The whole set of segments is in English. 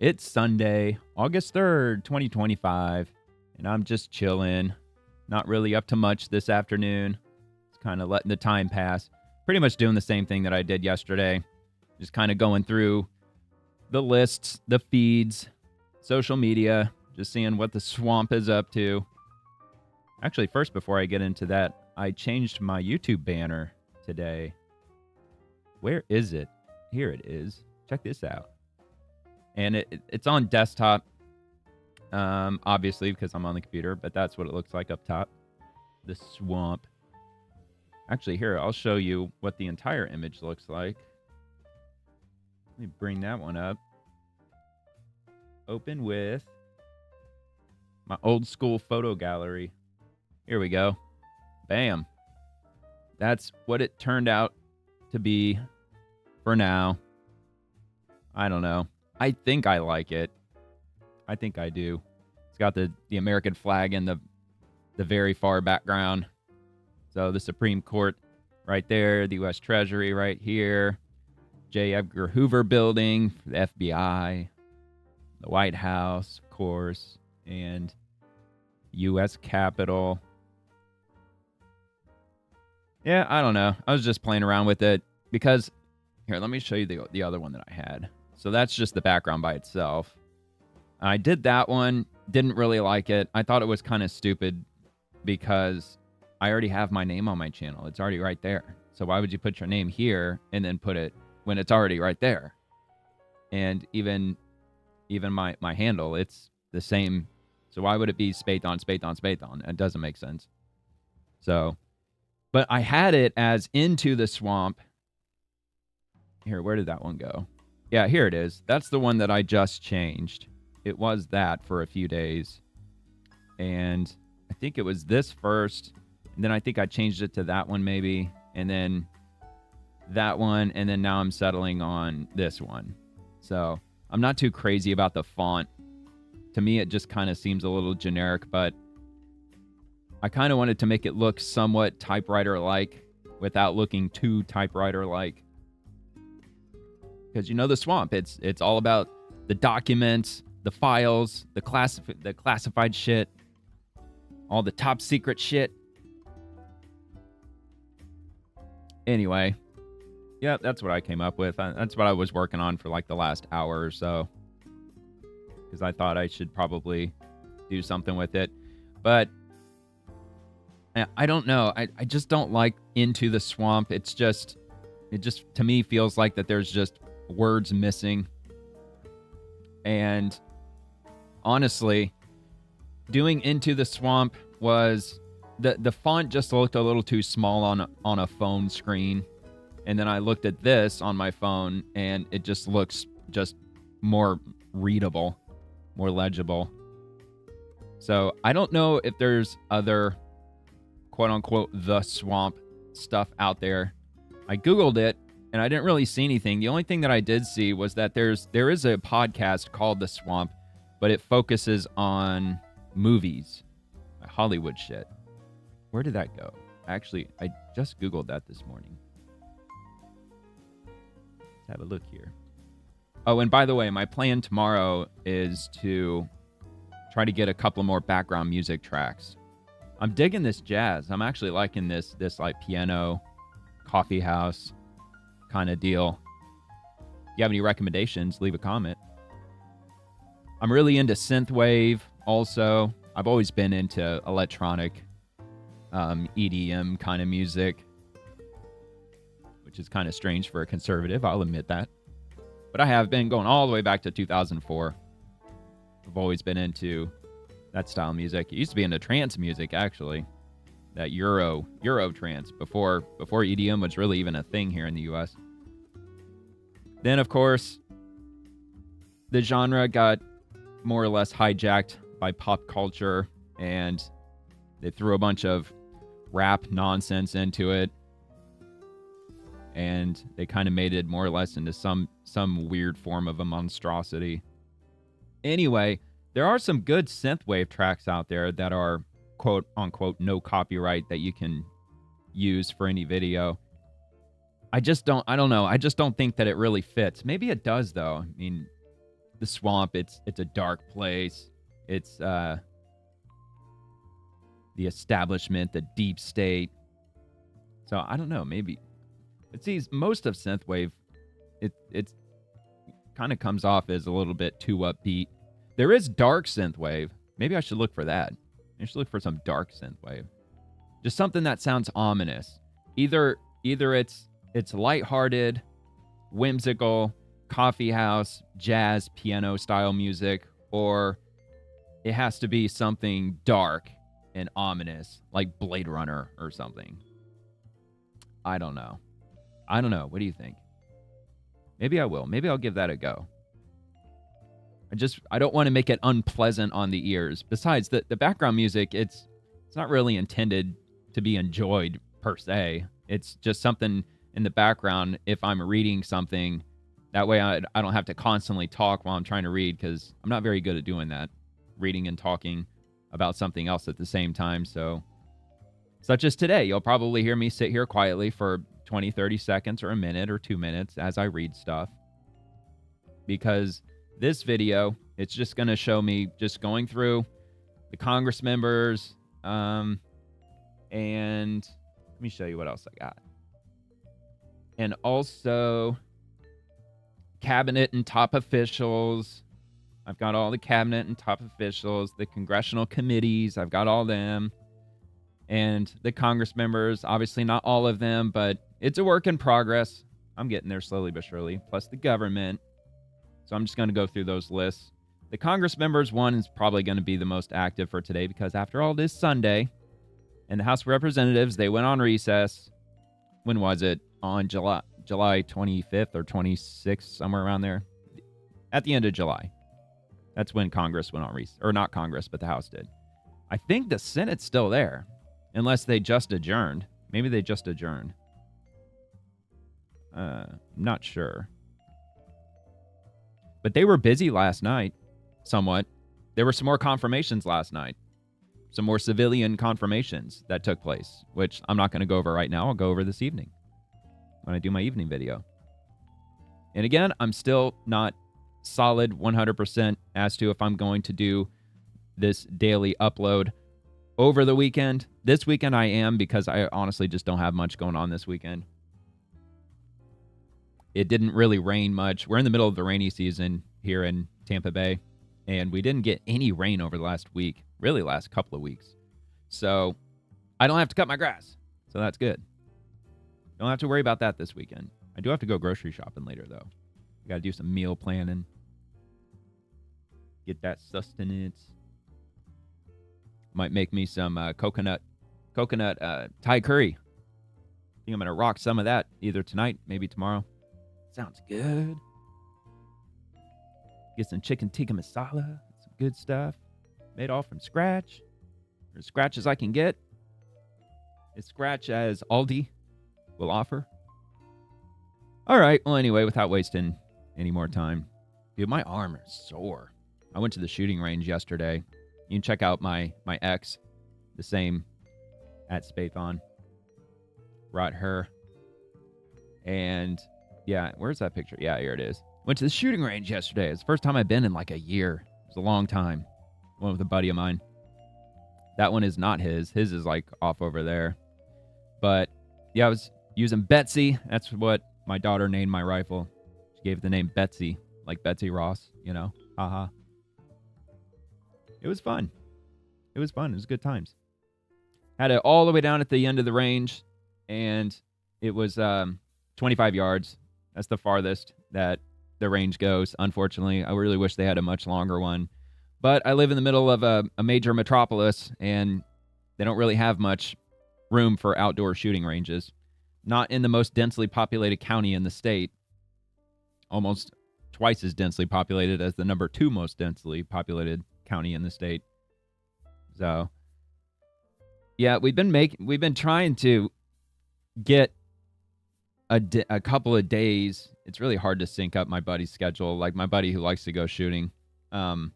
It's Sunday, August 3rd, 2025, and I'm just chilling. Not really up to much this afternoon. Just kind of letting the time pass. Pretty much doing the same thing that I did yesterday. Just kind of going through the lists, the feeds, social media, just seeing what the swamp is up to. Actually, first, before I get into that, I changed my YouTube banner today. Where is it? Here it is. Check this out. And it's on desktop, obviously, because I'm on the computer, but that's what it looks like up top. The swamp. Actually, here, I'll show you what the entire image looks like. Let me bring that one up. Open with my old school photo gallery. Here we go. Bam. That's what it turned out to be for now. I don't know. I think I like it. I think I do. It's got the American flag in the very far background. So the Supreme Court right there, the U.S. Treasury right here, J. Edgar Hoover building, the FBI, the White House, of course, and U.S. Capitol. Yeah, I don't know. I was just playing around with it because, here, let me show you the other one that I had. So that's just the background by itself. I did that one. Didn't really like it. I thought it was kind of stupid because I already have my name on my channel. It's already right there. So why would you put your name here and then put it when it's already right there? And even my handle, it's the same. So why would it be Spathon? It doesn't make sense. So, but I had it as Into the Swamp. Here, where did that one go? Yeah, here it is. That's the one that I just changed. It was that for a few days. And I think it was this first. And then I think I changed it to that one maybe. And then that one. And then now I'm settling on this one. So I'm not too crazy about the font. To me, it just kind of seems a little generic. But I kind of wanted to make it look somewhat typewriter-like without looking too typewriter-like. Because you know the swamp, it's all about the documents, the files, the classified shit, all the top secret shit. Anyway, yeah, that's what I came up with. That's what I was working on for like the last hour or so. Because I thought I should probably do something with it. But I don't know. I just don't like Into the Swamp. It just to me feels like that there's just words missing. And honestly, doing Into the Swamp was the font just looked a little too small on a phone screen. And then I looked at this on my phone and it just looks just more readable, more legible. So I don't know if there's other quote unquote the swamp stuff out there. I Googled it and I didn't really see anything. The only thing that I did see was that there is a podcast called The Swamp, but it focuses on movies, Hollywood shit. Where did that go? Actually, I just Googled that this morning. Let's have a look here. Oh, and by the way, my plan tomorrow is to try to get a couple more background music tracks. I'm digging this jazz. I'm actually liking this like piano, coffee house kind of deal. If you have any recommendations, leave a comment. I'm really into synthwave also. I've always been into electronic EDM kind of music, which is kind of strange for a conservative, I'll admit that. But I have been going all the way back to 2004. I've always been into that style of music. It used to be into trance music, actually. That Euro trance before EDM was really even a thing here in the US. Then, of course, the genre got more or less hijacked by pop culture, and they threw a bunch of rap nonsense into it, and they kind of made it more or less into some weird form of a monstrosity. Anyway, there are some good synthwave tracks out there that are quote unquote no copyright that you can use for any video. I don't know. I just don't think that it really fits. Maybe it does though. I mean, the swamp. It's a dark place. It's the establishment, the deep state. So I don't know. Maybe it sees most of synthwave. It's kind of comes off as a little bit too upbeat. There is dark synthwave. Maybe I should look for that. I should look for some dark synthwave. Just something that sounds ominous. Either it's lighthearted, whimsical, coffee house, jazz, piano style music, or it has to be something dark and ominous, like Blade Runner or something. I don't know. What do you think? Maybe I will. Maybe I'll give that a go. I don't want to make it unpleasant on the ears. Besides, the background music, it's not really intended to be enjoyed per se. It's just something in the background if I'm reading something. That way I don't have to constantly talk while I'm trying to read, because I'm not very good at doing that, reading and talking about something else at the same time. So, such as today, you'll probably hear me sit here quietly for 20, 30 seconds or a minute or 2 minutes as I read stuff. Because this video, it's just going to show me just going through the Congress members, and let me show you what else I got. And also cabinet and top officials. I've got all the cabinet and top officials, the congressional committees. I've got all them. And the Congress members, obviously not all of them, but it's a work in progress. I'm getting there slowly but surely. Plus the government. So I'm just going to go through those lists. The Congress members one is probably going to be the most active for today, because after all, this Sunday, and the House of Representatives, they went on recess. When was it? On July 25th or 26th, somewhere around there. At the end of July. That's when Congress went on recess. Or not Congress, but the House did. I think the Senate's still there. Unless they just adjourned. Maybe they just adjourned. Not sure. But they were busy last night. Somewhat. There were some more confirmations last night. Some more civilian confirmations that took place, which I'm not going to go over right now. I'll go over this evening when I do my evening video. And again, I'm still not solid 100% as to if I'm going to do this daily upload over the weekend. This weekend I am, because I honestly just don't have much going on this weekend. It didn't really rain much. We're in the middle of the rainy season here in Tampa Bay, and we didn't get any rain over the last week, really last couple of weeks. So I don't have to cut my grass. So that's good. Don't have to worry about that this weekend. I do have to go grocery shopping later, though. I got to do some meal planning. Get that sustenance. Might make me some coconut Thai curry. I think I'm going to rock some of that either tonight, maybe tomorrow. Sounds good. Get some chicken tikka masala. Some good stuff. Made all from scratch. Or as scratch as I can get. As scratch as Aldi will offer. All right. Well, anyway, without wasting any more time. Dude, my arm is sore. I went to the shooting range yesterday. You can check out my ex. The same at Spathon. Brought her. And yeah, where's that picture? Yeah, here it is. Went to the shooting range yesterday. It's the first time I've been in like a year. It was a long time. Went with a buddy of mine. That one is not his. His is like off over there. But yeah, I was using Betsy. That's what my daughter named my rifle. She gave it the name Betsy, like Betsy Ross, you know. Haha. It was fun. It was good times. Had it all the way down at the end of the range, and it was 25 yards. That's the farthest that the range goes, unfortunately. I really wish they had a much longer one. But I live in the middle of a major metropolis, and they don't really have much room for outdoor shooting ranges. Not in the most densely populated county in the state. Almost twice as densely populated as the number 2 most densely populated county in the state. So, yeah, we've been trying to get a couple of days. It's really hard to sync up my buddy's schedule, like my buddy who likes to go shooting, because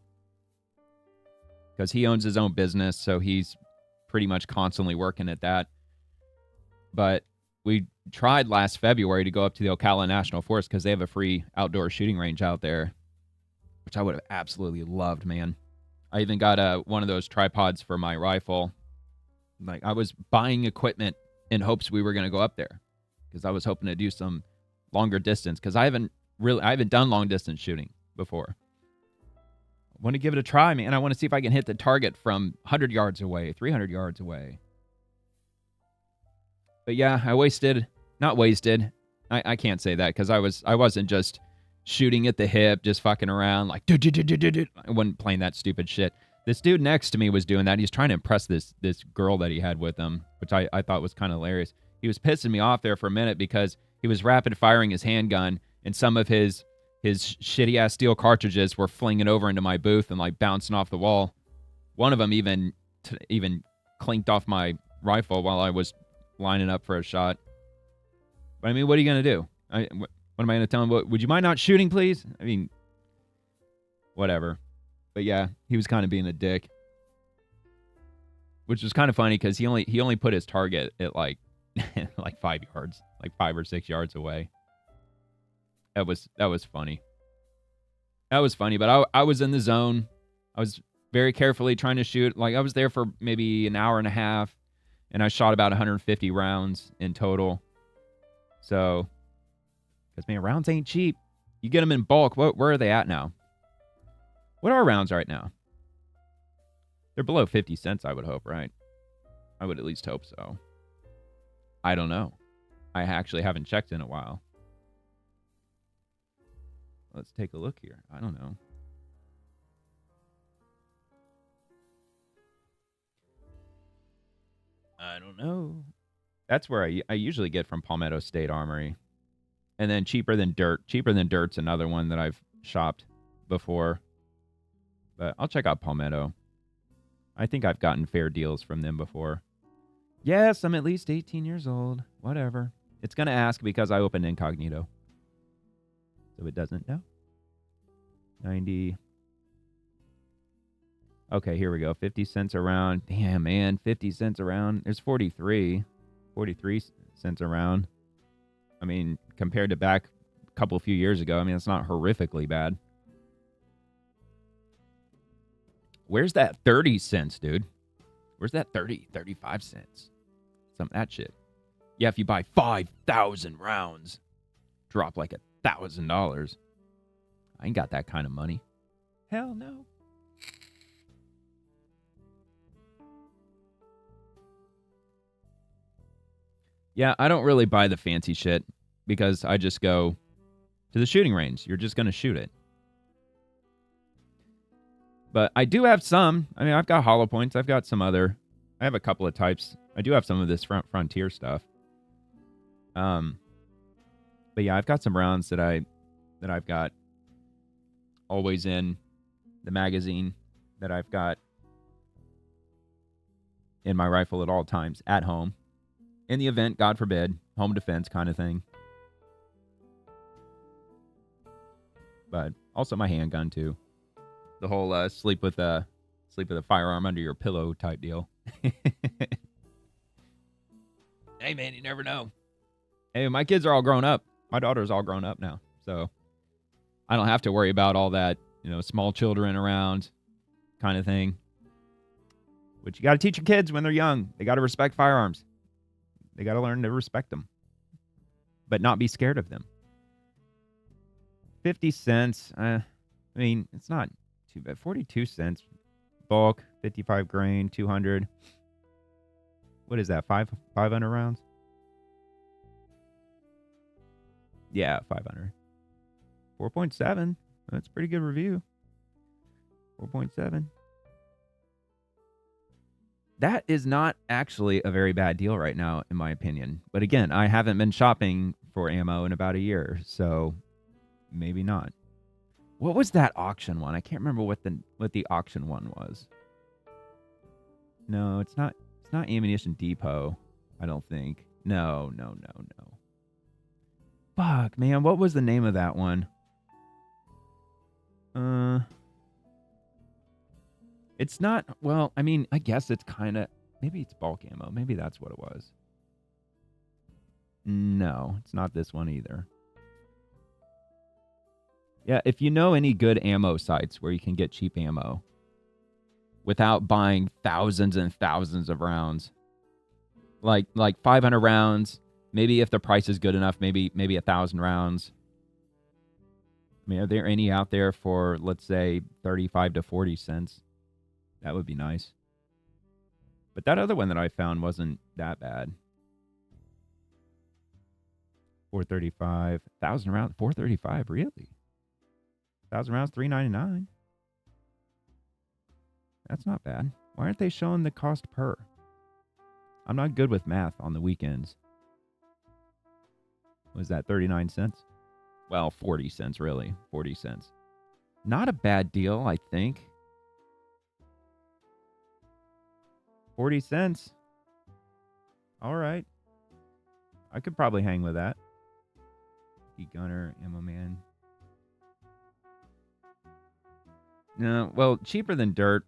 he owns his own business, so he's pretty much constantly working at that. But we tried last February to go up to the Ocala National Forest because they have a free outdoor shooting range out there. which I would have absolutely loved, man. I even got one of those tripods for my rifle. Like, I was buying equipment in hopes we were going to go up there because I was hoping to do some longer distance because I haven't done long distance shooting before. I want to give it a try, man. I want to see if I can hit the target from 100 yards away, 300 yards away. But yeah, not wasted. I can't say that because I wasn't just shooting at the hip, just fucking around like I wasn't playing that stupid shit. This dude next to me was doing that. He's trying to impress this girl that he had with him, which I thought was kind of hilarious. He was pissing me off there for a minute because he was rapid firing his handgun and some of his shitty ass steel cartridges were flinging over into my booth and like bouncing off the wall. One of them even clinked off my rifle while I was lining up for a shot. But I mean, what are you gonna do? What am I gonna tell him? Would you mind not shooting, please? I mean, whatever. But yeah, he was kind of being a dick, which was kind of funny because he only put his target at like like 5 yards, like 5 or 6 yards away. That was funny. That was funny, but I was in the zone. I was very carefully trying to shoot. Like, I was there for maybe an hour and a half, and I shot about 150 rounds in total. So, because, man, rounds ain't cheap. You get them in bulk. Where are they at now? What are rounds right now? They're below 50 cents, I would hope, right? I would at least hope so. I don't know. I actually haven't checked in a while. Let's take a look here. I don't know. I don't know. That's where I usually get from Palmetto State Armory. And then Cheaper Than Dirt. Cheaper Than Dirt's another one that I've shopped before. But I'll check out Palmetto. I think I've gotten fair deals from them before. Yes, I'm at least 18 years old. Whatever. It's going to ask because I opened incognito. So it doesn't know. 90. Okay, here we go. 50 cents a round. Damn, man. 50 cents a round. There's 43. 43 cents a round. I mean, compared to back a few years ago, I mean, it's not horrifically bad. Where's that 30 cents, dude? Where's that 35 cents? Some of that shit. Yeah, if you buy 5,000 rounds, drop like $1,000. I ain't got that kind of money. Hell no. Yeah, I don't really buy the fancy shit because I just go to the shooting range. You're just going to shoot it. But I do have some. I mean, I've got hollow points. I've got some other. I have a couple of types. I do have some of this frontier stuff. But yeah, I've got some rounds that I've got always in the magazine that I've got in my rifle at all times at home. In the event, God forbid, home defense kind of thing. But also my handgun too. The whole sleep with a firearm under your pillow type deal. Hey man, you never know. Hey, my kids are all grown up. My daughter's all grown up now, so I don't have to worry about all that, small children around kind of thing. Which you got to teach your kids when they're young. They got to respect firearms. They got to learn to respect them, but not be scared of them. 50 cents. I mean, it's not too bad. 42 cents. Bulk, 55 grain, 200. What is that? 500 rounds? Yeah, 500. 4.7. That's a pretty good review. 4.7. That is not actually a very bad deal right now, in my opinion. But again, I haven't been shopping for ammo in about a year, so maybe not. What was that auction one? I can't remember what the auction one was. No, it's not Ammunition Depot, I don't think. No. Fuck, man, what was the name of that one? It's not, well, I mean, I guess it's kind of, maybe it's bulk ammo. Maybe that's what it was. No, it's not this one either. Yeah, if you know any good ammo sites where you can get cheap ammo without buying thousands and thousands of rounds, like 500 rounds, maybe if the price is good enough, maybe 1,000 rounds. I mean, are there any out there for, let's say, 35 to 40 cents? That would be nice. But that other one that I found wasn't that bad. 435, 1,000 rounds, 435, really? 1,000 rounds, $3.99. That's not bad. Why aren't they showing the cost per? I'm not good with math on the weekends. Was that 39 cents? Well, 40 cents, really. 40 cents. Not a bad deal, I think. 40 cents. All right. I could probably hang with that. Gunner, Ammo Man. No, well, cheaper than dirt.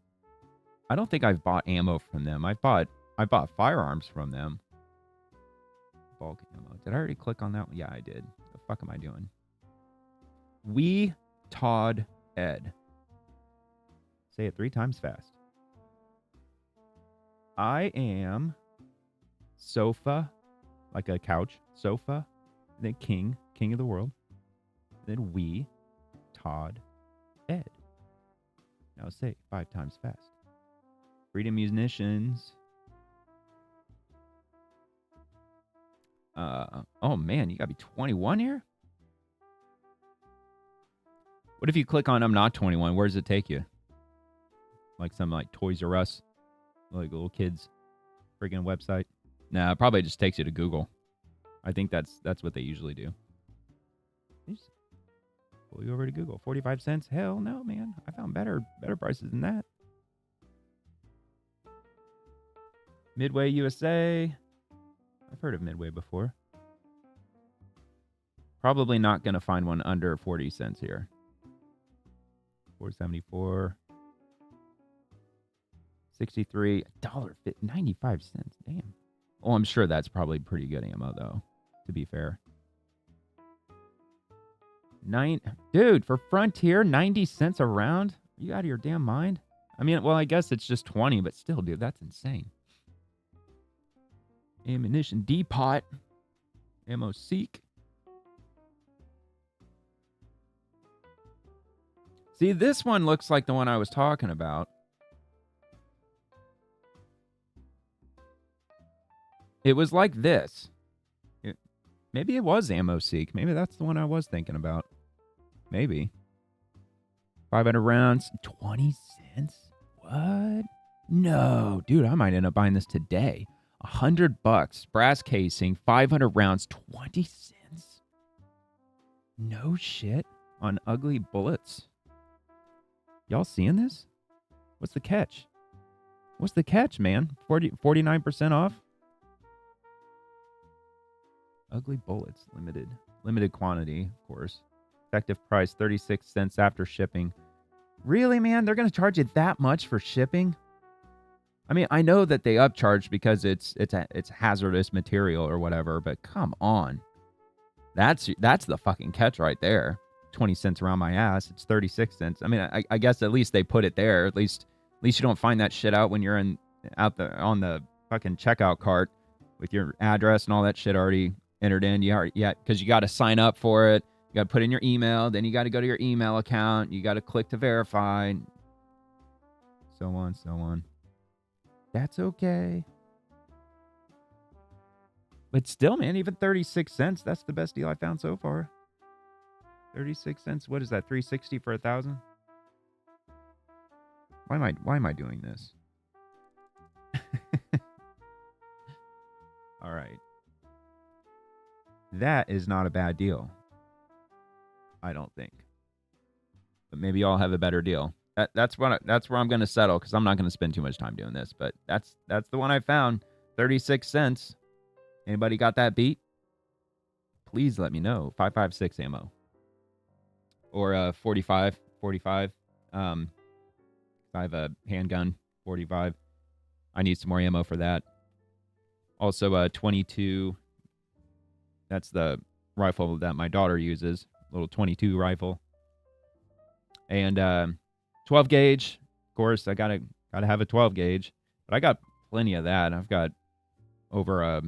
I don't think I've bought ammo from them. I bought firearms from them. Bulk ammo. Did I already click on that one? Yeah, I did. What the fuck am I doing? We Todd Ed. Say it 3 times fast. I am sofa, like a couch, sofa, then king of the world. Then we Todd Ed. Now say it 5 times fast. Freedom Munitions. Oh man, you gotta be 21 here? What if you click on I'm not 21? Where does it take you? Like some like Toys R Us, like little kids freaking website? Nah, it probably just takes you to Google. I think that's what they usually do. They just pull you over to Google. 45 cents? Hell no, man. I found better prices than that. Midway USA. I've heard of Midway before. Probably not going to find one under 40 cents here. 4.74. 63. $1.95. Damn. Oh, I'm sure that's probably pretty good ammo, though, to be fair. Dude, for Frontier, 90 cents a round? Are you out of your damn mind? I mean, well, I guess it's just 20, but still, dude, that's insane. Ammunition Depot. Ammo Seek. See, this one looks like the one I was talking about. It was like this. Maybe it was Ammo Seek. Maybe that's the one I was thinking about. Maybe. 500 rounds, 20 cents? What? No, dude, I might end up buying this today. $100, brass casing, 500 rounds, 20 cents? No shit. On ugly bullets. Y'all seeing this? What's the catch? What's the catch, man? 49% off? Ugly bullets, limited quantity, of course. Effective price 36 cents after shipping. Really, man? They're going to charge you that much for shipping? I mean, I know that they upcharge because it's hazardous material or whatever, but come on. That's the fucking catch right there. 20 cents around my ass. It's 36 cents. I mean, I guess at least they put it there. At least you don't find that shit out when you're on the fucking checkout cart with your address and all that shit already entered in. Because you got to sign up for it. You got to put in your email. Then you got to go to your email account. You got to click to verify. So on. That's okay. But still, man, even 36 cents, that's the best deal I found so far. 36 cents. What is that? 360 for 1,000? Why am I doing this? All right. That is not a bad deal. I don't think. But maybe y'all have a better deal. That's where I'm going to settle because I'm not going to spend too much time doing this. But that's the one I found. 36 cents. Anybody got that beat? Please let me know. 5.56 ammo. Or 45. I have a handgun, 45. I need some more ammo for that. Also, 22. That's the rifle that my daughter uses. Little 22 rifle. And 12 gauge, of course, I gotta have a 12 gauge, but I got plenty of that. I've got over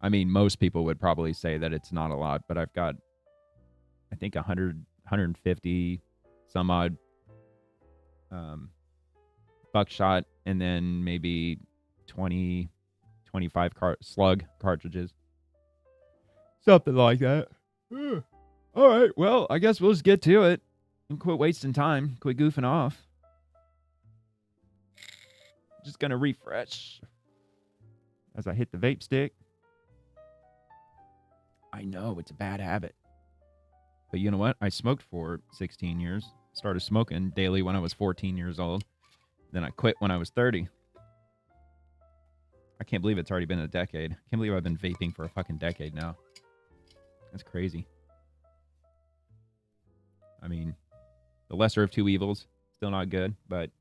I mean, most people would probably say that it's not a lot, but I've got, I think, 100, 150 some odd buckshot, and then maybe 20, 25 slug cartridges. Something like that. All right, well, I guess we'll just get to it and quit wasting time, quit goofing off. Just gonna refresh as I hit the vape stick. I know, it's a bad habit. But you know what? I smoked for 16 years. Started smoking daily when I was 14 years old. Then I quit when I was 30. I can't believe it's already been a decade. I can't believe I've been vaping for a fucking decade now. That's crazy. I mean, the lesser of two evils. Still not good, but...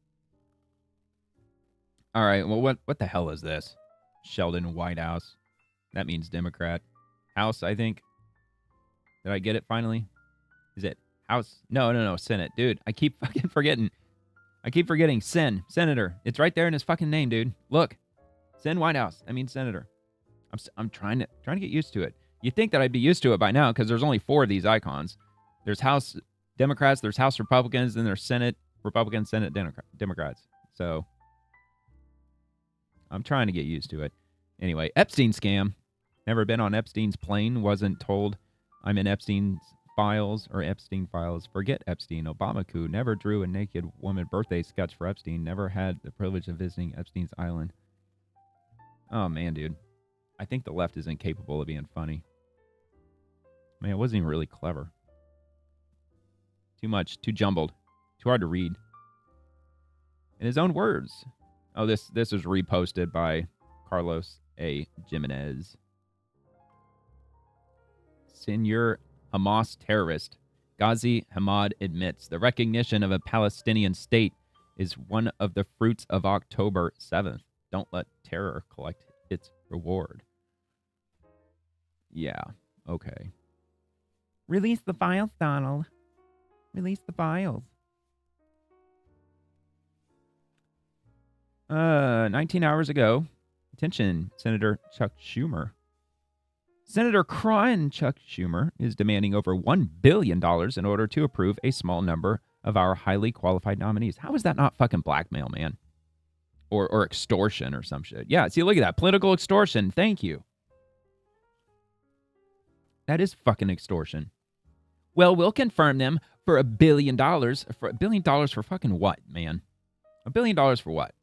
All right, well, what the hell is this? Sheldon White House. That means Democrat. House, I think. Did I get it finally? Is it House? No, Senate. Dude, I keep fucking forgetting. Senator. It's right there in his fucking name, dude. Look. Sen White House. I mean Senator. I'm trying to get used to it. You'd think that I'd be used to it by now because there's only 4 of these icons. There's House Democrats, there's House Republicans, then there's Senate Republicans, Senate Democrats. So I'm trying to get used to it. Anyway, Epstein scam. Never been on Epstein's plane. Wasn't told I'm in Epstein's files or Epstein files. Forget Epstein. Obama coup. Never drew a naked woman birthday sketch for Epstein. Never had the privilege of visiting Epstein's island. Oh, man, dude. I think the left is incapable of being funny. Man, it wasn't even really clever. Too much. Too jumbled. Too hard to read. In his own words. Oh, this was reposted by Carlos A. Jimenez. Senior Hamas terrorist Ghazi Hamad admits the recognition of a Palestinian state is one of the fruits of October 7th. Don't let terror collect its reward. Yeah, okay. Release the files, Donald. Release the files. 19 hours ago, attention, Senator Chuck Schumer. Senator crying Chuck Schumer is demanding over $1 billion in order to approve a small number of our highly qualified nominees. How is that not fucking blackmail, man? Or extortion or some shit. Yeah, see, look at that. Political extortion. Thank you. That is fucking extortion. Well, we'll confirm them for $1 billion. For $1 billion for fucking what, man? $1 billion for what?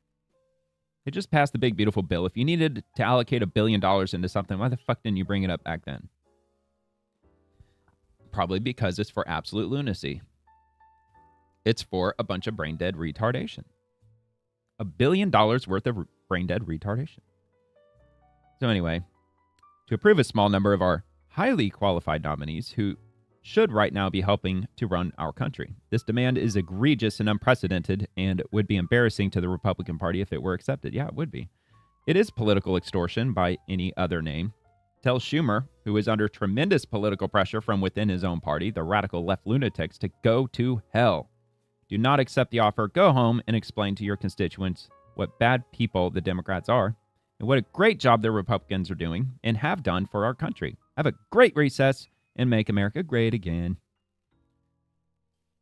They just passed the big, beautiful bill. If you needed to allocate $1 billion into something, why the fuck didn't you bring it up back then? Probably because it's for absolute lunacy. It's for a bunch of brain-dead retardation. $1 billion worth of brain-dead retardation. So anyway, to approve a small number of our highly qualified nominees who should right now be helping to run our country. This demand is egregious and unprecedented and would be embarrassing to the Republican Party if it were accepted. Yeah, it would be. It is political extortion by any other name. Tell Schumer, who is under tremendous political pressure from within his own party, the radical left lunatics, to go to hell. Do not accept the offer. Go home and explain to your constituents what bad people the Democrats are and what a great job the Republicans are doing and have done for our country. Have a great recess and make America great again.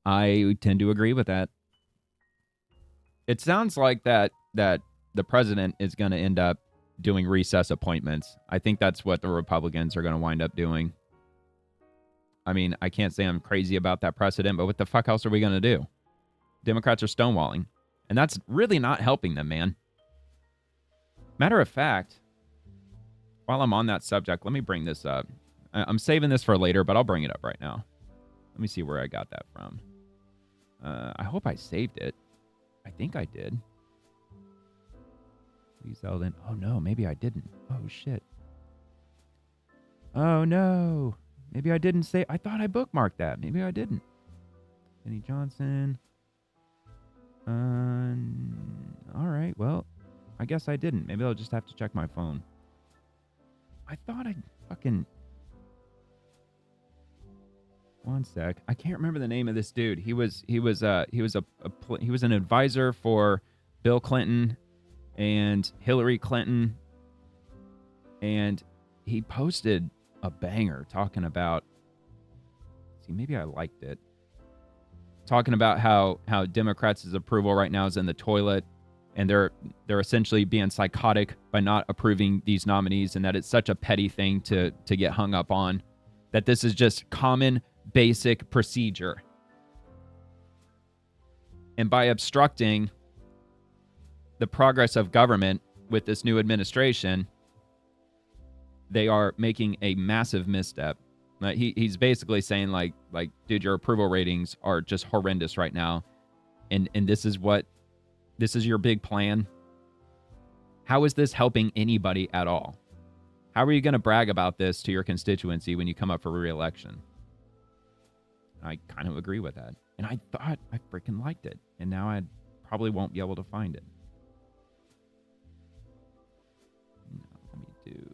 I tend to agree with that. It sounds like that the president is going to end up doing recess appointments. I think that's what the Republicans are going to wind up doing. I mean, I can't say I'm crazy about that precedent, but what the fuck else are we going to do? Democrats are stonewalling, and that's really not helping them, man. Matter of fact, while I'm on that subject, let me bring this up. I'm saving this for later, but I'll bring it up right now. Let me see where I got that from. I hope I saved it. I think I did. Please, Eldon. Oh, no, maybe I didn't. Oh, shit. Oh, no. Maybe I didn't say... I thought I bookmarked that. Maybe I didn't. Benny Johnson. All right, well, I guess I didn't. Maybe I'll just have to check my phone. I thought I fucking... One sec. I can't remember the name of this dude. He was an advisor for Bill Clinton and Hillary Clinton, and he posted a banger talking about. See, maybe I liked it. Talking about how Democrats' approval right now is in the toilet, and they're essentially being psychotic by not approving these nominees, and that it's such a petty thing to get hung up on, that this is just common basic procedure. And by obstructing the progress of government with this new administration, they are making a massive misstep. He's basically saying like, dude, your approval ratings are just horrendous right now, and this is your big plan. How is this helping anybody at all? How are you going to brag about this to your constituency when you come up for re-election? I kind of agree with that, and I thought I freaking liked it, and now I probably won't be able to find it. No, let me do.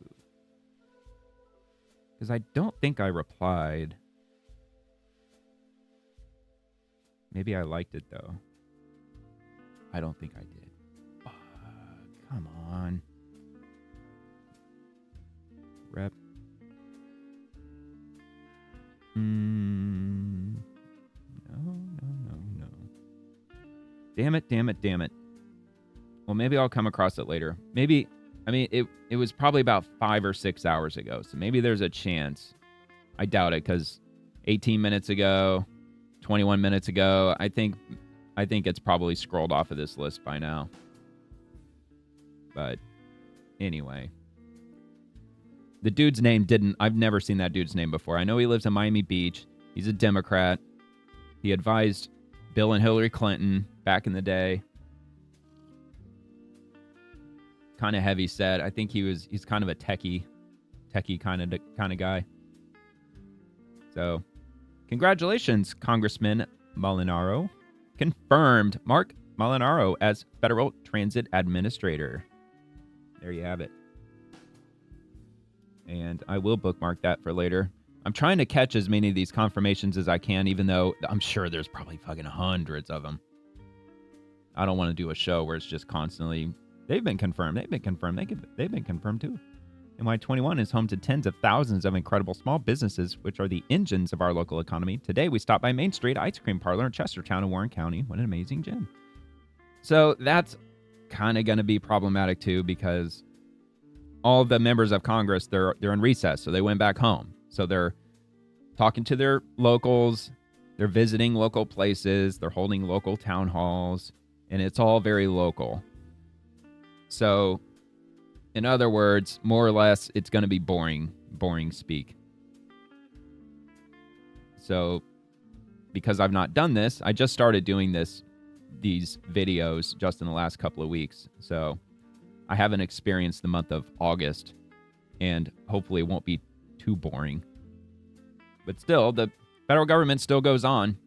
Because I don't think I replied. Maybe I liked it, though. I don't think I did. Come on. Rep. No. Damn it. Well, maybe I'll come across it later. Maybe... I mean, it was probably about 5 or 6 hours ago, so maybe there's a chance. I doubt it, because 18 minutes ago, 21 minutes ago, I think it's probably scrolled off of this list by now. But anyway. The dude's name I've never seen that dude's name before. I know he lives in Miami Beach. He's a Democrat. He advised Bill and Hillary Clinton back in the day. Kind of heavy set. I think he's kind of a techie kind of guy. So, congratulations, Congressman Molinaro. Confirmed Mark Molinaro as Federal Transit Administrator. There you have it. And I will bookmark that for later. I'm trying to catch as many of these confirmations as I can, even though I'm sure there's probably fucking hundreds of them. I don't want to do a show where it's just constantly... They've been confirmed too. NY21 is home to tens of thousands of incredible small businesses, which are the engines of our local economy. Today, we stopped by Main Street Ice Cream Parlor in Chestertown in Warren County. What an amazing gym. So that's kind of going to be problematic too, because all the members of Congress, they're in recess, so they went back home. So they're talking to their locals, they're visiting local places, they're holding local town halls, and it's all very local. So, in other words, more or less, it's going to be boring speak. So, because I've not done this, I just started doing these videos just in the last couple of weeks. So, I haven't experienced the month of August, and hopefully it won't be too boring. But still, the federal government still goes on.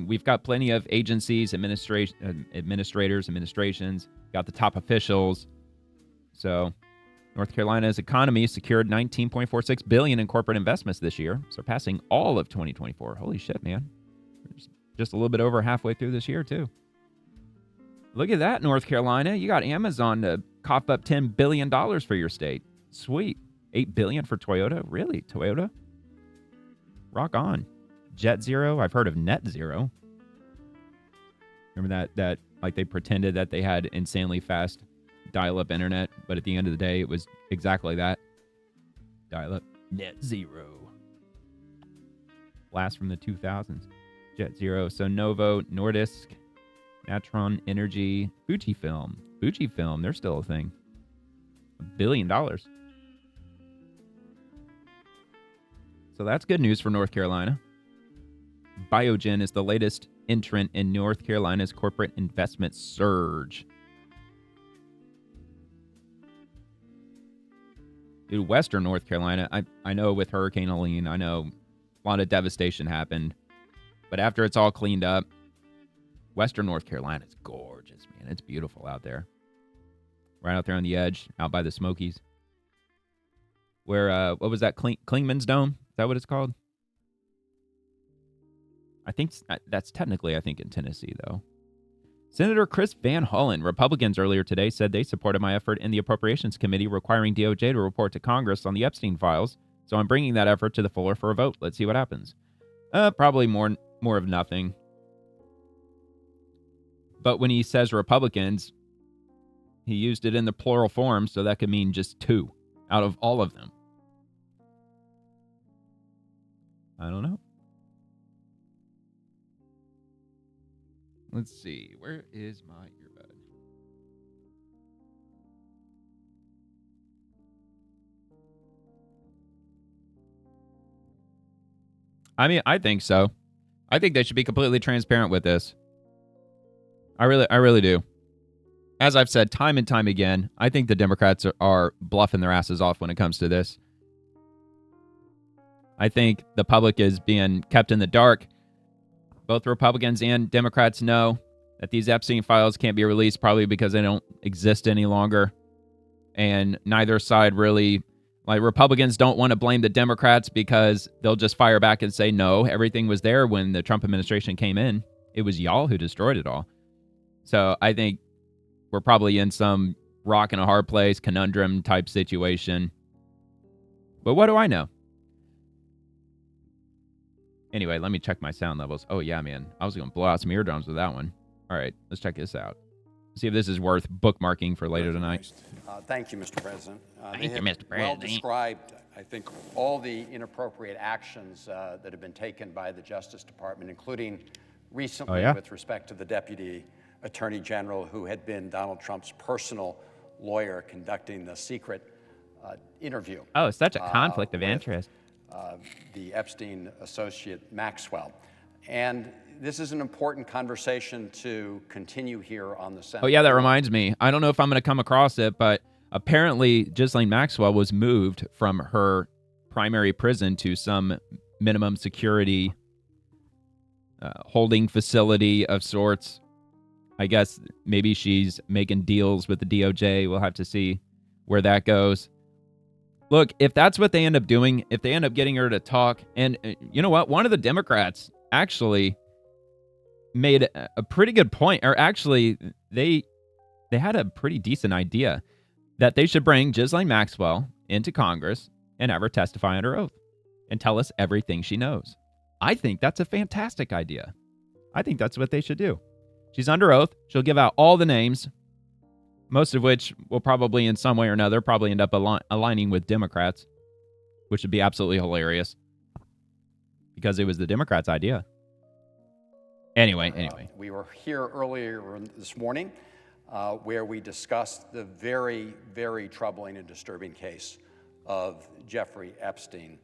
We've got plenty of agencies, administrations, got the top officials. So, North Carolina's economy secured $19.46 billion in corporate investments this year, surpassing all of 2024. Holy shit, man. Just a little bit over halfway through this year, too. Look at that, North Carolina. You got Amazon to cough up $10 billion for your state. Sweet. $8 billion for Toyota? Really? Toyota? Rock on. Jet Zero? I've heard of Net Zero. Remember that like they pretended that they had insanely fast dial-up internet, but at the end of the day, it was exactly that. Dial-up. Net Zero. Blast from the 2000s. Jet Zero. So Novo, Nordisk, Natron Energy, Fujifilm. Fujifilm, they're still a thing. $1 billion. So that's good news for North Carolina. Biogen is the latest entrant in North Carolina's corporate investment surge. Dude, Western North Carolina, I know with Hurricane Helene, I know a lot of devastation happened. But after it's all cleaned up, Western North Carolina is gorgeous, man. It's beautiful out there. Right out there on the edge, out by the Smokies. Where, what was that? Klingman's Dome? Is that what it's called? I think that's technically, I think, in Tennessee, though. Senator Chris Van Hollen, Republicans earlier today said they supported my effort in the Appropriations Committee requiring DOJ to report to Congress on the Epstein files. So I'm bringing that effort to the floor for a vote. Let's see what happens. Probably more of nothing. But when he says Republicans, he used it in the plural form, so that could mean just 2 out of all of them. I don't know. Let's see. Where is my earbud? I mean, I think so. I think they should be completely transparent with this. I really do. As I've said time and time again, I think the Democrats are bluffing their asses off when it comes to this. I think the public is being kept in the dark. Both Republicans and Democrats know that these Epstein files can't be released, probably because they don't exist any longer. And neither side really, like, Republicans don't want to blame the Democrats because they'll just fire back and say, no, everything was there when the Trump administration came in. It was y'all who destroyed it all. So I think we're probably in some rock and a hard place, conundrum type situation. But what do I know? Anyway, let me check my sound levels. Oh, yeah, man. I was going to blow out some eardrums with that one. All right, let's check this out. See if this is worth bookmarking for later tonight. Thank you, Mr. President. Thank you, Mr. President. Well described, I think, all the inappropriate actions that have been taken by the Justice Department, including recently with respect to the Deputy Attorney General, who had been Donald Trump's personal lawyer conducting the secret interview. Oh, such a conflict of interest. The Epstein associate Maxwell. And this is an important conversation to continue here on the Senate. Oh, yeah, that reminds me. I don't know if I'm going to come across it, but apparently Ghislaine Maxwell was moved from her primary prison to some minimum security holding facility of sorts. I guess maybe she's making deals with the DOJ. We'll have to see where that goes. Look, if that's what they end up doing, if they end up getting her to talk, and you know what? One of the Democrats actually made a pretty good point, or actually they had a pretty decent idea that they should bring Ghislaine Maxwell into Congress and have her testify under oath and tell us everything she knows. I think that's a fantastic idea. I think that's what they should do. She's under oath. She'll give out all the names, most of which will probably in some way or another probably end up aligning with Democrats, which would be absolutely hilarious because it was the Democrats' idea. Anyway. We were here earlier this morning where we discussed the very, very troubling and disturbing case of Jeffrey Epstein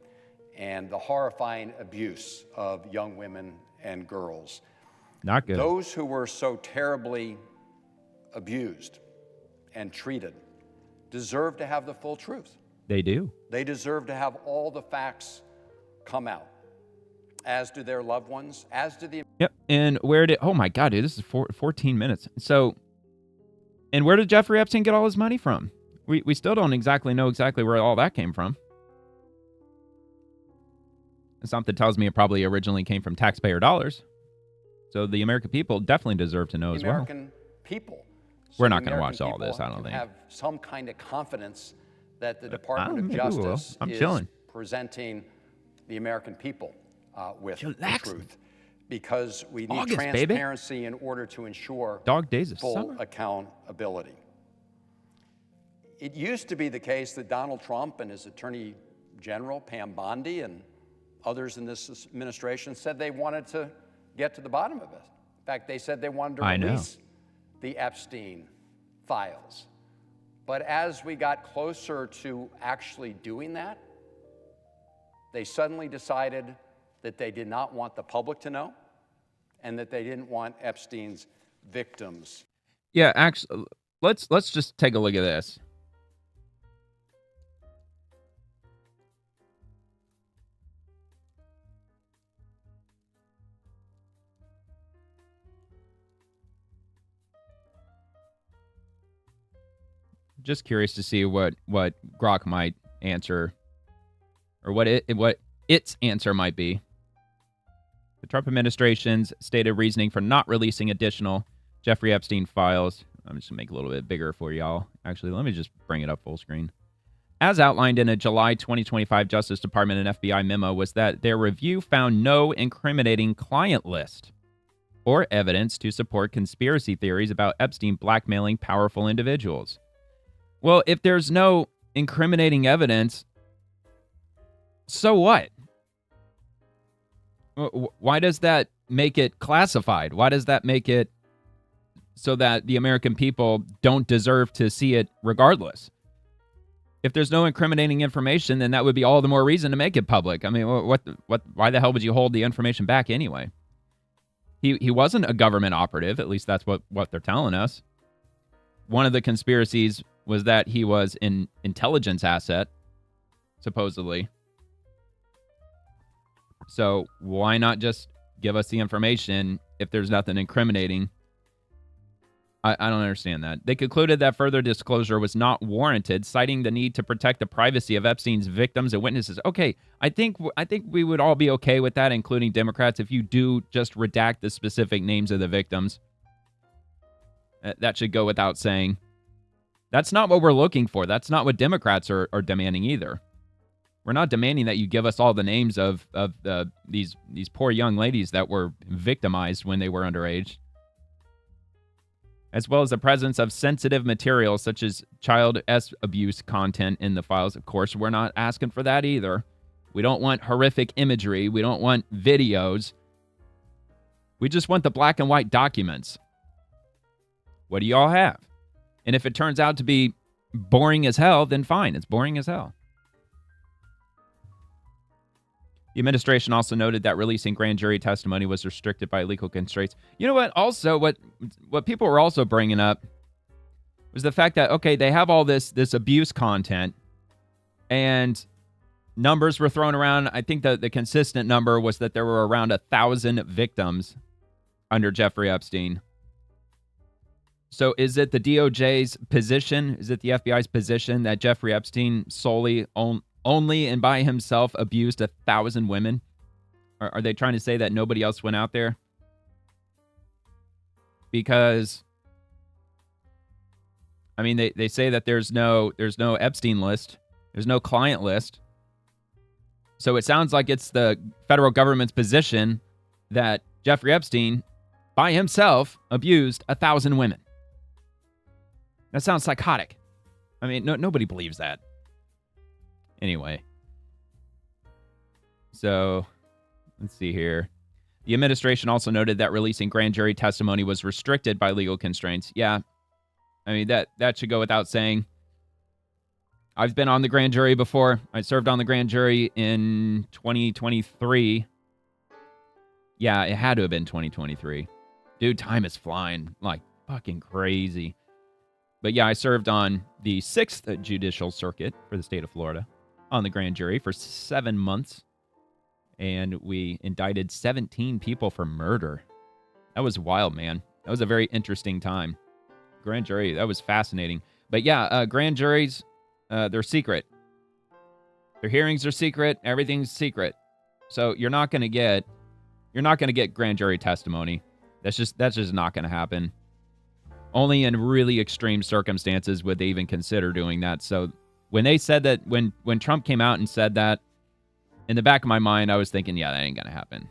and the horrifying abuse of young women and girls. Not good. Those who were so terribly abused and treated deserve to have the full truth. They do. They deserve to have all the facts come out, as do their loved ones, as do the... Yep, and where did... Oh, my God, dude, this is 14 minutes. So, and where did Jeffrey Epstein get all his money from? We still don't exactly know where all that came from. Something tells me it probably originally came from taxpayer dollars. So the American people definitely deserve to know as well. American people. We're not going to watch all this, I don't think. Have some kind of confidence that the Department of Justice is presenting the American people with the truth. Because we need transparency in order to ensure full accountability. It used to be the case that Donald Trump and his Attorney General, Pam Bondi, and others in this administration said they wanted to get to the bottom of it. In fact, they said they wanted to release the Epstein files. But as we got closer to actually doing that, they suddenly decided that they did not want the public to know and that they didn't want Epstein's victims. Yeah, actually, let's just take a look at this. Just curious to see what Grok might answer, or what its answer might be. The Trump administration's stated reasoning for not releasing additional Jeffrey Epstein files. I'm just going to make it a little bit bigger for y'all. Actually, let me just bring it up full screen. As outlined in a July 2025 Justice Department and FBI memo, was that their review found no incriminating client list or evidence to support conspiracy theories about Epstein blackmailing powerful individuals. Well, if there's no incriminating evidence, so what? Why does that make it classified? Why does that make it so that the American people don't deserve to see it regardless? If there's no incriminating information, then that would be all the more reason to make it public. I mean, why the hell would you hold the information back anyway? He wasn't a government operative, at least that's what they're telling us. One of the conspiracies was that he was an intelligence asset, supposedly. So why not just give us the information if there's nothing incriminating? I don't understand that. They concluded that further disclosure was not warranted, citing the need to protect the privacy of Epstein's victims and witnesses. Okay, I think we would all be okay with that, including Democrats, if you do just redact the specific names of the victims. That should go without saying. That's not what we're looking for. That's not what Democrats are demanding either. We're not demanding that you give us all the names of these poor young ladies that were victimized when they were underage, as well as the presence of sensitive materials such as child abuse content in the files. Of course, we're not asking for that either. We don't want horrific imagery. We don't want videos. We just want the black and white documents. What do y'all have? And if it turns out to be boring as hell, then fine. It's boring as hell. The administration also noted that releasing grand jury testimony was restricted by legal constraints. You know what? Also, what people were also bringing up was the fact that, okay, they have all this abuse content, and numbers were thrown around. I think that the consistent number was that there were around 1,000 victims under Jeffrey Epstein. So is it the DOJ's position? Is it the FBI's position that Jeffrey Epstein solely only and by himself abused 1,000 women? Are they trying to say that nobody else went out there? Because, I mean, they say that there's no Epstein list. There's no client list. So it sounds like it's the federal government's position that Jeffrey Epstein, by himself, abused 1,000 women. That sounds psychotic. I mean, nobody believes that. Anyway, so let's see here. The administration also noted that releasing grand jury testimony was restricted by legal constraints. Yeah, I mean, that should go without saying. I've been on the grand jury before. I served on the grand jury in 2023. Yeah, it had to have been 2023. Dude, time is flying like fucking crazy. But yeah, I served on the 6th Judicial Circuit for the state of Florida on the grand jury for 7 months. And we indicted 17 people for murder. That was wild, man. That was a very interesting time. Grand jury, that was fascinating. But yeah, grand juries, they're secret. Their hearings are secret. Everything's secret. So you're not going to get grand jury testimony. That's just not going to happen. Only in really extreme circumstances would they even consider doing that. So when they said that, when Trump came out and said that, in the back of my mind, I was thinking, yeah, that ain't going to happen.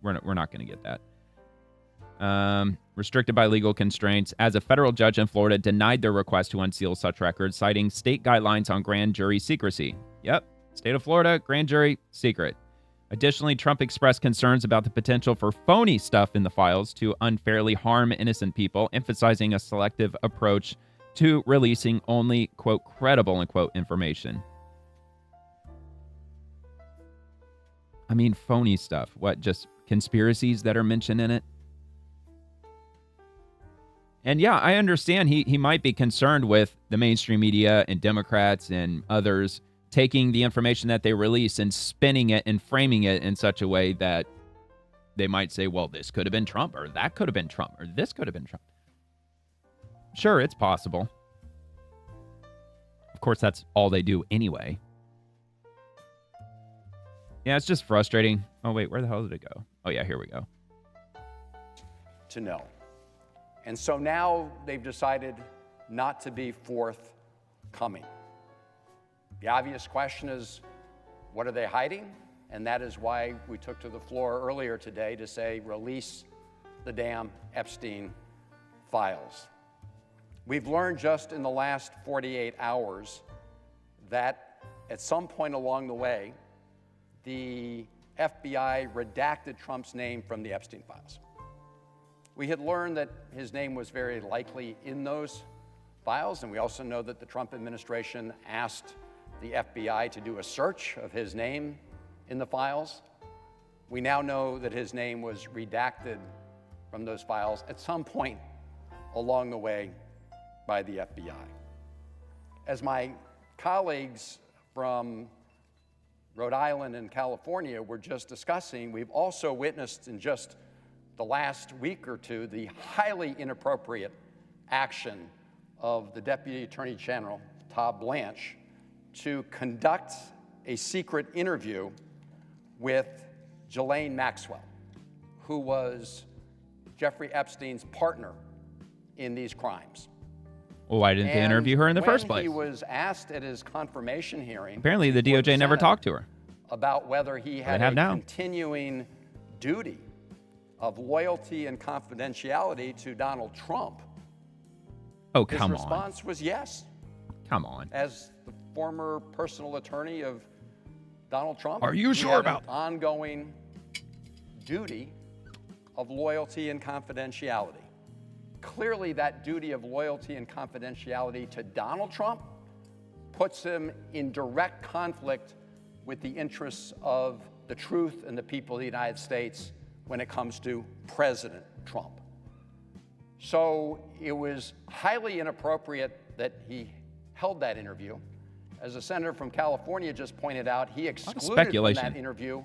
We're not going to get that. Restricted by legal constraints, as a federal judge in Florida denied their request to unseal such records, citing state guidelines on grand jury secrecy. Yep, state of Florida, grand jury, secret. Additionally, Trump expressed concerns about the potential for phony stuff in the files to unfairly harm innocent people, emphasizing a selective approach to releasing only, quote, credible, unquote, information. I mean, phony stuff. What, just conspiracies that are mentioned in it? And yeah, I understand he might be concerned with the mainstream media and Democrats and others taking the information that they release and spinning it and framing it in such a way that they might say, well, this could have been Trump, or that could have been Trump, or this could have been Trump. Sure, it's possible. Of course, that's all they do anyway. Yeah, it's just frustrating. Oh, wait, where the hell did it go? Oh, yeah, here we go. To know. And so now they've decided not to be forthcoming. The obvious question is, what are they hiding? And that is why we took to the floor earlier today to say, release the damn Epstein files. We've learned just in the last 48 hours that at some point along the way, the FBI redacted Trump's name from the Epstein files. We had learned that his name was very likely in those files, and we also know that the Trump administration asked the FBI to do a search of his name in the files. We now know that his name was redacted from those files at some point along the way by the FBI. As my colleagues from Rhode Island and California were just discussing, we've also witnessed in just the last week or two the highly inappropriate action of the Deputy Attorney General, Todd Blanche, to conduct a secret interview with Ghislaine Maxwell, who was Jeffrey Epstein's partner in these crimes. Well, why didn't they interview her in the first place? When he was asked at his confirmation hearing, apparently the DOJ never talked to her about whether he had a continuing duty of loyalty and confidentiality to Donald Trump. Oh, come on. His response was yes. Come on. As the former personal attorney of Donald Trump, are you sure about an ongoing duty of loyalty and confidentiality? Clearly, that duty of loyalty and confidentiality to Donald Trump puts him in direct conflict with the interests of the truth and the people of the United States when it comes to President Trump. So it was highly inappropriate that he held that interview. As a senator from California just pointed out, he excluded from that interview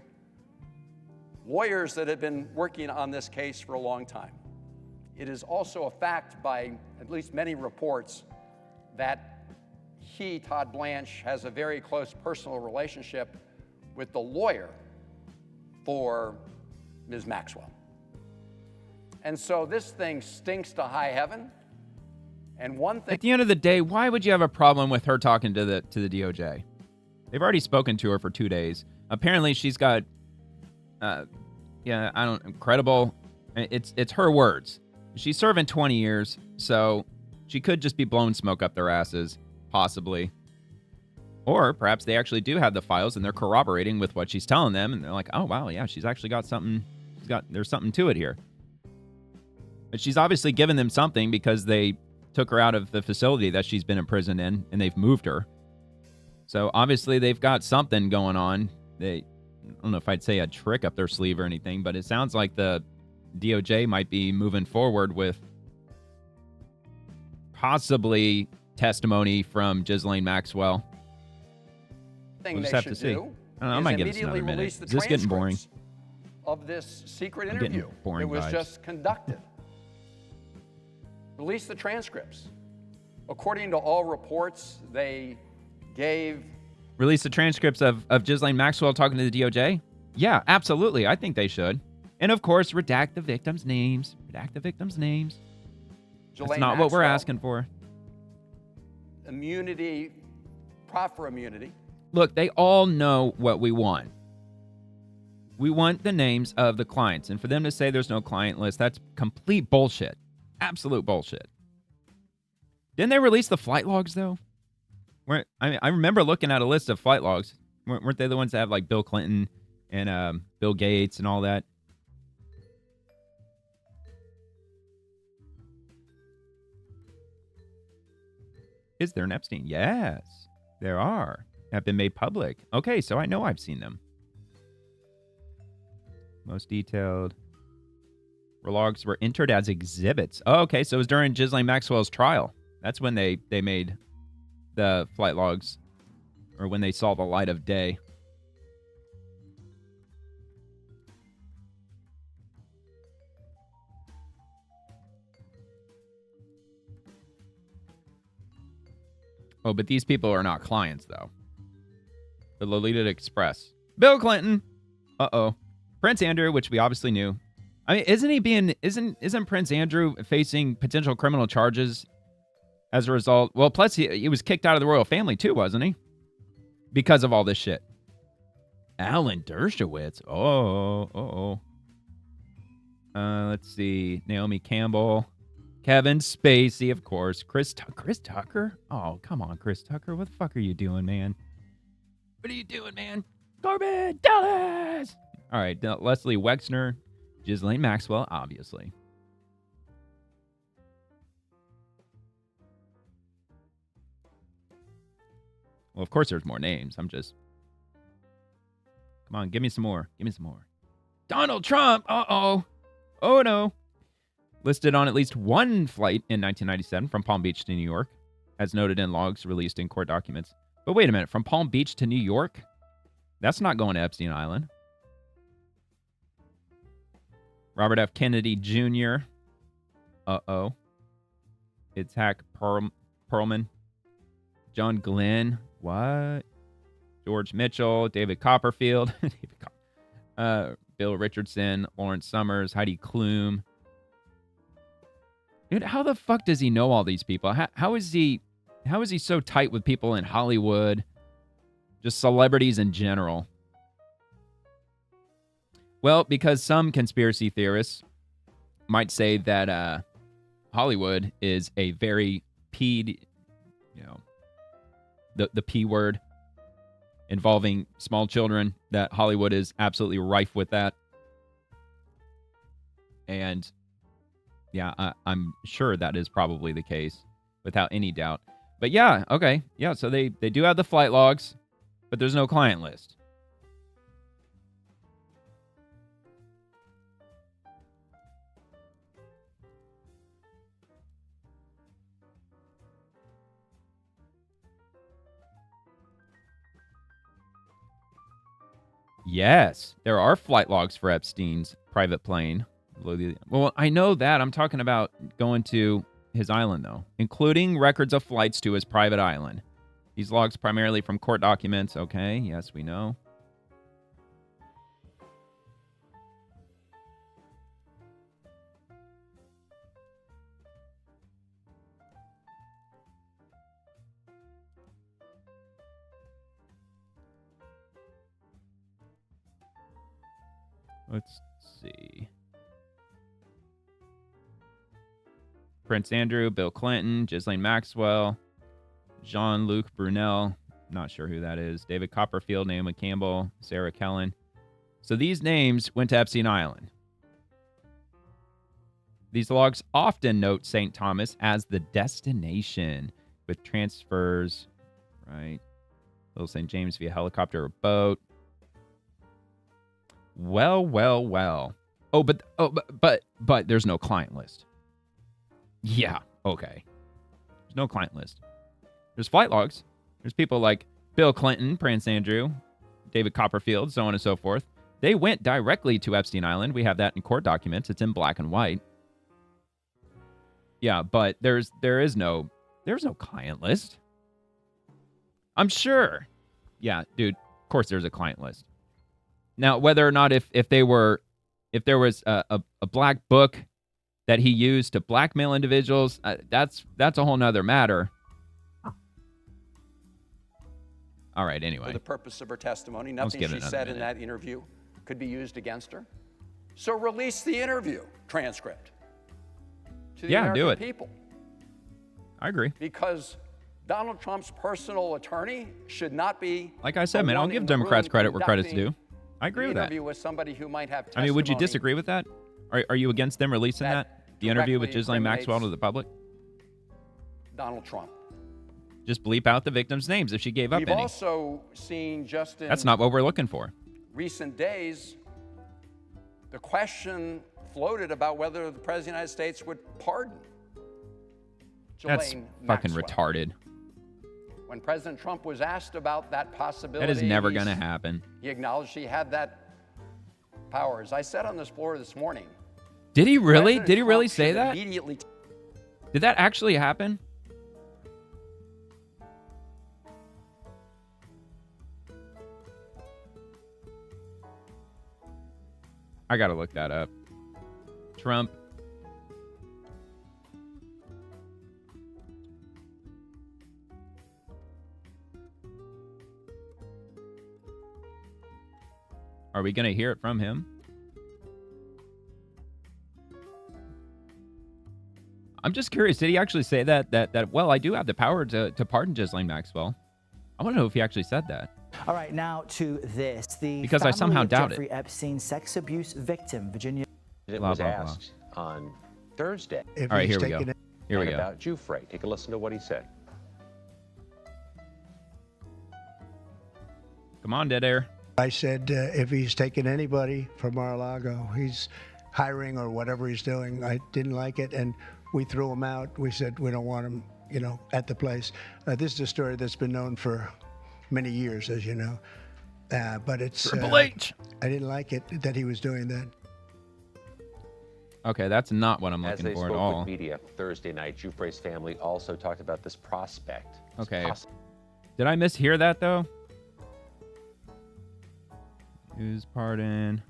lawyers that had been working on this case for a long time. It is also a fact by at least many reports that he, Todd Blanche, has a very close personal relationship with the lawyer for Ms. Maxwell. And so this thing stinks to high heaven. And one thing, at the end of the day, why would you have a problem with her talking to the DOJ? They've already spoken to her for 2 days. Apparently, she's got, credible. It's her words. She's serving 20 years, so she could just be blowing smoke up their asses, possibly. Or perhaps they actually do have the files and they're corroborating with what she's telling them, and they're like, oh wow, yeah, she's actually got something. There's something to it here. But she's obviously given them something because they took her out of the facility that she's been imprisoned in, and they've moved her. So obviously they've got something going on. I don't know if I'd say a trick up their sleeve or anything, but it sounds like the DOJ might be moving forward with possibly testimony from Ghislaine Maxwell. We'll just have to see. I might give this another minute. Is this getting boring? Of this secret interview that was just conducted. Release the transcripts. According to all reports, they gave... Release the transcripts of Ghislaine Maxwell talking to the DOJ? Yeah, absolutely. I think they should. And of course, redact the victims' names. Redact the victims' names. That's not what we're asking for. Immunity, proper immunity. Look, they all know what we want. We want the names of the clients. And for them to say there's no client list, that's complete bullshit. Absolute bullshit. Didn't they release the flight logs, though? I remember looking at a list of flight logs. Weren't they the ones that have, like, Bill Clinton and Bill Gates and all that? Is there an Epstein? Yes, there are. Have been made public. Okay, so I know I've seen them. Most detailed. Logs were entered as exhibits. Oh, okay, so it was during Ghislaine Maxwell's trial. That's when they made the flight logs, or when they saw the light of day. Oh, but these people are not clients, though. The Lolita Express. Bill Clinton. Uh-oh. Prince Andrew, which we obviously knew. I mean, isn't Prince Andrew facing potential criminal charges as a result? Well, plus he was kicked out of the royal family too, wasn't he? Because of all this shit. Alan Dershowitz. Let's see. Naomi Campbell. Kevin Spacey, of course. Chris Tucker? Oh, come on, Chris Tucker. What the fuck are you doing, man? What are you doing, man? Corbin Dallas! All right, Leslie Wexner. Ghislaine Maxwell, obviously. Well, of course there's more names. I'm just... Come on, give me some more. Give me some more. Donald Trump! Uh-oh. Oh, no. Listed on at least one flight in 1997 from Palm Beach to New York, as noted in logs released in court documents. But wait a minute, from Palm Beach to New York? That's not going to Epstein Island. Robert F. Kennedy Jr. Uh-oh. Itzhak Perlman. John Glenn. What? George Mitchell. David Copperfield. Bill Richardson. Lawrence Summers. Heidi Klum. Dude, how the fuck does he know all these people? How is he so tight with people in Hollywood? Just celebrities in general. Well, because some conspiracy theorists might say that Hollywood is a very the P word involving small children, that Hollywood is absolutely rife with that. And yeah, I'm sure that is probably the case without any doubt. But yeah, okay. Yeah, so they do have the flight logs, but there's no client list. Yes, there are flight logs for Epstein's private plane. Well, I know that. I'm talking about going to his island, though, including records of flights to his private island. These logs primarily from court documents. Okay, yes, we know. Let's see. Prince Andrew, Bill Clinton, Ghislaine Maxwell, Jean-Luc Brunel, not sure who that is, David Copperfield, Naomi Campbell, Sarah Kellen. So these names went to Epstein Island. These logs often note St. Thomas as the destination, with transfers, right? Little St. James via helicopter or boat. Well. Oh, but there's no client list. Yeah, okay. There's no client list. There's flight logs. There's people like Bill Clinton, Prince Andrew, David Copperfield, so on and so forth. They went directly to Epstein Island. We have that in court documents. It's in black and white. Yeah, but there is no client list. I'm sure. Yeah, dude, of course there's a client list. Now, whether or not if there was a black book that he used to blackmail individuals, that's a whole nother matter. All right, anyway. For the purpose of her testimony, nothing she said in that interview could be used against her. So release the interview transcript to the American people. I agree. Because Donald Trump's personal attorney should not be... Like I said, man, I'll give Democrats credit where credit's due. I agree with that. Interview with somebody who might have I mean, would you disagree with that? Are you against them releasing that? The interview with Ghislaine Maxwell to the public? Donald Trump. Just bleep out the victims' names if she gave up any. We've also seen just in... That's not what we're looking for. ...recent days, the question floated about whether the President of the United States would pardon Ghislaine Maxwell. Fucking retarded. When President Trump was asked about that possibility... That is never going to happen. He acknowledged he had that power. As I said on this floor this morning... Did he really? Did he really say that? Immediately... Did that actually happen? I got to look that up. Trump. Are we going to hear it from him? I'm just curious. Did he actually say that well, I do have the power to pardon Ghislaine Maxwell? I want to know if he actually said that. All right, now to this. Because I somehow doubt Jeffrey Epstein, sex abuse victim, Virginia. It was asked on Thursday. All right, here we go. Here we go. About Giuffre. Take a listen to what he said. Come on, dead air. I said if he's taking anybody from Mar-a-Lago, he's hiring or whatever he's doing. I didn't like it, and we threw him out. We said we don't want him, at the place. This is a story that's been known for many years, as you know. But it's Triple H. I didn't like it that he was doing that. Okay, that's not what I'm looking for at all. As they spoke with media Thursday night, Giuffre's family also talked about this prospect. Okay. Did I mishear that, though? Who's pardon?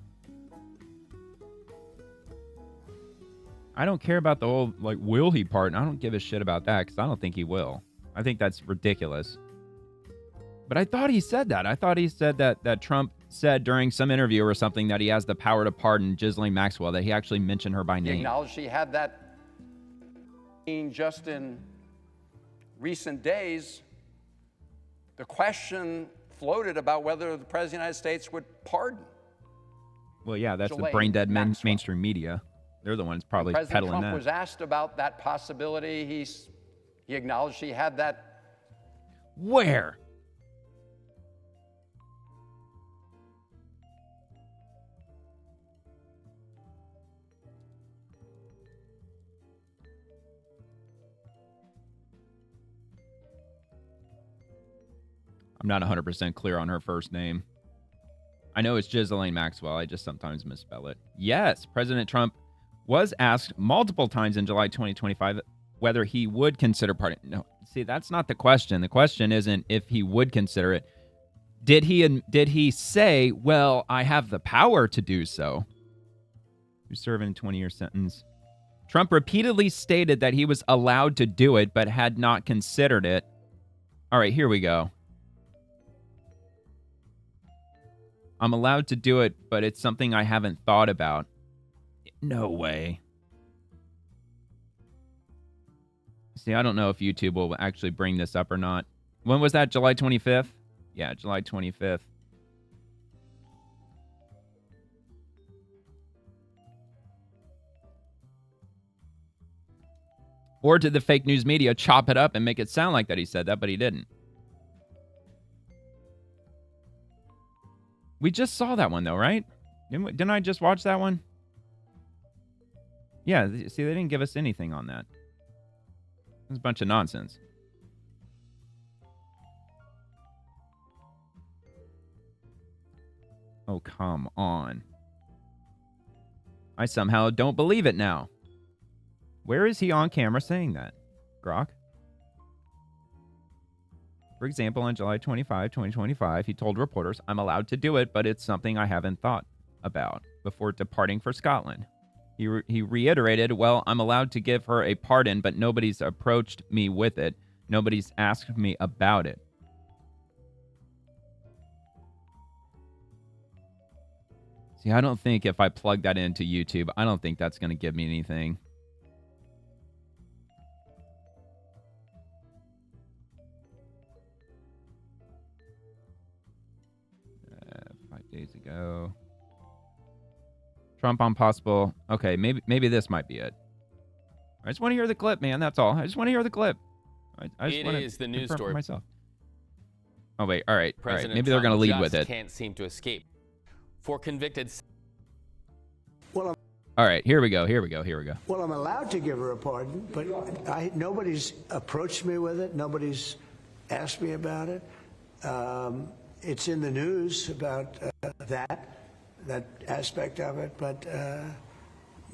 I don't care about the whole, will he pardon? I don't give a shit about that because I don't think he will. I think that's ridiculous. But I thought he said that. I thought he said that Trump said during some interview or something that he has the power to pardon Ghislaine Maxwell, that he actually mentioned her by name. He acknowledged he had that just in recent days. The question floated about whether the President of the United States would pardon. Well, yeah, that's the brain-dead mainstream media. They're the ones probably peddling that. President Trump was asked about that possibility. He acknowledged he had that. Where? I'm not 100% clear on her first name. I know it's Ghislaine Maxwell. I just sometimes misspell it. Yes, President Trump was asked multiple times in July 2025 whether he would consider pardoning. No, see, that's not the question. The question isn't if he would consider it. Did he say, well, I have the power to do so? Who's serving a 20-year sentence? Trump repeatedly stated that he was allowed to do it, but had not considered it. All right, here we go. I'm allowed to do it, but it's something I haven't thought about. No way. See, I don't know if YouTube will actually bring this up or not. When was that? July 25th? Yeah, July 25th. Or did the fake news media chop it up and make it sound like that he said that, but he didn't? We just saw that one, though, right? Didn't I just watch that one? Yeah, see, they didn't give us anything on that. It's a bunch of nonsense. Oh, come on. I somehow don't believe it now. Where is he on camera saying that? Grok? For example, on July 25, 2025, he told reporters, I'm allowed to do it, but it's something I haven't thought about before departing for Scotland. He reiterated, well, I'm allowed to give her a pardon, but nobody's approached me with it. Nobody's asked me about it. See, I don't think if I plug that into YouTube, I don't think that's going to give me anything. 5 days ago. Trump on possible. Okay, maybe this might be it. I just want to hear the clip, man. That's all. I just want to hear the clip. I just want to the news story for myself. Oh wait, all right. President Maybe they're going to lead with it. Can't seem to escape. For convicted. Well, all right, here we go. Well, I'm allowed to give her a pardon, but nobody's approached me with it. Nobody's asked me about it. It's in the news about that aspect of it, but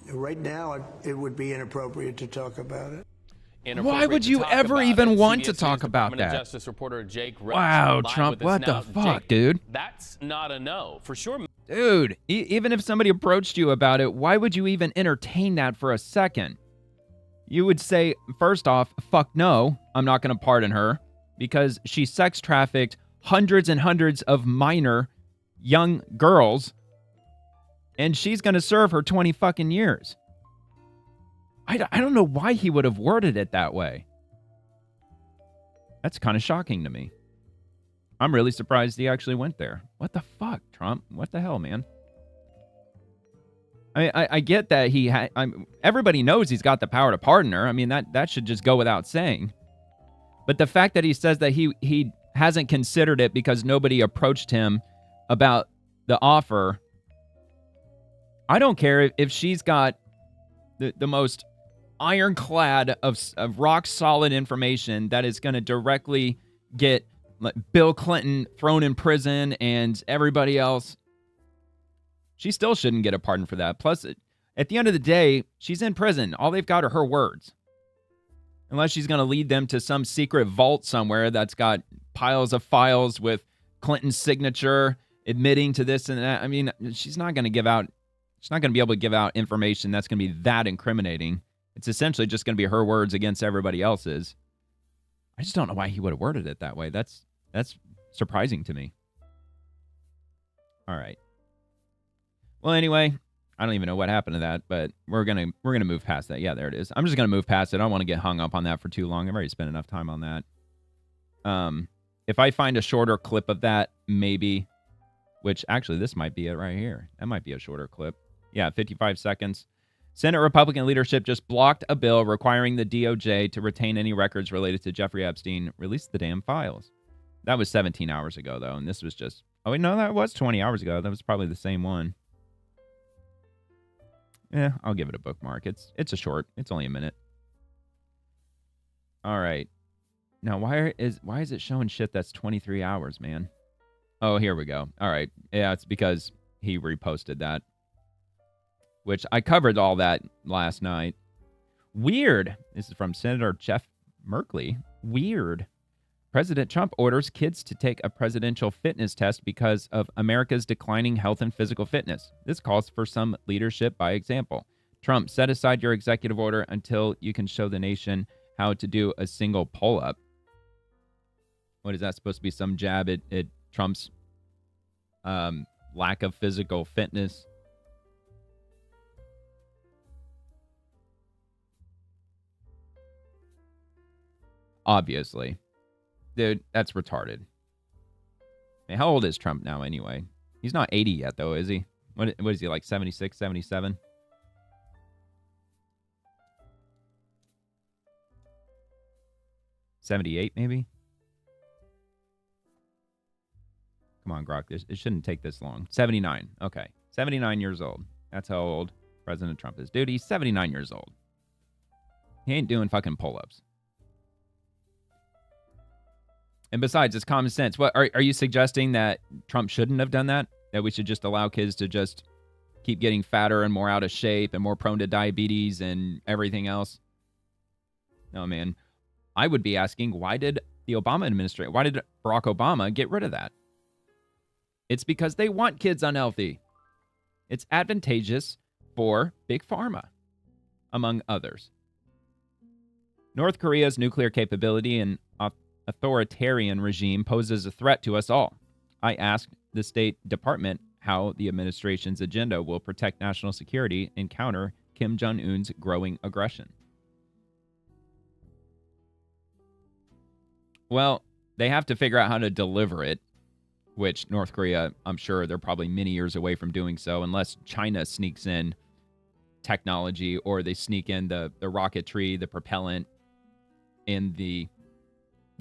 right now it would be inappropriate to talk about it. Why would you ever even want to talk about that? Justice reporter Jake Wow, Trump, what the fuck, dude? That's not a no, for sure. Dude, even if somebody approached you about it, why would you even entertain that for a second? You would say, first off, fuck no, I'm not going to pardon her because she sex trafficked hundreds and hundreds of minor young girls, and she's going to serve her 20 fucking years. I don't know why he would have worded it that way. That's kind of shocking to me. I'm really surprised he actually went there. What the fuck, Trump? What the hell, man? I get that he had... everybody knows he's got the power to pardon her. I mean, that should just go without saying. But the fact that he says that he hasn't considered it because nobody approached him about the offer... I don't care if she's got the most ironclad of rock-solid information that is going to directly get Bill Clinton thrown in prison and everybody else. She still shouldn't get a pardon for that. Plus, at the end of the day, she's in prison. All they've got are her words. Unless she's going to lead them to some secret vault somewhere that's got piles of files with Clinton's signature admitting to this and that. I mean, she's not going to be able to give out information that's going to be that incriminating. It's essentially just going to be her words against everybody else's. I just don't know why he would have worded it that way. That's surprising to me. All right. Well, anyway, I don't even know what happened to that, but we're gonna move past that. Yeah, there it is. I'm just gonna move past it. I don't want to get hung up on that for too long. I've already spent enough time on that. If I find a shorter clip of that, maybe, which actually this might be it right here. That might be a shorter clip. Yeah, 55 seconds. Senate Republican leadership just blocked a bill requiring the DOJ to retain any records related to Jeffrey Epstein. Release the damn files. That was 17 hours ago, though, and this was just... Oh, wait, no, that was 20 hours ago. That was probably the same one. Yeah, I'll give it a bookmark. It's a short. It's only a minute. All right. Now, why is it showing shit that's 23 hours, man? Oh, here we go. All right. Yeah, it's because he reposted that. Which I covered all that last night. Weird. This is from Senator Jeff Merkley. Weird. President Trump orders kids to take a presidential fitness test because of America's declining health and physical fitness. This calls for some leadership by example. Trump, set aside your executive order until you can show the nation how to do a single pull-up. What is that supposed to be? Some jab at Trump's lack of physical fitness? Obviously. Dude, that's retarded. I mean, how old is Trump now anyway? He's not 80 yet, though, is he? What is he, like 76, 77? $78, maybe? Come on, Grok. It shouldn't take this long. 79. Okay. 79 years old. That's how old President Trump is. Dude, he's 79 years old. He ain't doing fucking pull-ups. And besides, it's common sense. What are you suggesting that Trump shouldn't have done that? That we should just allow kids to just keep getting fatter and more out of shape and more prone to diabetes and everything else? No, man. I would be asking, why did Barack Obama get rid of that? It's because they want kids unhealthy. It's advantageous for Big Pharma, among others. North Korea's nuclear capability and authoritarian regime poses a threat to us all. I asked the State Department how the administration's agenda will protect national security and counter Kim Jong-un's growing aggression. Well, they have to figure out how to deliver it, which North Korea, I'm sure they're probably many years away from doing so, unless China sneaks in technology or they sneak in the rocketry, the propellant, and the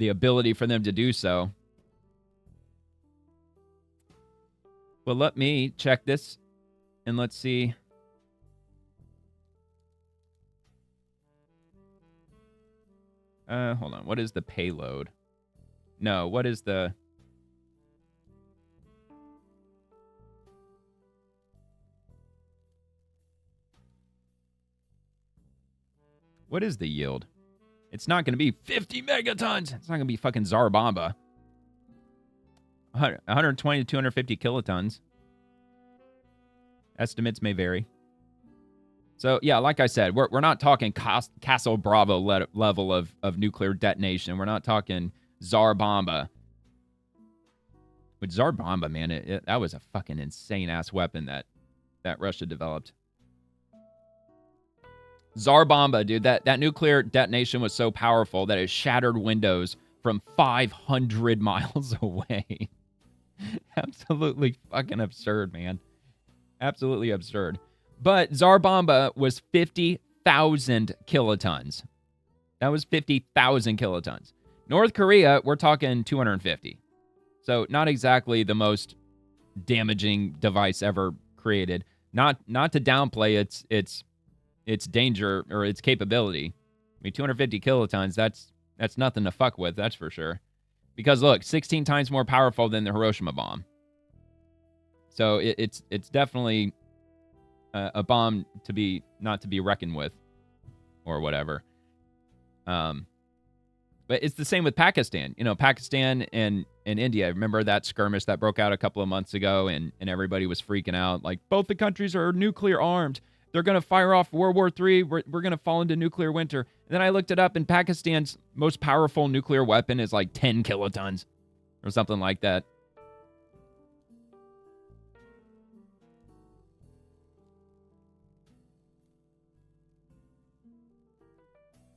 ability for them to do so. Well, let me check this and let's see. Hold on. What is the payload? No, what is the... What is the yield? It's not going to be 50 megatons. It's not going to be fucking Tsar Bomba. 120 to 250 kilotons. Estimates may vary. So, yeah, like I said, we're not talking Castle Bravo level of nuclear detonation. We're not talking Tsar Bomba. But Tsar Bomba, man, that was a fucking insane-ass weapon that Russia developed. Tsar Bomba, dude, that nuclear detonation was so powerful that it shattered windows from 500 miles away. Absolutely fucking absurd, man. Absolutely absurd. But Tsar Bomba was 50,000 kilotons. That was 50,000 kilotons. North Korea, we're talking 250. So not exactly the most damaging device ever created. Not to downplay its danger or its capability. I mean, 250 kilotons, that's nothing to fuck with, that's for sure. Because look, 16 times more powerful than the Hiroshima bomb. So it's definitely a bomb not to be reckoned with, or whatever. But it's the same with Pakistan. You know, Pakistan and India. Remember that skirmish that broke out a couple of months ago, and everybody was freaking out. Like, both the countries are nuclear armed. They're going to fire off World War III. We're going to fall into nuclear winter. And then I looked it up, and Pakistan's most powerful nuclear weapon is like 10 kilotons or something like that.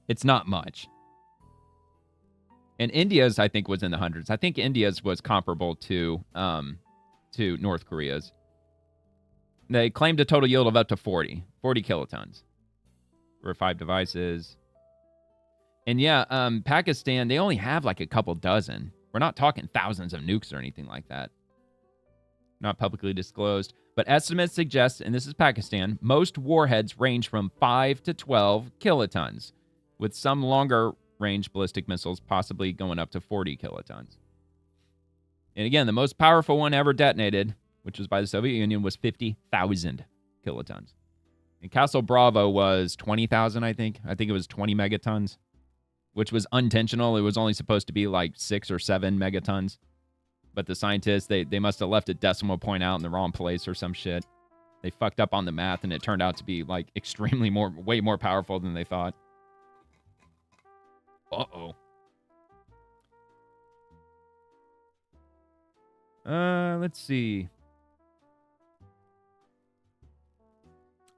It's not much. And India's, I think, was in the hundreds. I think India's was comparable to North Korea's. They claimed a total yield of up to 40 kilotons for 5 devices. And yeah, Pakistan, they only have like a couple dozen. We're not talking thousands of nukes or anything like that. Not publicly disclosed. But estimates suggest, and this is Pakistan, most warheads range from 5 to 12 kilotons, with some longer range ballistic missiles possibly going up to 40 kilotons. And again, the most powerful one ever detonated, which was by the Soviet Union, was 50,000 kilotons. And Castle Bravo was 20,000, I think. I think it was 20 megatons, which was unintentional. It was only supposed to be like 6 or 7 megatons. But the scientists, they must have left a decimal point out in the wrong place or some shit. They fucked up on the math, and it turned out to be like extremely way more powerful than they thought. Uh-oh. Let's see.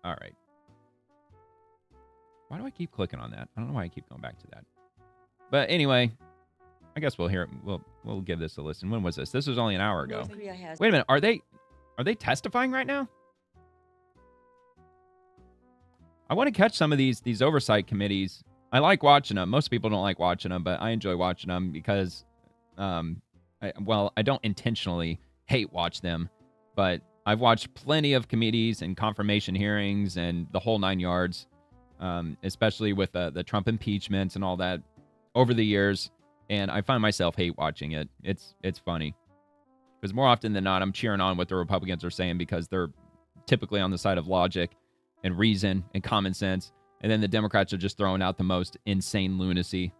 All right. Why do I keep clicking on that? I don't know why I keep going back to that. But anyway, I guess we'll hear it. We'll give this a listen. When was this? This was only an hour ago. Wait a minute. Are they testifying right now? I want to catch some of these oversight committees. I like watching them. Most people don't like watching them, but I enjoy watching them because, I don't intentionally hate watch them, but I've watched plenty of committees and confirmation hearings and the whole 9 yards, especially with the Trump impeachment and all that over the years, and I find myself hate watching it. It's funny because more often than not, I'm cheering on what the Republicans are saying because they're typically on the side of logic and reason and common sense. And then the Democrats are just throwing out the most insane lunacy,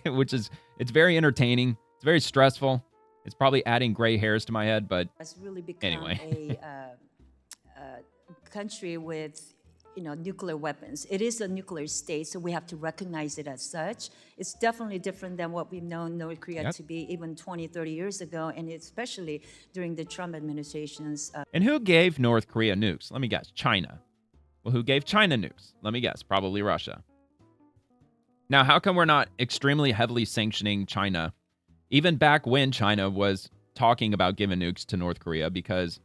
which is, it's very entertaining. It's very stressful. It's probably adding gray hairs to my head, but it's really become anyway. a country with, nuclear weapons. It is a nuclear state, so we have to recognize it as such. It's definitely different than what we've known North Korea to be even 20, 30 years ago, and especially during the Trump administration's. And who gave North Korea nukes? Let me guess. China. Well, who gave China nukes? Let me guess. Probably Russia. Now, how come we're not extremely heavily sanctioning China, even back when China was talking about giving nukes to North Korea? Because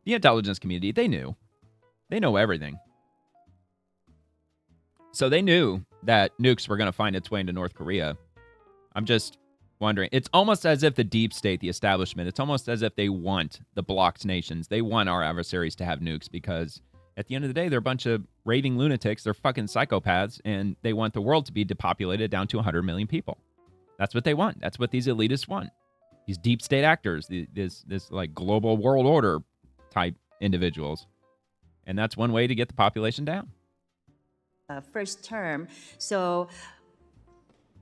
the intelligence community, they knew. They know everything. So they knew that nukes were going to find its way into North Korea. I'm just wondering. It's almost as if the deep state, the establishment, it's almost as if they want the blocked nations. They want our adversaries to have nukes because at the end of the day, they're a bunch of raving lunatics. They're fucking psychopaths, and they want the world to be depopulated down to 100 million people. That's what they want. That's what these elitists want. These deep state actors, this like global world order type individuals. And that's one way to get the population down. First term. So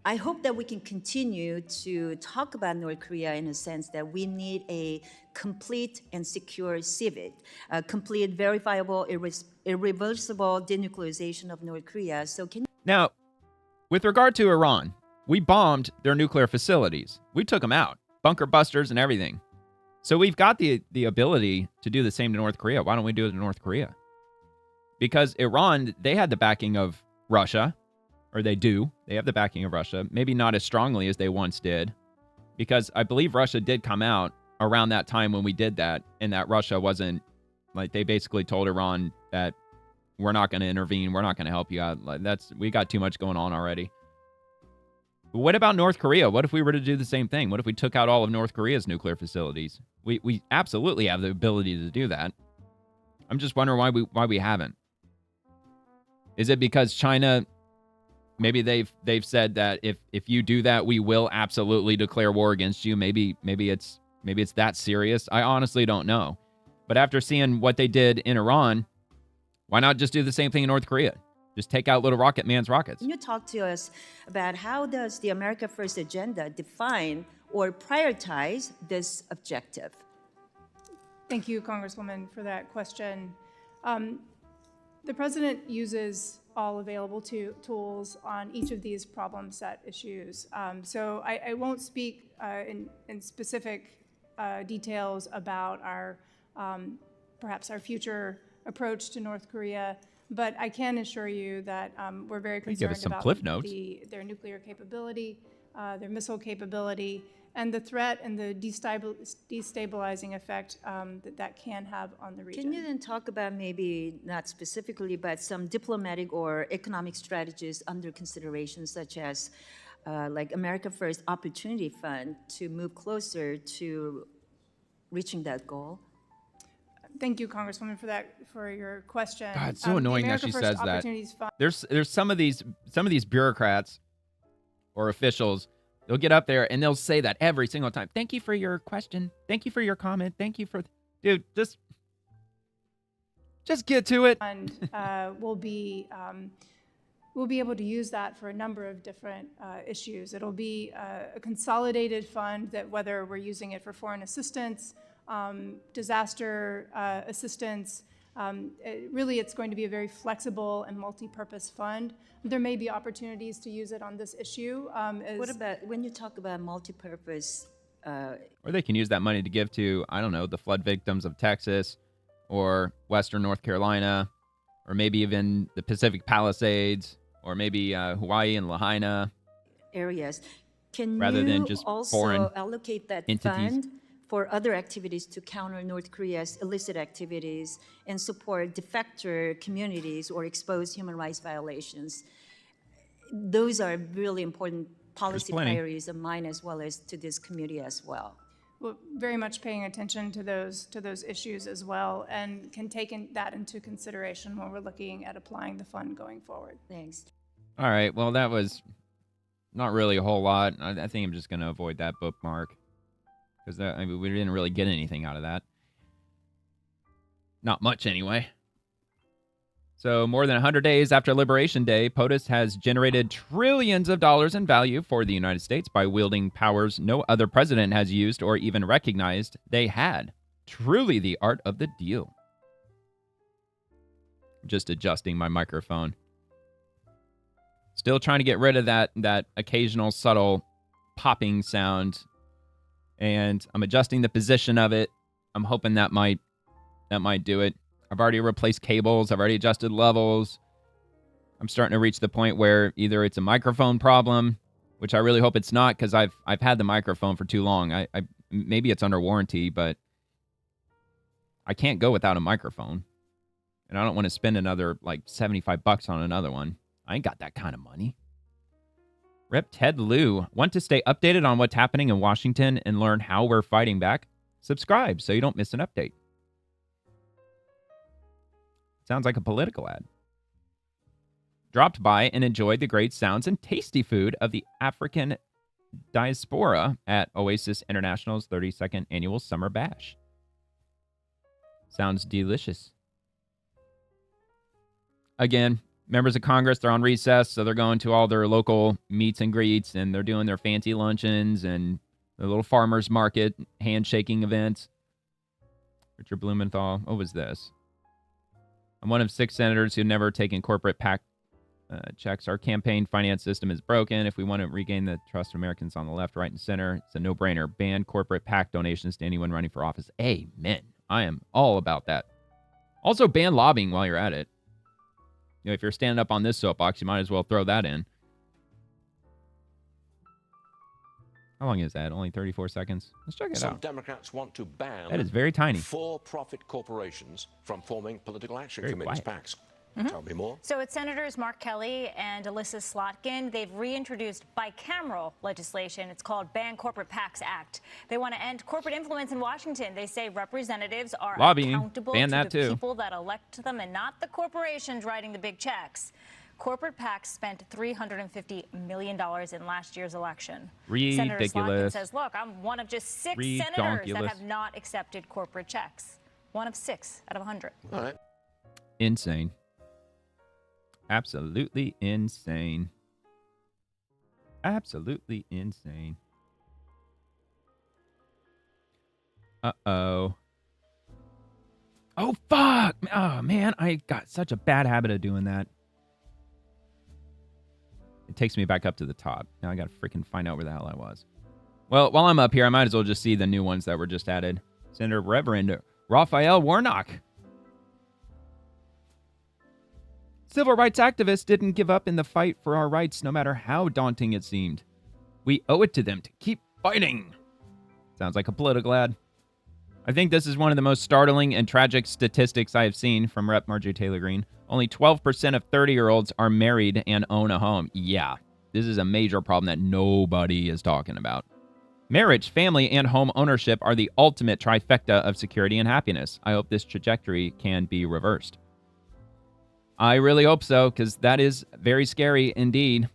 I hope that we can continue to talk about North Korea in a sense that we need a complete and secure civic, a complete, verifiable, irreversible denuclearization of North Korea. So Now, with regard to Iran, we bombed their nuclear facilities. We took them out, bunker busters and everything. So we've got the ability to do the same to North Korea. Why don't we do it to North Korea? Because Iran, they had the backing of Russia, or they do. They have the backing of Russia, maybe not as strongly as they once did, because I believe Russia did come out around that time when we did that, and that Russia wasn't, like, they basically told Iran that we're not going to intervene, we're not going to help you out. Like, we got too much going on already. But what about North Korea? What if we were to do the same thing? What if we took out all of North Korea's nuclear facilities? We absolutely have the ability to do that. I'm just wondering why we haven't. Is it because China, maybe they've said that if you do that, we will absolutely declare war against you? Maybe it's that serious. I honestly don't know. But after seeing what they did in Iran, why not just do the same thing in North Korea? Just take out little rocket man's rockets. Can you talk to us about how does the America First agenda define or prioritize this objective? Thank you, Congresswoman, for that question. The president uses all available tools on each of these problem set issues. So I won't speak in specific details about perhaps our future approach to North Korea, but I can assure you that we're very concerned about their nuclear capability, their missile capability, and the threat and the destabilizing effect that can have on the region. Can you then talk about maybe, not specifically, but some diplomatic or economic strategies under consideration, such as like America First Opportunity Fund, to move closer to reaching that goal? Thank you, Congresswoman, for your question. God, it's so annoying that she says that. There's some of these bureaucrats or officials. They'll get up there and they'll say that every single time. Thank you for your question. Thank you for your comment. Thank you for, dude. Just get to it. And we'll be able to use that for a number of different issues. It'll be a consolidated fund that, whether we're using it for foreign assistance, disaster assistance. Really, it's going to be a very flexible and multi-purpose fund. There may be opportunities to use it on this issue. What about when you talk about multi-purpose? Or they can use that money to give to, I don't know, the flood victims of Texas or Western North Carolina, or maybe even the Pacific Palisades, or maybe Hawaii and Lahaina. Areas. Can rather you than just also allocate that entities. Fund for other activities to counter North Korea's illicit activities and support defector communities or expose human rights violations? Those are really important policy priorities of mine, as well as to this committee as well. We're very much paying attention to those issues as well, and can take that into consideration when we're looking at applying the fund going forward. Thanks. All right. Well, that was not really a whole lot. I think I'm just going to avoid that bookmark, because we didn't really get anything out of that. Not much, anyway. So more than 100 days after Liberation Day, POTUS has generated trillions of dollars in value for the United States by wielding powers no other president has used or even recognized they had. Truly the art of the deal. Just adjusting my microphone. Still trying to get rid of that occasional subtle popping sound. And I'm adjusting the position of it. I'm hoping that might do it. I've already replaced cables. I've already adjusted levels. I'm starting to reach the point where either it's a microphone problem, which I really hope it's not, because I've had the microphone for too long. I maybe it's under warranty, but I can't go without a microphone. And I don't want to spend another like $75 on another one. I ain't got that kind of money. Rep Ted Lieu. Want to stay updated on what's happening in Washington and learn how we're fighting back? Subscribe so you don't miss an update. Sounds like a political ad. Dropped by and enjoyed the great sounds and tasty food of the African diaspora at Oasis International's 32nd annual Summer Bash. Sounds delicious. Again, members of Congress, they're on recess, so they're going to all their local meets and greets, and they're doing their fancy luncheons and their little farmers market handshaking events. Richard Blumenthal, what was this? I'm one of 6 senators who've never taken corporate PAC checks. Our campaign finance system is broken. If we want to regain the trust of Americans on the left, right, and center, it's a no-brainer. Ban corporate PAC donations to anyone running for office. Amen. I am all about that. Also, ban lobbying while you're at it. You know, if you're standing up on this soapbox, you might as well throw that in. How long is that? Only 34 seconds? Let's check it out. Some Democrats want to ban that is very tiny. For-profit corporations from forming political action committees, PACs. Tell me more. So it's Senators Mark Kelly and Alyssa Slotkin. They've reintroduced bicameral legislation. It's called Ban Corporate PACs Act. They want to end corporate influence in Washington. They say representatives are accountable to the people that elect them and not the corporations writing the big checks. Corporate PACs spent $350 million in last year's election. Senator Slotkin says, look, I'm one of just 6 senators that have not accepted corporate checks. One of 6 out of 100. All right. Insane. Absolutely insane. Absolutely insane. Uh-oh. Oh, fuck! Oh, man, I got such a bad habit of doing that. It takes me back up to the top. Now I gotta freaking find out where the hell I was. Well, while I'm up here, I might as well just see the new ones that were just added. Senator Reverend Raphael Warnock. Civil rights activists didn't give up in the fight for our rights, no matter how daunting it seemed. We owe it to them to keep fighting. Sounds like a political ad. I think this is one of the most startling and tragic statistics I have seen from Rep. Marjorie Taylor Greene. Only 12% of 30-year-olds are married and own a home. Yeah, this is a major problem that nobody is talking about. Marriage, family, and home ownership are the ultimate trifecta of security and happiness. I hope this trajectory can be reversed. I really hope so, because that is very scary indeed.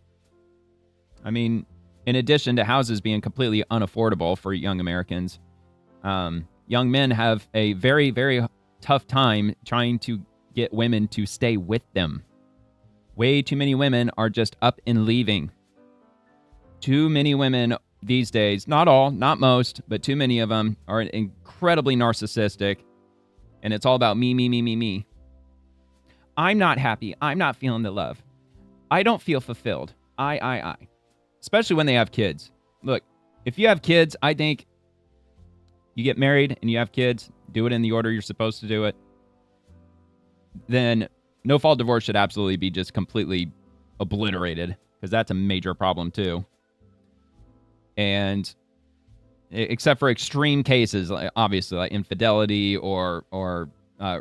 I mean, in addition to houses being completely unaffordable for young Americans, young men have a very, very tough time trying to get women to stay with them. Way too many women are just up and leaving. Too many women these days, not all, not most, but too many of them are incredibly narcissistic, and it's all about me, me, me, me, me. I'm not happy. I'm not feeling the love. I don't feel fulfilled. I. Especially when they have kids. Look, if you have kids, I think you get married and you have kids, do it in the order you're supposed to do it, then no-fault divorce should absolutely be just completely obliterated, because that's a major problem too. And except for extreme cases, obviously, like infidelity or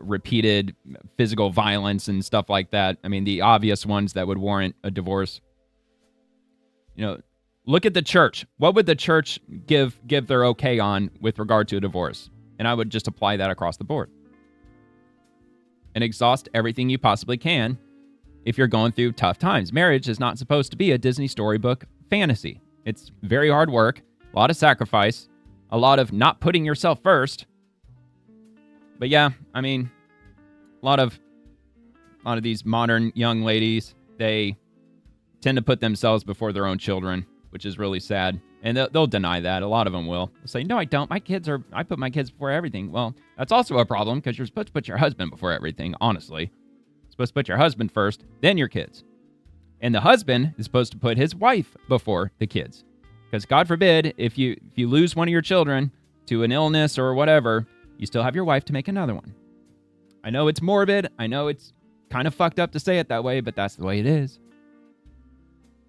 repeated physical violence and stuff like that. I mean, the obvious ones that would warrant a divorce. You know, look at the church. What would the church give their okay on with regard to a divorce? And I would just apply that across the board. And exhaust everything you possibly can if you're going through tough times. Marriage is not supposed to be a Disney storybook fantasy. It's very hard work, a lot of sacrifice, a lot of not putting yourself first. But yeah, I mean, a lot of these modern young ladies, they tend to put themselves before their own children, which is really sad. And they'll deny that. A lot of them will. They'll say, no, I don't. I put my kids before everything. Well, that's also a problem, because you're supposed to put your husband before everything, honestly. You're supposed to put your husband first, then your kids. And the husband is supposed to put his wife before the kids. Because God forbid, if you lose one of your children to an illness or whatever, you still have your wife to make another one. I know it's morbid. I know it's kind of fucked up to say it that way, but that's the way it is.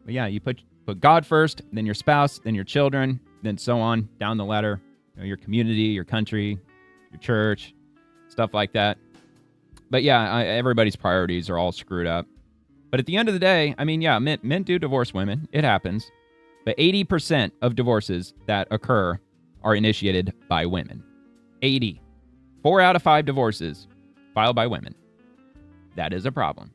But yeah, you put God first, then your spouse, then your children, then so on down the ladder. You know, your community, your country, your church, stuff like that. But yeah, everybody's priorities are all screwed up. But at the end of the day, I mean, yeah, men do divorce women. It happens. But 80% of divorces that occur are initiated by women. 80. 4 out of 5 divorces filed by women. That is a problem.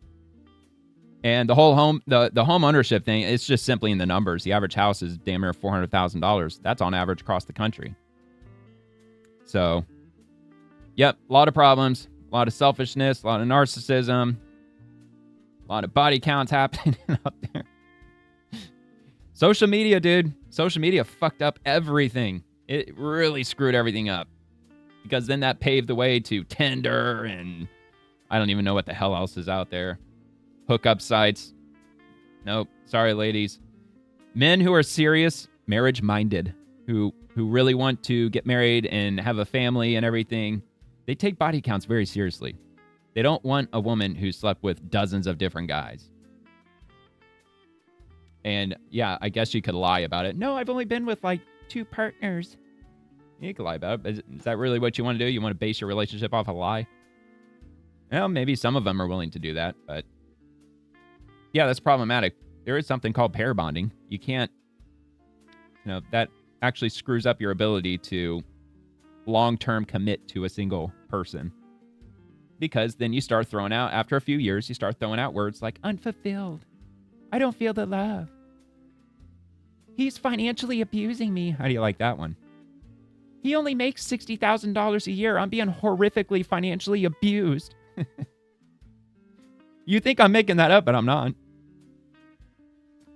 And the whole the home ownership thing, it's just simply in the numbers. The average house is damn near $400,000. That's on average across the country. So, yep, a lot of problems, a lot of selfishness, a lot of narcissism, A lot of body counts happening out there. Social media, dude. Social media fucked up everything. It really screwed everything up. Because then that paved the way to Tinder and I don't even know what the hell else is out there. Hookup sites. Nope. Sorry, ladies. Men who are serious, marriage-minded, who really want to get married and have a family and everything, they take body counts very seriously. They don't want a woman who slept with dozens of different guys. And yeah, I guess you could lie about it. No, I've only been with like 2 partners. You can lie about it. Is that really what you want to do? You want to base your relationship off a lie? Well, maybe some of them are willing to do that, but yeah, that's problematic. There is something called pair bonding. You can't, that actually screws up your ability to long-term commit to a single person. Because then you start throwing out, after a few years, you start throwing out words like unfulfilled. I don't feel the love. He's financially abusing me. How do you like that one? He only makes $60,000 a year. I'm being horrifically financially abused. You think I'm making that up, but I'm not.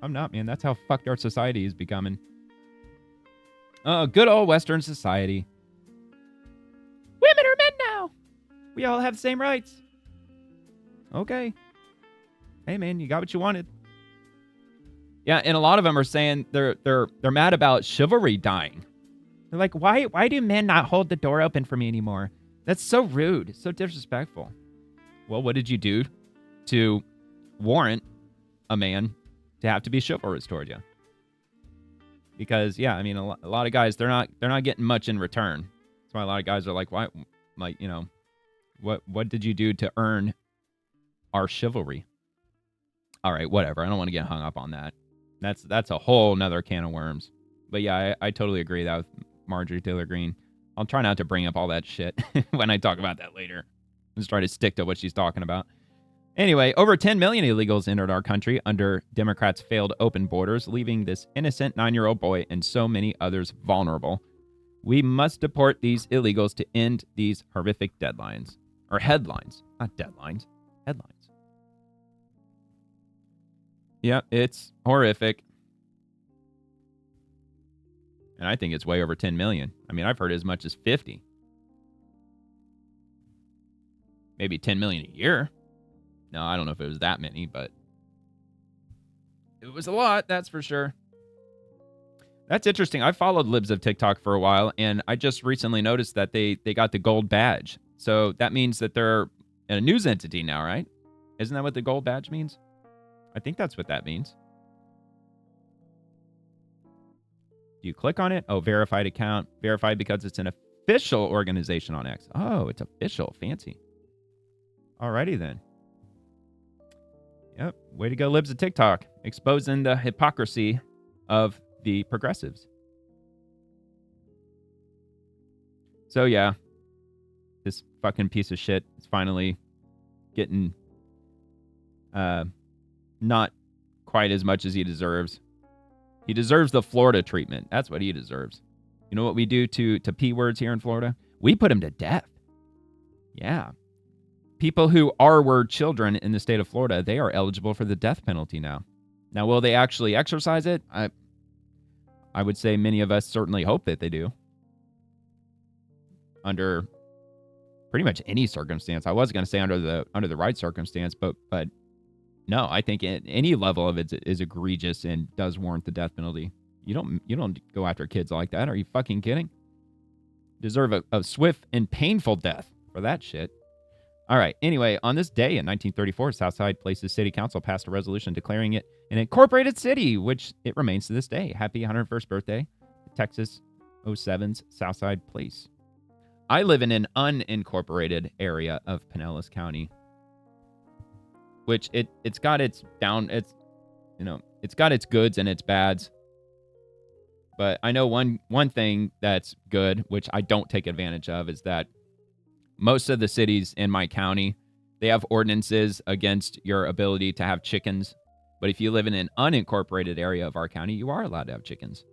I'm not, man. That's how fucked our society is becoming. Oh, good old Western society. Women are men now. We all have the same rights. Okay. Hey, man, you got what you wanted. Yeah, and a lot of them are saying they're mad about chivalry dying. They're like, why do men not hold the door open for me anymore? That's so rude, so disrespectful. Well, what did you do to warrant a man to have to be chivalrous toward you? Because yeah, I mean, a lot of guys they're not getting much in return. That's why a lot of guys are like, why, like, what did you do to earn our chivalry? All right, whatever. I don't want to get hung up on that. That's a whole nother can of worms. But yeah, I totally agree that with Marjorie Taylor Greene. I'll try not to bring up all that shit when I talk about that later. Just try to stick to what she's talking about. Anyway, over 10 million illegals entered our country under Democrats' failed open borders, leaving this innocent 9-year-old boy and so many others vulnerable. We must deport these illegals to end these horrific deadlines. Or headlines. Not deadlines. Headlines. Yeah, it's horrific. And I think it's way over 10 million. I mean, I've heard as much as 50. Maybe 10 million a year. No, I don't know if it was that many, but it was a lot, that's for sure. That's interesting. I followed Libs of TikTok for a while, and I just recently noticed that they got the gold badge. So that means that they're a news entity now, right? Isn't that what the gold badge means? I think that's what that means. Do you click on it? Oh, verified account. Verified because it's an official organization on X. Oh, it's official. Fancy. Alrighty then. Yep. Way to go, Libs of TikTok. Exposing the hypocrisy of the progressives. So yeah. This fucking piece of shit is finally getting not quite as much as he deserves. He deserves the Florida treatment. That's what he deserves. You know what we do to P words here in Florida? We put him to death. Yeah. People who R-word children in the state of Florida, they are eligible for the death penalty now. Now, will they actually exercise it? I would say many of us certainly hope that they do. Under pretty much any circumstance. I was going to say under the right circumstance, but no, I think any level of it is egregious and does warrant the death penalty. You don't go after kids like that. Are you fucking kidding? Deserve a swift and painful death for that shit. All right. Anyway, on this day in 1934, Southside Place's city council passed a resolution declaring it an incorporated city, which it remains to this day. Happy 101st birthday, Texas 07's Southside Place. I live in an unincorporated area of Pinellas County, which it's got its it's got its goods and its bads. But I know one thing that's good, which I don't take advantage of, is that most of the cities in my county, they have ordinances against your ability to have chickens. But if you live in an unincorporated area of our county, you are allowed to have chickens.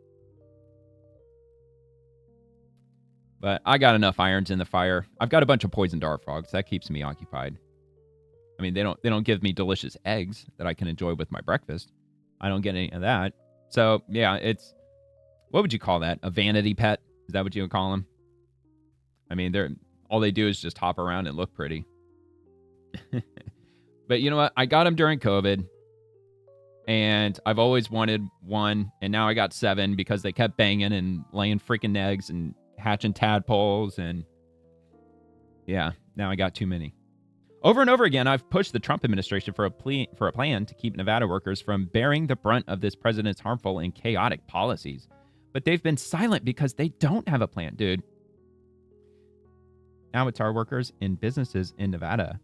But I got enough irons in the fire. I've got a bunch of poison dart frogs. That keeps me occupied. I mean, they don't give me delicious eggs that I can enjoy with my breakfast. I don't get any of that. So, yeah, it's, what would you call that? A vanity pet? Is that what you would call them? I mean, all they do is just hop around and look pretty. But you know what? I got them during COVID. And I've always wanted one. And now I got 7 because they kept banging and laying freaking eggs and hatching tadpoles. And yeah, now I got too many. Over and over again, I've pushed the Trump administration for a plan to keep Nevada workers from bearing the brunt of this president's harmful and chaotic policies. But they've been silent because they don't have a plan, dude. Now it's our workers and businesses in Nevada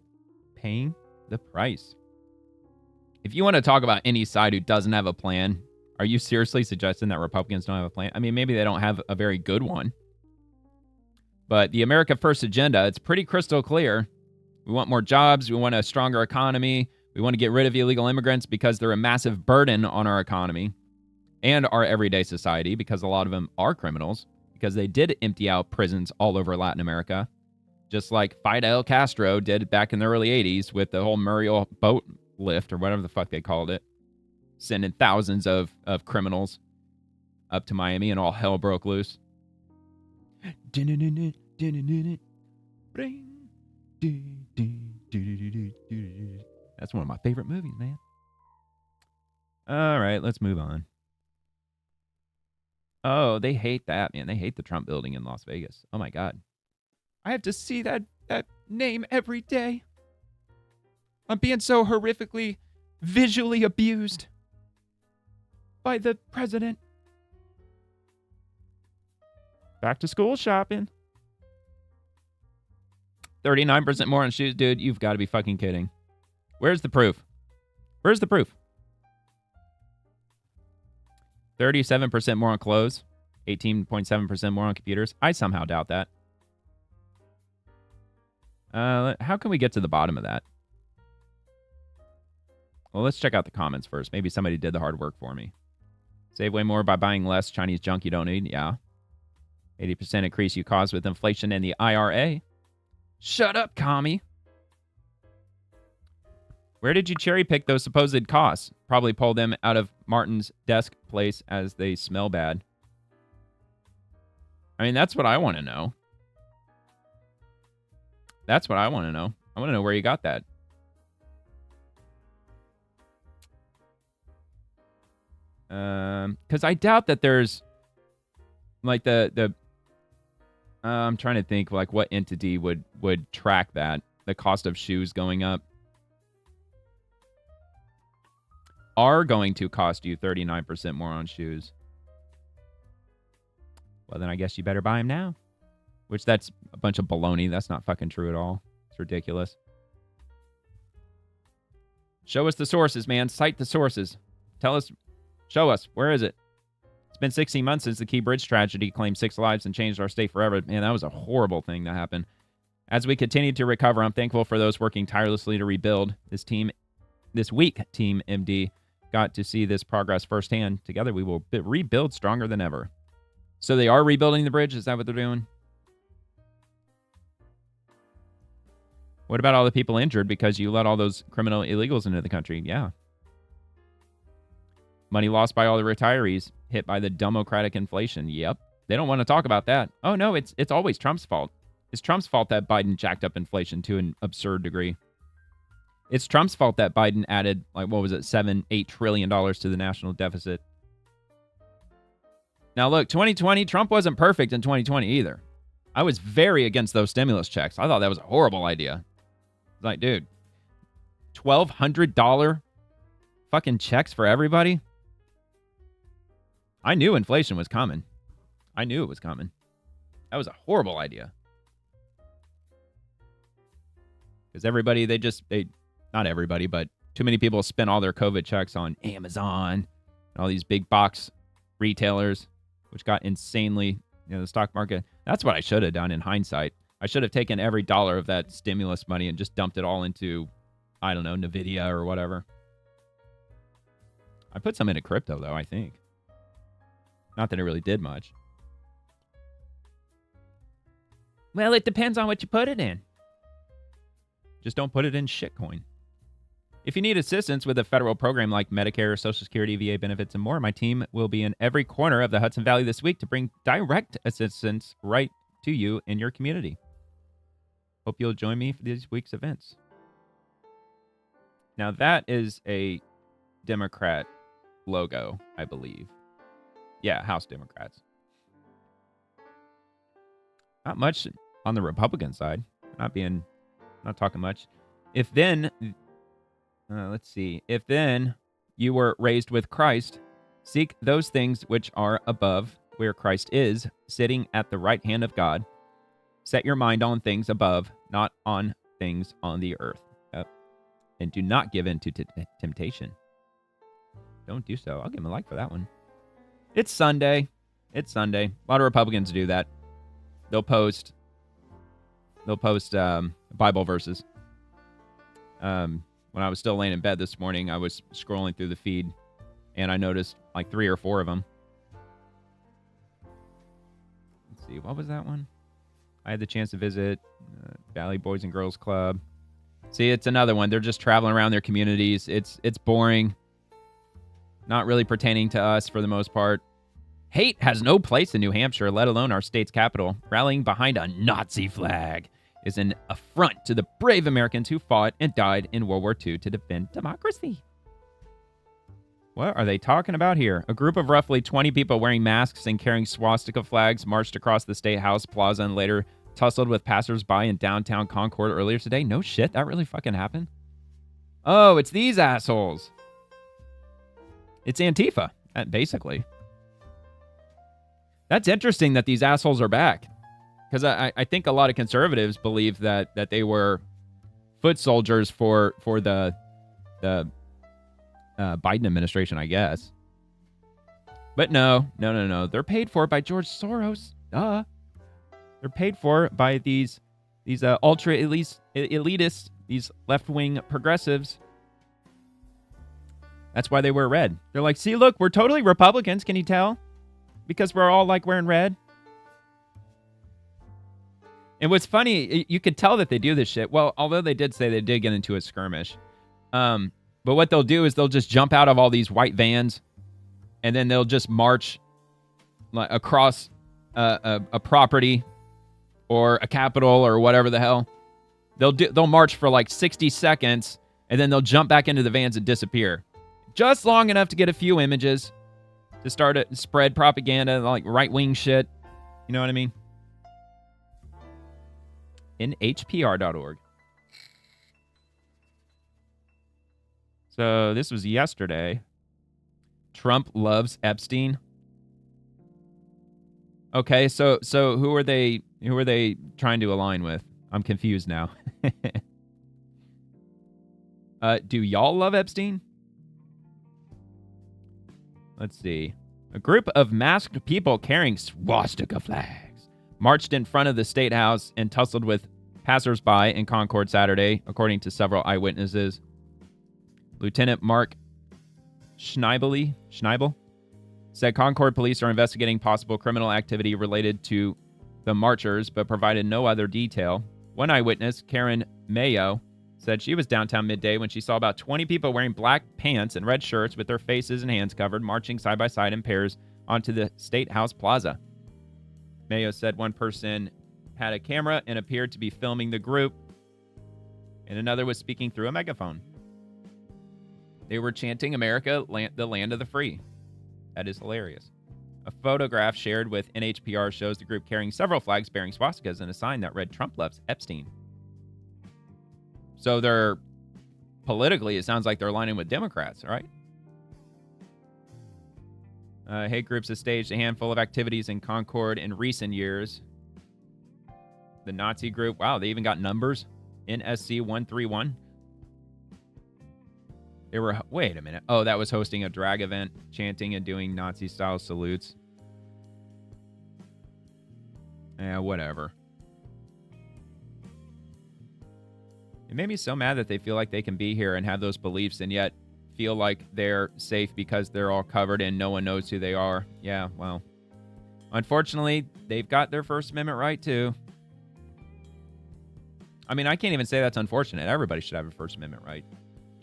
paying the price. If you want to talk about any side who doesn't have a plan, are you seriously suggesting that Republicans don't have a plan? I mean, maybe they don't have a very good one. But the America First agenda, it's pretty crystal clear. We want more jobs. We want a stronger economy. We want to get rid of illegal immigrants because they're a massive burden on our economy and our everyday society, because a lot of them are criminals, because they did empty out prisons all over Latin America, just like Fidel Castro did back in the early 80s with the whole Muriel boat lift or whatever the fuck they called it, sending thousands of criminals up to Miami, and all hell broke loose. That's one of my favorite movies, man. All right, let's move on. Oh, they hate that, man. They hate the Trump building in Las Vegas. Oh my God. I have to see that name every day. I'm being so horrifically visually abused by the president. Back to school shopping. 39% more on shoes. Dude, you've got to be fucking kidding. Where's the proof? Where's the proof? 37% more on clothes. 18.7% more on computers. I somehow doubt that. How can we get to the bottom of that? Well, let's check out the comments first. Maybe somebody did the hard work for me. Save way more by buying less Chinese junk you don't need. Yeah. 80% increase you caused with inflation and the IRA. Shut up, commie. Where did you cherry pick those supposed costs? Probably pull them out of Martin's desk place as they smell bad. I mean, that's what I want to know. That's what I want to know. I want to know where you got that. Because I doubt that there's like I'm trying to think like what entity would track that, the cost of shoes going up. Are going to cost you 39% more on shoes. Well, then I guess you better buy them now. Which that's a bunch of baloney. That's not fucking true at all. It's ridiculous. Show us the sources, man. Cite the sources. Tell us. Show us. Where is it? It's been 16 months since the Key Bridge tragedy claimed 6 lives and changed our state forever. Man, that was a horrible thing that happened. As we continue to recover, I'm thankful for those working tirelessly to rebuild. This week, Team MD got to see this progress firsthand. Together, we will rebuild stronger than ever. So they are rebuilding the bridge? Is that what they're doing? What about all the people injured because you let all those criminal illegals into the country? Yeah. Money lost by all the retirees hit by the democratic inflation. Yep. They don't want to talk about that. Oh, no, it's always Trump's fault. It's Trump's fault that Biden jacked up inflation to an absurd degree. It's Trump's fault that Biden added, like, what was it, $8 trillion to the national deficit. Now, look, 2020, Trump wasn't perfect in 2020 either. I was very against those stimulus checks. I thought that was a horrible idea. Like, dude, $1,200 fucking checks for everybody? I knew inflation was coming. I knew it was coming. That was a horrible idea. Because everybody, not everybody, but too many people spent all their COVID checks on Amazon and all these big box retailers, which got insanely, the stock market. That's what I should have done in hindsight. I should have taken every dollar of that stimulus money and just dumped it all into, I don't know, NVIDIA or whatever. I put some into crypto, though, I think. Not that it really did much. Well, it depends on what you put it in. Just don't put it in shitcoin. If you need assistance with a federal program like Medicare, Social Security, VA benefits, and more, my team will be in every corner of the Hudson Valley this week to bring direct assistance right to you in your community. Hope you'll join me for this week's events. Now, that is a Democrat logo, I believe. Yeah, House Democrats. Not much on the Republican side. Not talking much. If then... let's see. If then you were raised with Christ, seek those things which are above, where Christ is, sitting at the right hand of God. Set your mind on things above, not on things on the earth. And do not give in to temptation. Don't do so. I'll give him a like for that one. It's Sunday. It's Sunday. A lot of Republicans do that. They'll post Bible verses. When I was still laying in bed this morning, I was scrolling through the feed, and I noticed like 3 or 4 of them. Let's see, what was that one? I had the chance to visit Valley Boys and Girls Club. See, it's another one. They're just traveling around their communities. It's boring. Not really pertaining to us for the most part. Hate has no place in New Hampshire, let alone our state's capital. Rallying behind a Nazi flag is an affront to the brave Americans who fought and died in World War II to defend democracy. What are they talking about here? A group of roughly 20 people wearing masks and carrying swastika flags marched across the State House Plaza and later tussled with passersby in downtown Concord earlier today. No shit, that really fucking happened? Oh, it's these assholes. It's Antifa, basically. That's interesting that these assholes are back. Because I think a lot of conservatives believe that they were foot soldiers for the Biden administration, I guess. But no. They're paid for by George Soros. Duh. They're paid for by these ultra elitists, these left-wing progressives. That's why they wear red. They're like, see, look, we're totally Republicans. Can you tell? Because we're all like wearing red. And what's funny, you could tell that they do this shit. Well, although they did say they did get into a skirmish. But what they'll do is they'll just jump out of all these white vans, and then they'll just march across a property or a capitol or whatever the hell. They'll march for like 60 seconds, and then they'll jump back into the vans and disappear. Just long enough to get a few images to start to spread propaganda, like right-wing shit. You know what I mean? NHPR.org. So this was yesterday. Trump loves Epstein. Okay, so who are they trying to align with? I'm confused now. Do y'all love Epstein? Let's see. A group of masked people carrying swastika flags marched in front of the State House and tussled with passersby in Concord Saturday, according to several eyewitnesses. Lieutenant Mark Schneibel said Concord police are investigating possible criminal activity related to the marchers, but provided no other detail. One eyewitness, Karen Mayo, said she was downtown midday when she saw about 20 people wearing black pants and red shirts with their faces and hands covered, marching side by side in pairs onto the State House Plaza. Mayo said one person had a camera and appeared to be filming the group, and another was speaking through a megaphone. They were chanting America, the land of the free. That is hilarious. A photograph shared with NHPR shows the group carrying several flags bearing swastikas and a sign that read Trump loves Epstein. So they're, politically, it sounds like they're aligning with Democrats, right? Hate groups have staged a handful of activities in Concord in recent years. The Nazi group, wow, they even got numbers. NSC 131. They were, wait a minute. Oh, that was hosting a drag event, chanting and doing Nazi-style salutes. Yeah, whatever. It made me so mad that they feel like they can be here and have those beliefs and yet feel like they're safe because they're all covered and no one knows who they are. Yeah, well, unfortunately, they've got their First Amendment right too. I mean, I can't even say that's unfortunate. Everybody should have a First Amendment right.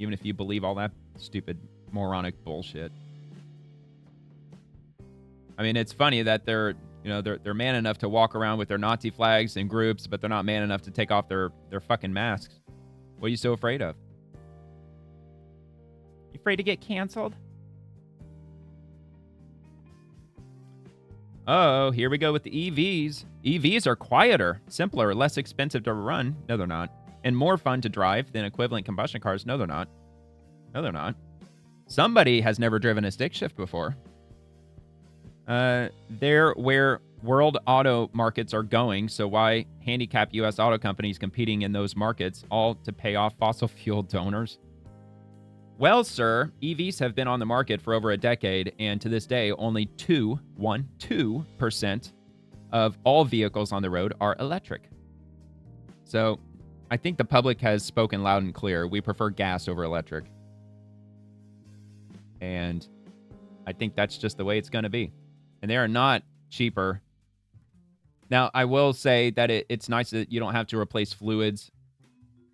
even if you believe all that stupid moronic bullshit. I mean, it's funny that they're man enough to walk around with their Nazi flags in groups, but they're not man enough to take off their fucking masks. What are you so afraid of? You afraid to get canceled? Oh, here we go with the EVs. EVs are quieter, simpler, less expensive to run. No, they're not. And more fun to drive than equivalent combustion cars. No, they're not. No, they're not. Somebody has never driven a stick shift before. They're where world auto markets are going, so why handicap U.S. auto companies competing in those markets, all to pay off fossil fuel donors? Well, sir, EVs have been on the market for over a decade, and to this day, only 2% of all vehicles on the road are electric. So, I think the public has spoken loud and clear. We prefer gas over electric. And I think that's just the way it's going to be. And they are not cheaper. Now, I will say that it's nice that you don't have to replace fluids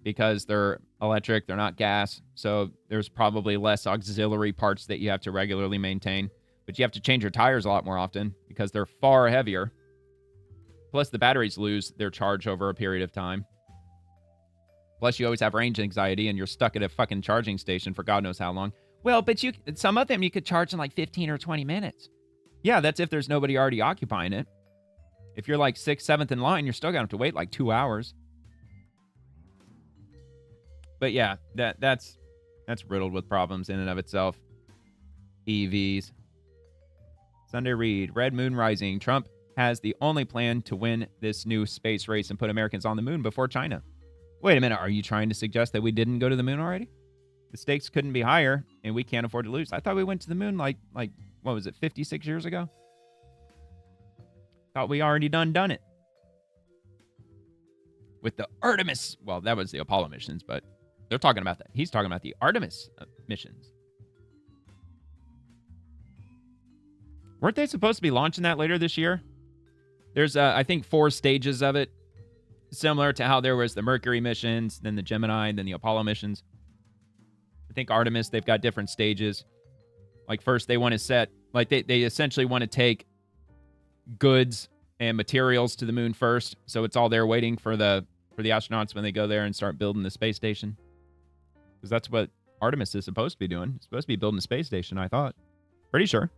because they're electric, they're not gas. So there's probably less auxiliary parts that you have to regularly maintain. But you have to change your tires a lot more often because they're far heavier. Plus, the batteries lose their charge over a period of time. Plus, you always have range anxiety and you're stuck at a fucking charging station for God knows how long. Well, but some of them you could charge in like 15 or 20 minutes. Yeah, that's if there's nobody already occupying it. If you're like 6th, 7th in line, you're still going to have to wait like 2 hours. But yeah, that's riddled with problems in and of itself. EVs. Sunday Read, Red Moon Rising. Trump has the only plan to win this new space race and put Americans on the moon before China. Wait a minute, are you trying to suggest that we didn't go to the moon already? The stakes couldn't be higher, and we can't afford to lose. I thought we went to the moon like what was it, 56 years ago? Thought we already done it. With the Artemis. Well, that was the Apollo missions, but they're talking about that. He's talking about the Artemis missions. Weren't they supposed to be launching that later this year? There's, I think, 4 stages of it. Similar to how there was the Mercury missions, then the Gemini, then the Apollo missions. I think Artemis, they've got different stages. Like first they want to set, like they essentially want to take goods and materials to the moon first. So it's all there waiting for the astronauts when they go there and start building the space station. Because that's what Artemis is supposed to be doing. It's supposed to be building a space station, I thought. Pretty sure.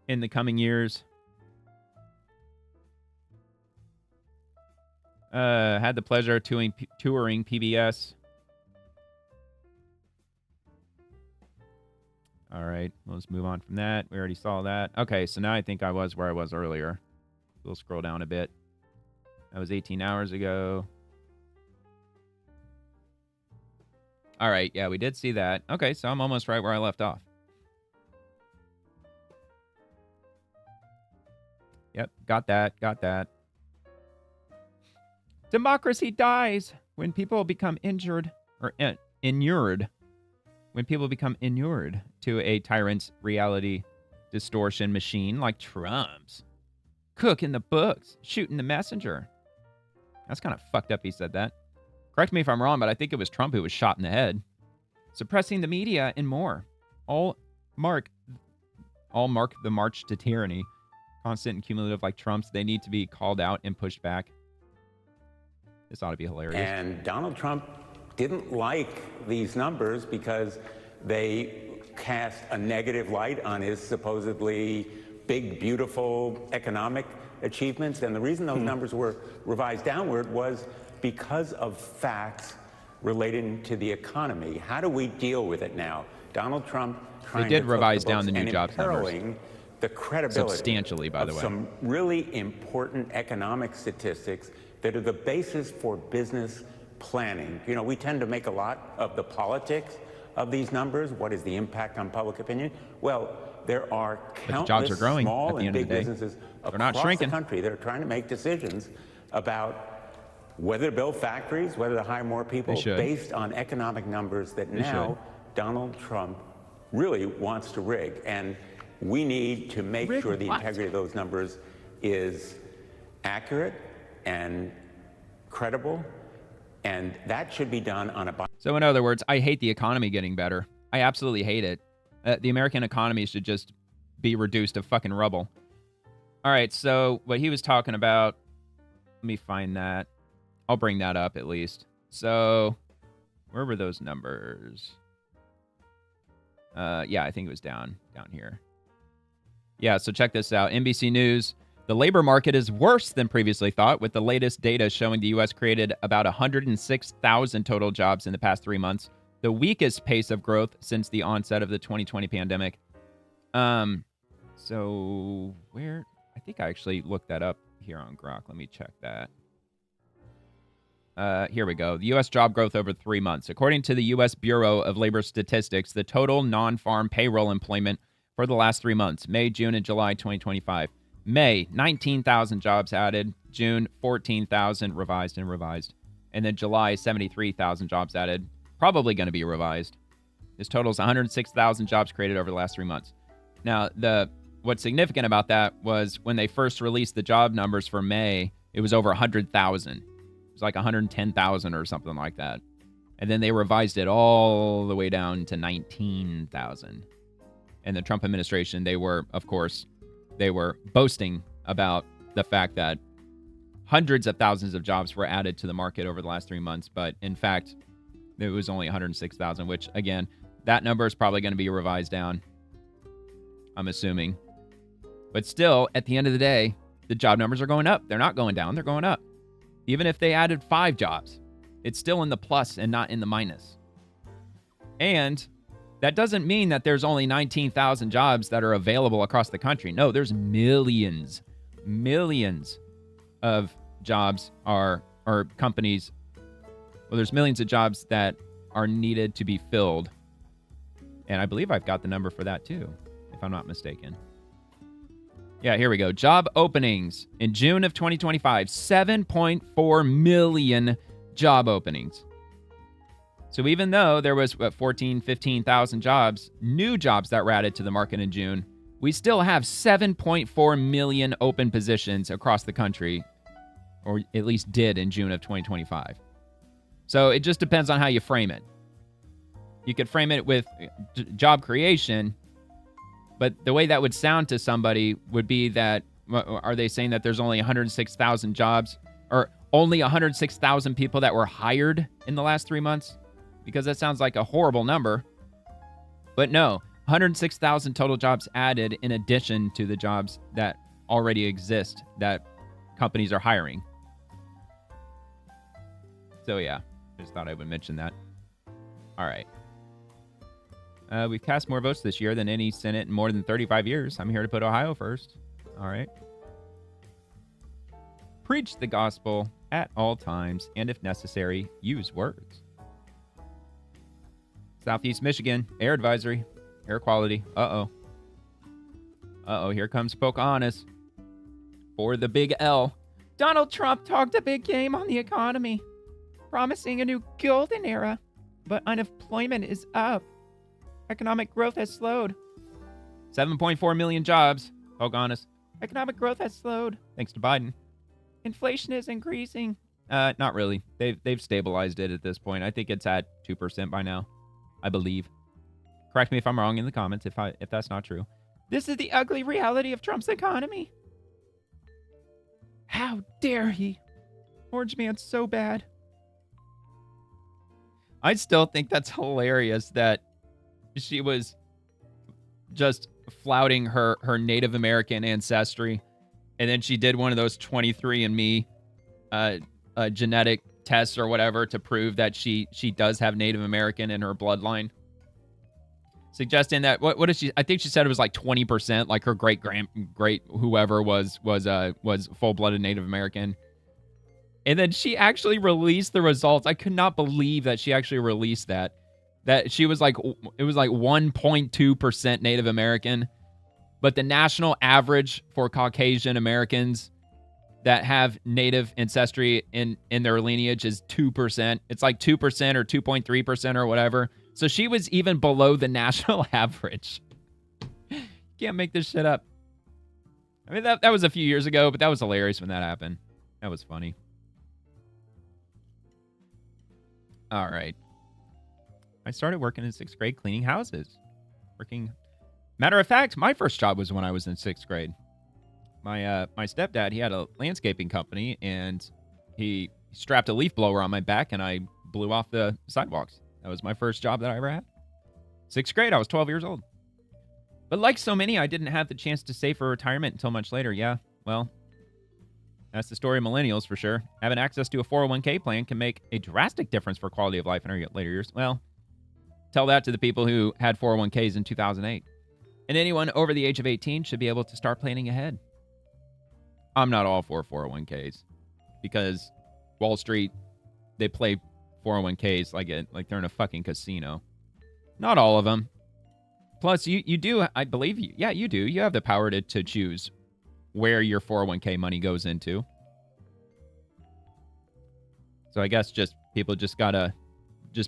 In the coming years. Had the pleasure of touring PBS. All right, let's move on from that. We already saw that. Okay, so now I think I was where I was earlier. We'll scroll down a bit. That was 18 hours ago. All right, yeah, we did see that. Okay, so I'm almost right where I left off. Yep, got that. Democracy dies when people become injured or inured. When people become inured to a tyrant's reality distortion machine like Trump's. Cooking the books, shooting the messenger. That's kind of fucked up he said that. Correct me if I'm wrong, but I think it was Trump who was shot in the head. Suppressing the media and more. All mark the march to tyranny. Constant and cumulative like Trump's. They need to be called out and pushed back. This ought to be hilarious. And Donald Trump didn't like these numbers because they cast a negative light on his supposedly big, beautiful economic achievements. And the reason those numbers were revised downward was because of facts relating to the economy. How do we deal with it now? Donald Trump trying they did to revise the down the new and jobs numbers. The credibility substantially, by the way. Some really important economic statistics that are the basis for business planning. You know, we tend to make a lot of the politics of these numbers. What is the impact on public opinion? Well, there are countless jobs are growing small at the and end of big the day. businesses They're not across shrinking. the country that are trying to make decisions about whether to build factories, whether to hire more people, based on economic numbers that now Donald Trump really wants to rig. And we need to make sure the integrity of those numbers is accurate and credible And that should be done on a... So in other words, I hate the economy getting better. I absolutely hate it. The American economy should just be reduced to fucking rubble. All right, so what he was talking about, let me find that. I'll bring that up at least. So where were those numbers? Yeah, I think it was down here. Yeah, so check this out. NBC News. The labor market is worse than previously thought, with the latest data showing the U.S. created about 106,000 total jobs in the past 3 months, the weakest pace of growth since the onset of the 2020 pandemic. So where... I think I actually looked that up here on Grok. Let me check that. Here we go. The U.S. job growth over 3 months. According to the U.S. Bureau of Labor Statistics, the total non-farm payroll employment for the last 3 months, May, June, and July 2025. May, 19,000 jobs added. June, 14,000 revised. And then July, 73,000 jobs added. Probably going to be revised. This totals 106,000 jobs created over the last 3 months. Now, what's significant about that was when they first released the job numbers for May, it was over 100,000. It was like 110,000 or something like that. And then they revised it all the way down to 19,000. And the Trump administration, they were boasting about the fact that hundreds of thousands of jobs were added to the market over the last 3 months. But in fact, it was only 106,000, which again, that number is probably going to be revised down, I'm assuming. But still, at the end of the day, the job numbers are going up. They're not going down. They're going up. Even if they added 5 jobs, it's still in the plus and not in the minus. And that doesn't mean that there's only 19,000 jobs that are available across the country. No, there's millions of jobs or companies. Well, there's millions of jobs that are needed to be filled. And I believe I've got the number for that too, if I'm not mistaken. Yeah, here we go. Job openings in June of 2025, 7.4 million job openings. So even though there was 15,000 jobs, new jobs that were added to the market in June, we still have 7.4 million open positions across the country, or at least did in June of 2025. So it just depends on how you frame it. You could frame it with job creation, but the way that would sound to somebody would be that, are they saying that there's only 106,000 jobs, or only 106,000 people that were hired in the last 3 months? Because that sounds like a horrible number. But no, 106,000 total jobs added in addition to the jobs that already exist that companies are hiring. So yeah, just thought I would mention that. All right. We've cast more votes this year than any Senate in more than 35 years. I'm here to put Ohio first. All right. Preach the gospel at all times, and if necessary, use words. Southeast Michigan, air advisory, air quality. Uh-oh, here comes Pocahontas for the big L. Donald Trump talked a big game on the economy, promising a new golden era, but unemployment is up. Economic growth has slowed. 7.4 million jobs. Pocahontas. Economic growth has slowed, thanks to Biden. Inflation is increasing. Not really. They've stabilized it at this point. I think it's at 2% by now, I believe. Correct me if I'm wrong in the comments if that's not true. This is the ugly reality of Trump's economy. How dare he? Orange Man's so bad. I still think that's hilarious that she was just flouting her Native American ancestry, and then she did one of those 23andMe genetic tests or whatever to prove that she does have Native American in her bloodline, suggesting that what is she? I think she said it was like 20%, like her great whoever was full-blooded Native American. And then she actually released the results. I could not believe that she actually released that she was like, it was like 1.2% Native American, but the national average for Caucasian Americans that have Native ancestry in their lineage is 2%. It's like 2% or 2.3% or whatever. So she was even below the national average. Can't make this shit up. I mean, that was a few years ago, but that was hilarious when that happened. That was funny. All right. I started working in 6th grade cleaning houses. Matter of fact, my first job was when I was in 6th grade. My stepdad, he had a landscaping company, and he strapped a leaf blower on my back, and I blew off the sidewalks. That was my first job that I ever had. 6th grade, I was 12 years old. But like so many, I didn't have the chance to save for retirement until much later. Yeah, well, that's the story of millennials for sure. Having access to a 401k plan can make a drastic difference for quality of life in our later years. Well, tell that to the people who had 401ks in 2008. And anyone over the age of 18 should be able to start planning ahead. I'm not all for 401ks because Wall Street, they play 401ks like they're in a fucking casino. Not all of them. Plus, you do, I believe you. Yeah, you do. You have the power to choose where your 401k money goes into. So I guess people just gotta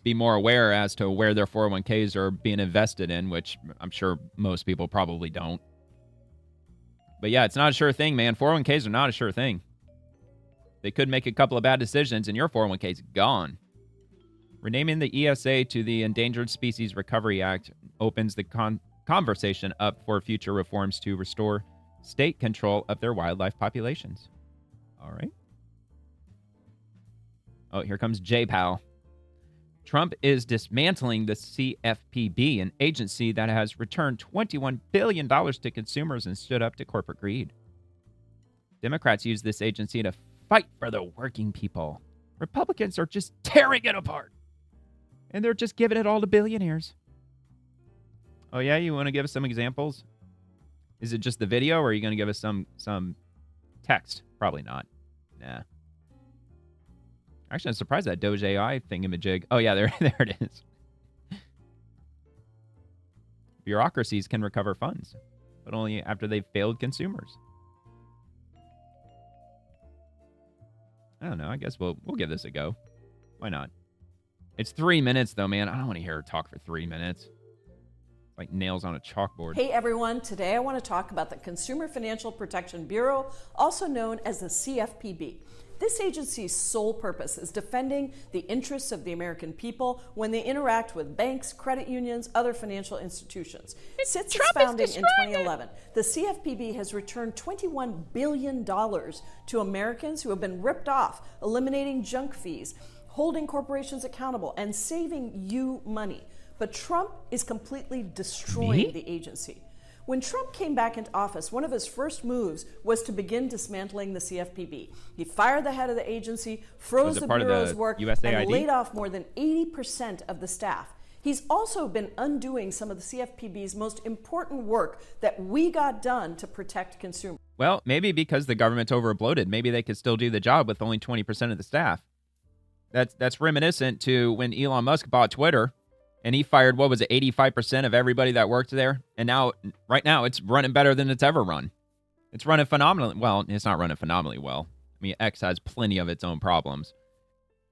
be more aware as to where their 401ks are being invested in, which I'm sure most people probably don't. But yeah, it's not a sure thing, man. 401ks are not a sure thing. They could make a couple of bad decisions and your 401k's gone. Renaming the ESA to the Endangered Species Recovery Act opens the conversation up for future reforms to restore state control of their wildlife populations. All right. Oh, here comes J-Pal. Trump is dismantling the CFPB, an agency that has returned $21 billion to consumers and stood up to corporate greed. Democrats use this agency to fight for the working people. Republicans are just tearing it apart. And they're just giving it all to billionaires. Oh, yeah? You want to give us some examples? Is it just the video, or are you going to give us some text? Probably not. Nah. Actually, I'm surprised that Doge AI thingamajig. Oh, yeah, there it is. Bureaucracies can recover funds, but only after they've failed consumers. I don't know. I guess we'll give this a go. Why not? It's 3 minutes, though, man. I don't want to hear her talk for 3 minutes. Like nails on a chalkboard. Hey, everyone. Today I want to talk about the Consumer Financial Protection Bureau, also known as the CFPB. This agency's sole purpose is defending the interests of the American people when they interact with banks, credit unions, other financial institutions. Since its founding in 2011, the CFPB has returned $21 billion to Americans who have been ripped off, eliminating junk fees, holding corporations accountable, and saving you money. But Trump is completely destroying the agency. When Trump came back into office, one of his first moves was to begin dismantling the CFPB. He fired the head of the agency, froze the Bureau's work, and laid off more than 80% of the staff. He's also been undoing some of the CFPB's most important work that we got done to protect consumers. Well, maybe because the government's overbloated, maybe they could still do the job with only 20% of the staff. That's reminiscent to when Elon Musk bought Twitter. And he fired, what was it, 85% of everybody that worked there? And now, right now, it's running better than it's ever run. It's running phenomenally. Well, it's not running phenomenally well. I mean, X has plenty of its own problems.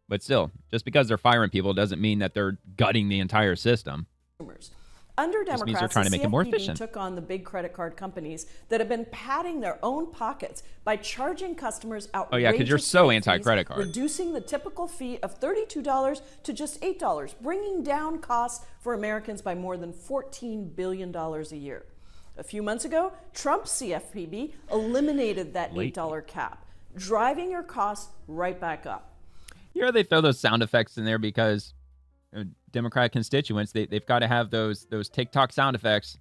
But still, just because they're firing people doesn't mean that they're gutting the entire system. Under Democrats, means they're trying to make it more efficient. took on the big credit card companies that have been padding their own pockets by charging customers outrageous Oh yeah, because you're so anti-credit card. Reducing the typical fee of $32 to just $8, bringing down costs for Americans by more than $14 billion a year. A few months ago, Trump's CFPB eliminated that $8 cap, driving your costs right back up. You know, they throw those sound effects in there because Democratic constituents, they've got to have those TikTok sound effects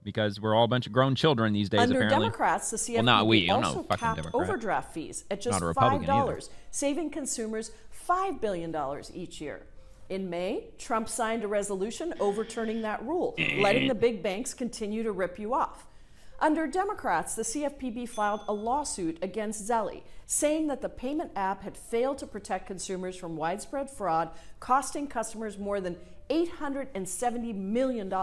because we're all a bunch of grown children these days, Under apparently. Democrats, the CFPB also capped Democrat. overdraft fees at just $5, saving consumers $5 billion each year. In May, Trump signed a resolution overturning that rule, letting the big banks continue to rip you off. Under Democrats, the CFPB filed a lawsuit against Zelly, saying that the payment app had failed to protect consumers from widespread fraud, costing customers more than $870 million.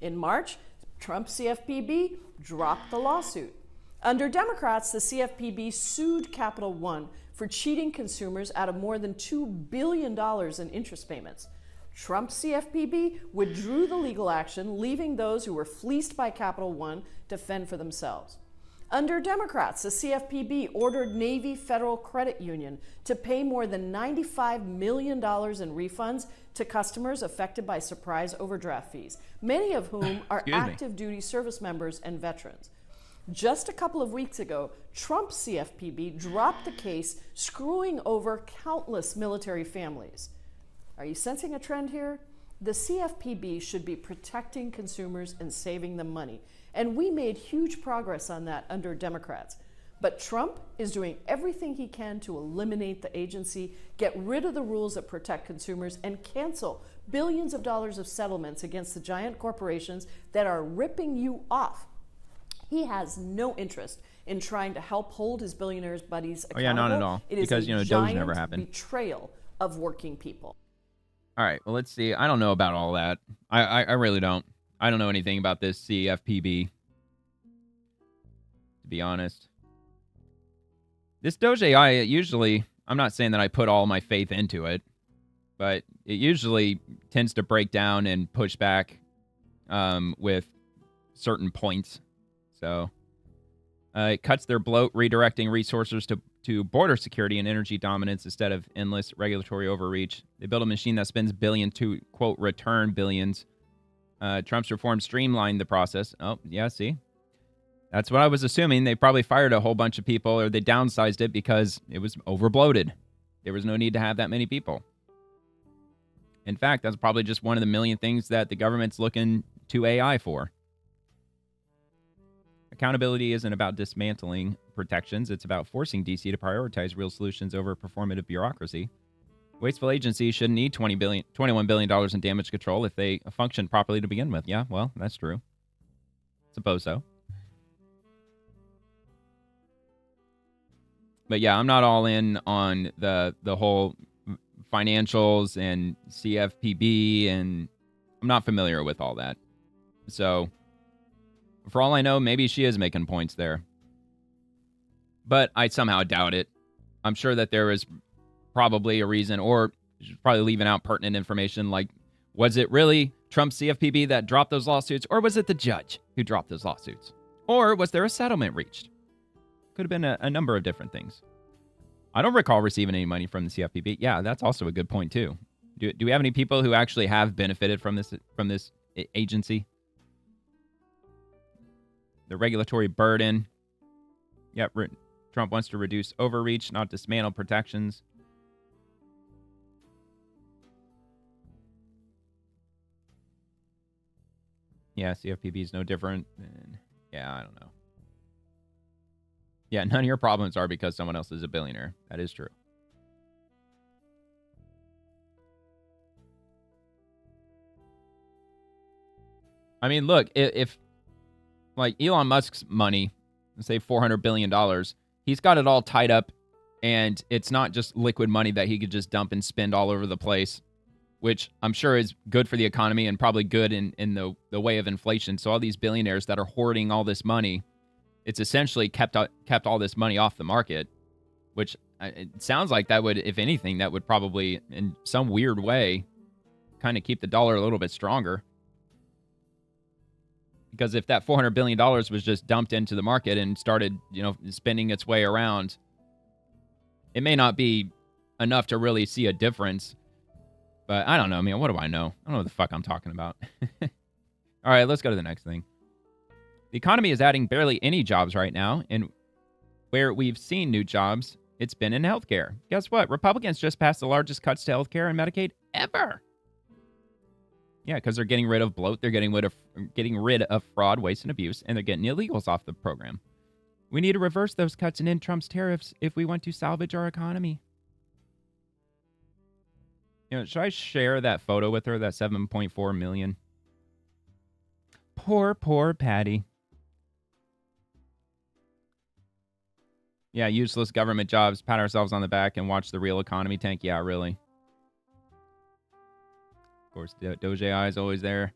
In March, Trump's CFPB dropped the lawsuit. Under Democrats, the CFPB sued Capital One for cheating consumers out of more than $2 billion in interest payments. Trump's CFPB withdrew the legal action, leaving those who were fleeced by Capital One to fend for themselves. Under Democrats, the CFPB ordered Navy Federal Credit Union to pay more than $95 million in refunds to customers affected by surprise overdraft fees, many of whom are active duty service members and veterans. Just a couple of weeks ago, Trump's CFPB dropped the case, screwing over countless military families. Are you sensing a trend here? The CFPB should be protecting consumers and saving them money. And we made huge progress on that under Democrats. But Trump is doing everything he can to eliminate the agency, get rid of the rules that protect consumers, and cancel billions of dollars of settlements against the giant corporations that are ripping you off. He has no interest in trying to help hold his billionaires' buddies accountable. Oh yeah, not at all. It is because, a Doge never giant happened. betrayal of working people. All right, well, let's see. I don't know about all that. I really don't. I don't know anything about this CFPB, to be honest. This Doge AI, usually, I'm not saying that I put all my faith into it, but it usually tends to break down and push back with certain points. So it cuts their bloat, redirecting resources to border security and energy dominance instead of endless regulatory overreach. They build a machine that spends billions to, quote, return billions. Trump's reform streamlined the process. Oh, yeah, see? That's what I was assuming. They probably fired a whole bunch of people, or they downsized it because it was overbloated. There was no need to have that many people. In fact, that's probably just one of the million things that the government's looking to AI for. Accountability isn't about dismantling protections. It's about forcing DC to prioritize real solutions over performative bureaucracy. Wasteful agencies shouldn't need $21 billion in damage control if they function properly to begin with. Yeah, well, that's true. Suppose so. But yeah, I'm not all in on the whole financials and CFPB, and I'm not familiar with all that. So, for all I know, maybe she is making points there. But I somehow doubt it. I'm sure that there is probably a reason, or she's probably leaving out pertinent information, like, was it really Trump's CFPB that dropped those lawsuits, or was it the judge who dropped those lawsuits? Or was there a settlement reached? Could have been a number of different things. I don't recall receiving any money from the CFPB. Yeah, that's also a good point, too. Do we have any people who actually have benefited from this agency? The regulatory burden. Yep, Trump wants to reduce overreach, not dismantle protections. Yeah, CFPB is no different. Yeah, I don't know. Yeah, none of your problems are because someone else is a billionaire. That is true. I mean, look, if like Elon Musk's money, say $400 billion, he's got it all tied up, and it's not just liquid money that he could just dump and spend all over the place, which I'm sure is good for the economy and probably good in the way of inflation. So all these billionaires that are hoarding all this money, it's essentially kept all this money off the market, which it sounds like that would, if anything, that would probably, in some weird way, kind of keep the dollar a little bit stronger. Because if that $400 billion was just dumped into the market and started, spinning its way around, it may not be enough to really see a difference. But I don't know. I mean, what do I know? I don't know what the fuck I'm talking about. All right, let's go to the next thing. The economy is adding barely any jobs right now, and where we've seen new jobs, it's been in healthcare. Guess what? Republicans just passed the largest cuts to healthcare and Medicaid ever. Yeah, because they're getting rid of bloat, they're getting rid of fraud, waste, and abuse, and they're getting illegals off the program. We need to reverse those cuts and end Trump's tariffs if we want to salvage our economy. Should I share that photo with her, that 7.4 million? Poor Patty. Yeah, useless government jobs, pat ourselves on the back and watch the real economy tank. Yeah, really. Of course, Doge AI is always there.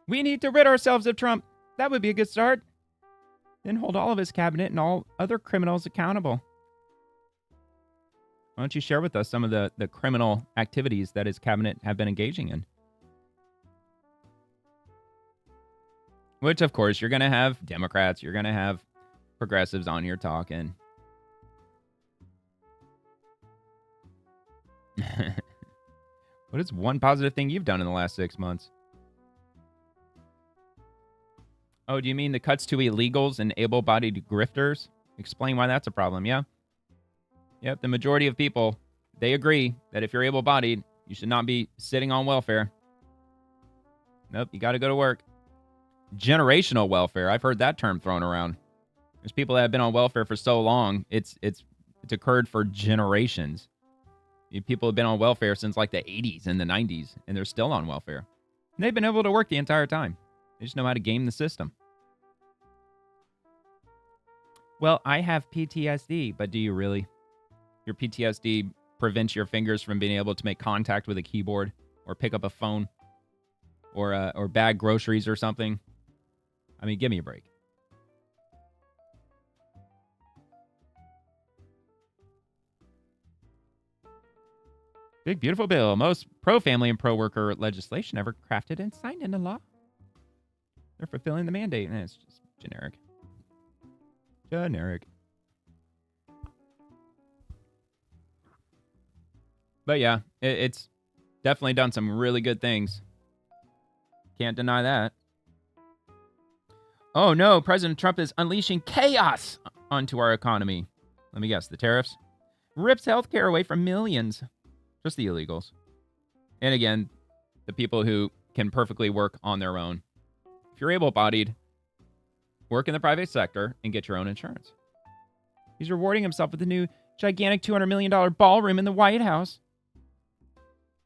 We need to rid ourselves of Trump. That would be a good start. Then hold all of his cabinet and all other criminals accountable. Why don't you share with us some of the criminal activities that his cabinet have been engaging in? Which, of course, you're going to have Democrats. You're going to have progressives on here talking. What is one positive thing you've done in the last 6 months? Oh, do you mean the cuts to illegals and able-bodied grifters? Explain why that's a problem, yeah? Yep, the majority of people, they agree that if you're able-bodied, you should not be sitting on welfare. Nope, you got to go to work. Generational welfare. I've heard that term thrown around. There's people that have been on welfare for so long, it's occurred for generations. People have been on welfare since like the 80s and the 90s, and they're still on welfare. And they've been able to work the entire time. They just know how to game the system. Well, I have PTSD, but do you really? Your PTSD prevents your fingers from being able to make contact with a keyboard or pick up a phone or bag groceries or something. I mean, give me a break. Big, beautiful bill. Most pro-family and pro-worker legislation ever crafted and signed into law. They're fulfilling the mandate. And it's just generic. Generic. But yeah, it's definitely done some really good things. Can't deny that. Oh no, President Trump is unleashing chaos onto our economy. Let me guess, the tariffs? Rips healthcare away from millions. Just the illegals. And again, the people who can perfectly work on their own. If you're able-bodied, work in the private sector and get your own insurance. He's rewarding himself with a new gigantic $200 million ballroom in the White House.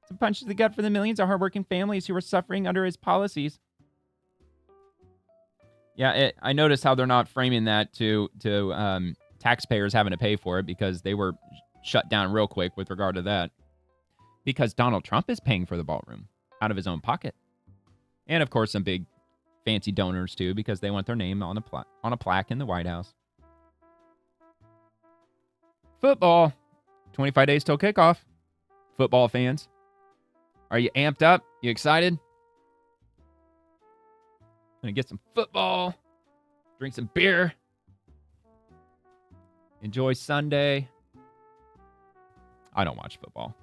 It's a punch to the gut for the millions of hardworking families who are suffering under his policies. Yeah, I noticed how they're not framing that to taxpayers having to pay for it because they were shut down real quick with regard to that. Because Donald Trump is paying for the ballroom out of his own pocket. And, of course, some big fancy donors, too, because they want their name on a plaque in the White House. Football. 25 days till kickoff. Football fans. Are you amped up? You excited? Gonna get some football. Drink some beer. Enjoy Sunday. I don't watch football.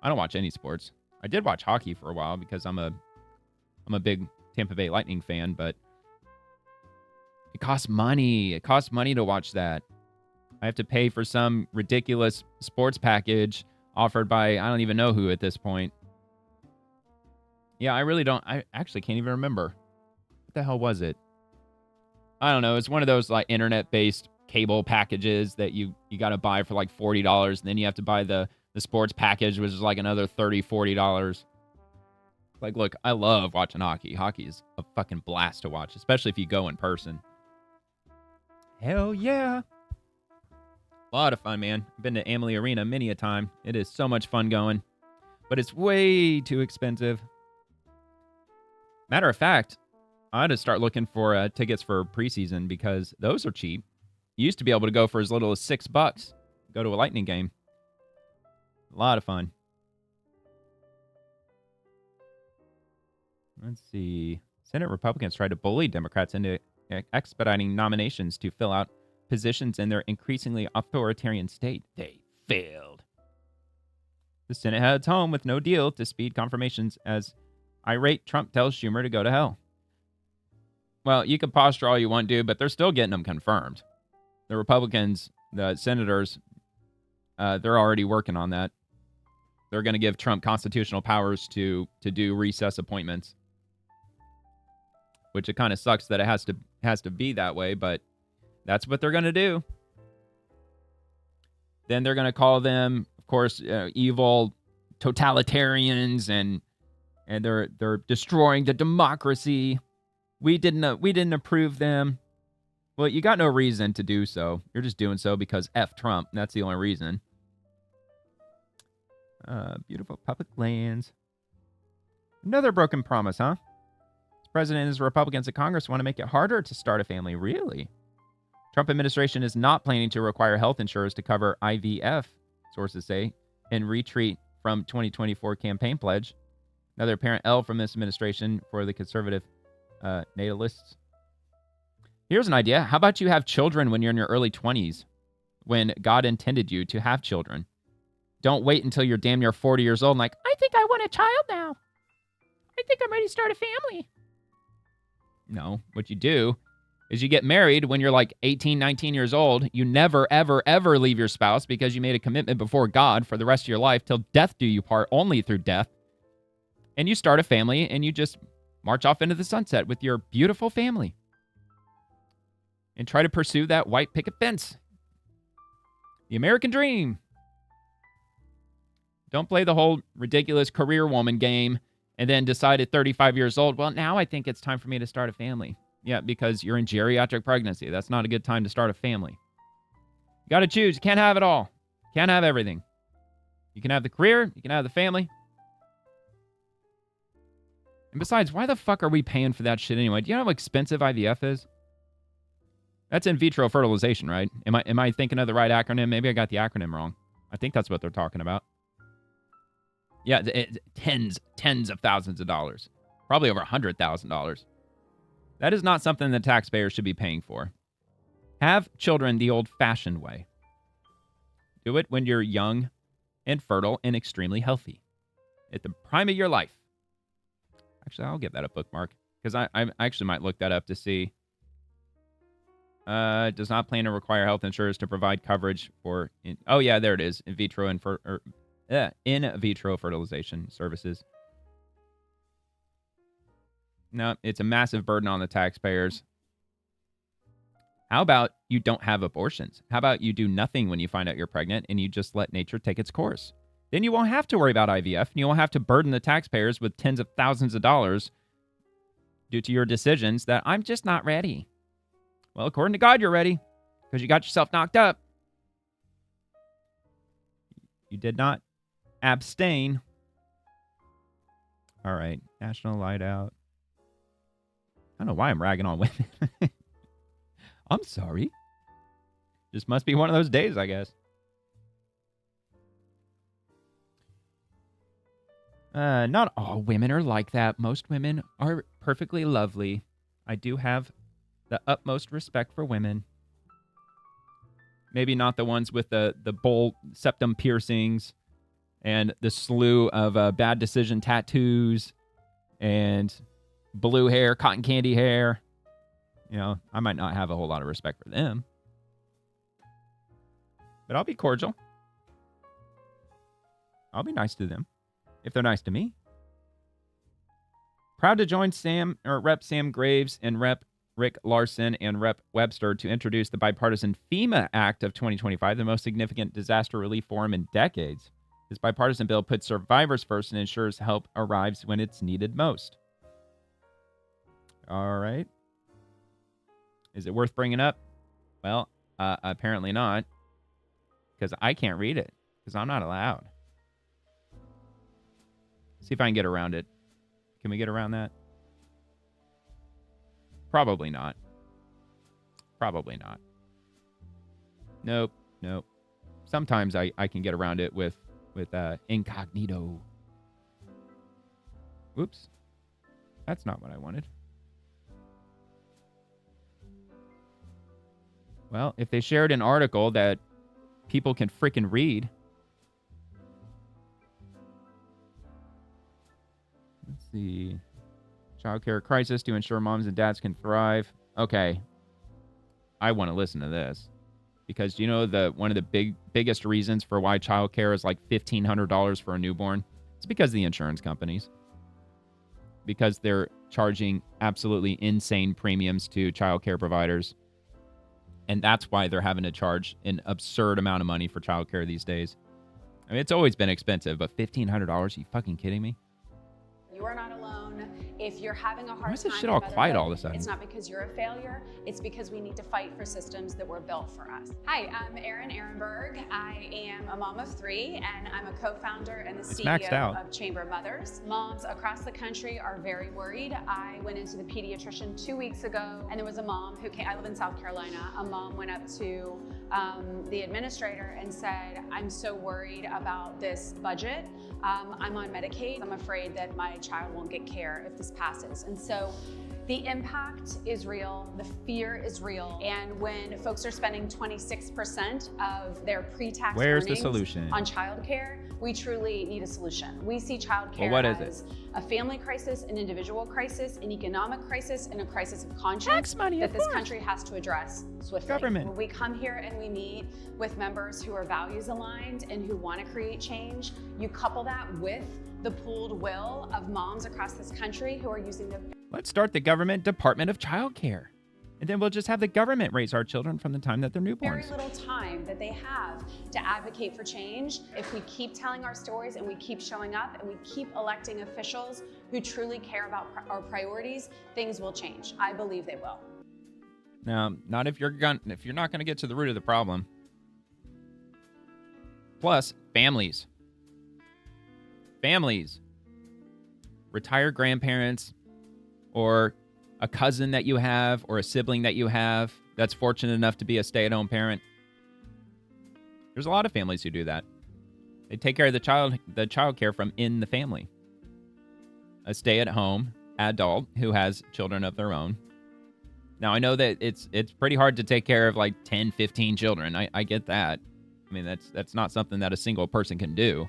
I don't watch any sports. I did watch hockey for a while because I'm a big Tampa Bay Lightning fan, but it costs money. It costs money to watch that. I have to pay for some ridiculous sports package offered by I don't even know who at this point. Yeah, I really don't. I actually can't even remember. What the hell was it? I don't know. It's one of those like internet-based cable packages that you got to buy for like $40, and then you have to buy the sports package, which is like another $30, $40. Like, look, I love watching hockey. Hockey is a fucking blast to watch, especially if you go in person. Hell yeah. A lot of fun, man. I've been to Amalie Arena many a time. It is so much fun going, but it's way too expensive. Matter of fact, I had to start looking for tickets for preseason because those are cheap. You used to be able to go for as little as $6. Go to a Lightning game. A lot of fun. Let's see. Senate Republicans tried to bully Democrats into expediting nominations to fill out positions in their increasingly authoritarian state. They failed. The Senate heads home with no deal to speed confirmations as irate Trump tells Schumer to go to hell. Well, you can posture all you want, dude, but they're still getting them confirmed. The Republicans, the senators, they're already working on that. They're going to give Trump constitutional powers to do recess appointments. Which it kind of sucks that it has to be that way, but that's what they're going to do. Then they're going to call them, of course, evil totalitarians, and they're destroying the democracy. We didn't approve them. Well, you got no reason to do so. You're just doing so because F Trump. That's the only reason. Beautiful public lands. Another broken promise, huh? The president and his Republicans in Congress want to make it harder to start a family. Really? Trump administration is not planning to require health insurers to cover IVF, sources say, in retreat from 2024 campaign pledge. Another apparent L from this administration for the conservative natalists. Here's an idea. How about you have children when you're in your early 20s, when God intended you to have children? Don't wait until you're damn near 40 years old and like, I think I want a child now. I think I'm ready to start a family. No, what you do is you get married when you're like 18, 19 years old. You never, ever, ever leave your spouse because you made a commitment before God for the rest of your life till death do you part, only through death. And you start a family and you just march off into the sunset with your beautiful family. And try to pursue that white picket fence. The American dream. Don't play the whole ridiculous career woman game and then decide at 35 years old, well, now I think it's time for me to start a family. Yeah, because you're in geriatric pregnancy. That's not a good time to start a family. You got to choose. You can't have it all. Can't have everything. You can have the career. You can have the family. And besides, why the fuck are we paying for that shit anyway? Do you know how expensive IVF is? That's in vitro fertilization, right? Am I thinking of the right acronym? Maybe I got the acronym wrong. I think that's what they're talking about. Yeah, tens of thousands of dollars. Probably over $100,000. That is not something that taxpayers should be paying for. Have children the old-fashioned way. Do it when you're young and fertile and extremely healthy. At the prime of your life. Actually, I'll give that a bookmark. Because I actually might look that up to see. Does not plan to require health insurers to provide coverage for... oh, yeah, there it is. In vitro in vitro fertilization services. No, it's a massive burden on the taxpayers. How about you don't have abortions? How about you do nothing when you find out you're pregnant and you just let nature take its course? Then you won't have to worry about IVF and you won't have to burden the taxpayers with tens of thousands of dollars due to your decisions that I'm just not ready. Well, according to God, you're ready because you got yourself knocked up. You did not abstain. All right. National Light Out. I don't know why I'm ragging on women. I'm sorry. Just must be one of those days, I guess. Not all women are like that. Most women are perfectly lovely. I do have the utmost respect for women. Maybe not the ones with the bull septum piercings and the slew of bad decision tattoos and blue hair, cotton candy hair. You know, I might not have a whole lot of respect for them. But I'll be cordial. I'll be nice to them if they're nice to me. Proud to join Rep. Sam Graves and Rep. Rick Larson and Rep. Webster to introduce the bipartisan FEMA Act of 2025, the most significant disaster relief forum in decades. This bipartisan bill puts survivors first and ensures help arrives when it's needed most. All right. Is it worth bringing up? Well, apparently not. Because I can't read it. Because I'm not allowed. See if I can get around it. Can we get around that? Probably not. Probably not. Nope. Nope. Sometimes I can get around it with incognito. Whoops. That's not what I wanted. Well, if they shared an article that people can freaking read. Let's see. Childcare crisis to ensure moms and dads can thrive. Okay. I want to listen to this. Because you know one of the biggest reasons for why childcare is like $1,500 for a newborn? It's because of the insurance companies. Because they're charging absolutely insane premiums to childcare providers. And that's why they're having to charge an absurd amount of money for childcare these days. I mean, it's always been expensive, but $1,500? Are you fucking kidding me? You are not alone. If you're having a hard time, why is this shit all quiet all of a sudden? It's not because you're a failure. It's because we need to fight for systems that were built for us. Hi, I'm Erin Ehrenberg. I am a mom of 3, and I'm a co-founder and the CEO of Chamber of Mothers. Moms across the country are very worried. I went into the pediatrician 2 weeks ago, and there was a mom who came. I live in South Carolina. A mom went up to the administrator and said, "I'm so worried about this budget. I'm on Medicaid. I'm afraid that my child won't get care if this passes." And so The impact is real, the fear is real, and when folks are spending 26% of their pre-tax earnings on childcare, we truly need a solution. We see childcare as a family crisis, an individual crisis, an economic crisis, and a crisis of conscience that this country has to address swiftly. When we come here and we meet with members who are values aligned and who want to create change, you couple that with the pooled will of moms across this country who are using the... Let's start the government Department of Child Care. And then we'll just have the government raise our children from the time that they're newborns. Very little time that they have to advocate for change. If we keep telling our stories and we keep showing up and we keep electing officials who truly care about our priorities, things will change. I believe they will. Now, not if you're not going to get to the root of the problem. Plus, families. Families. Retired grandparents or a cousin that you have or a sibling that you have that's fortunate enough to be a stay-at-home parent. There's a lot of families who do that. They take care of the child care from in the family. A stay-at-home adult who has children of their own. Now, I know that it's pretty hard to take care of like 10, 15 children. I get that. I mean, that's not something that a single person can do.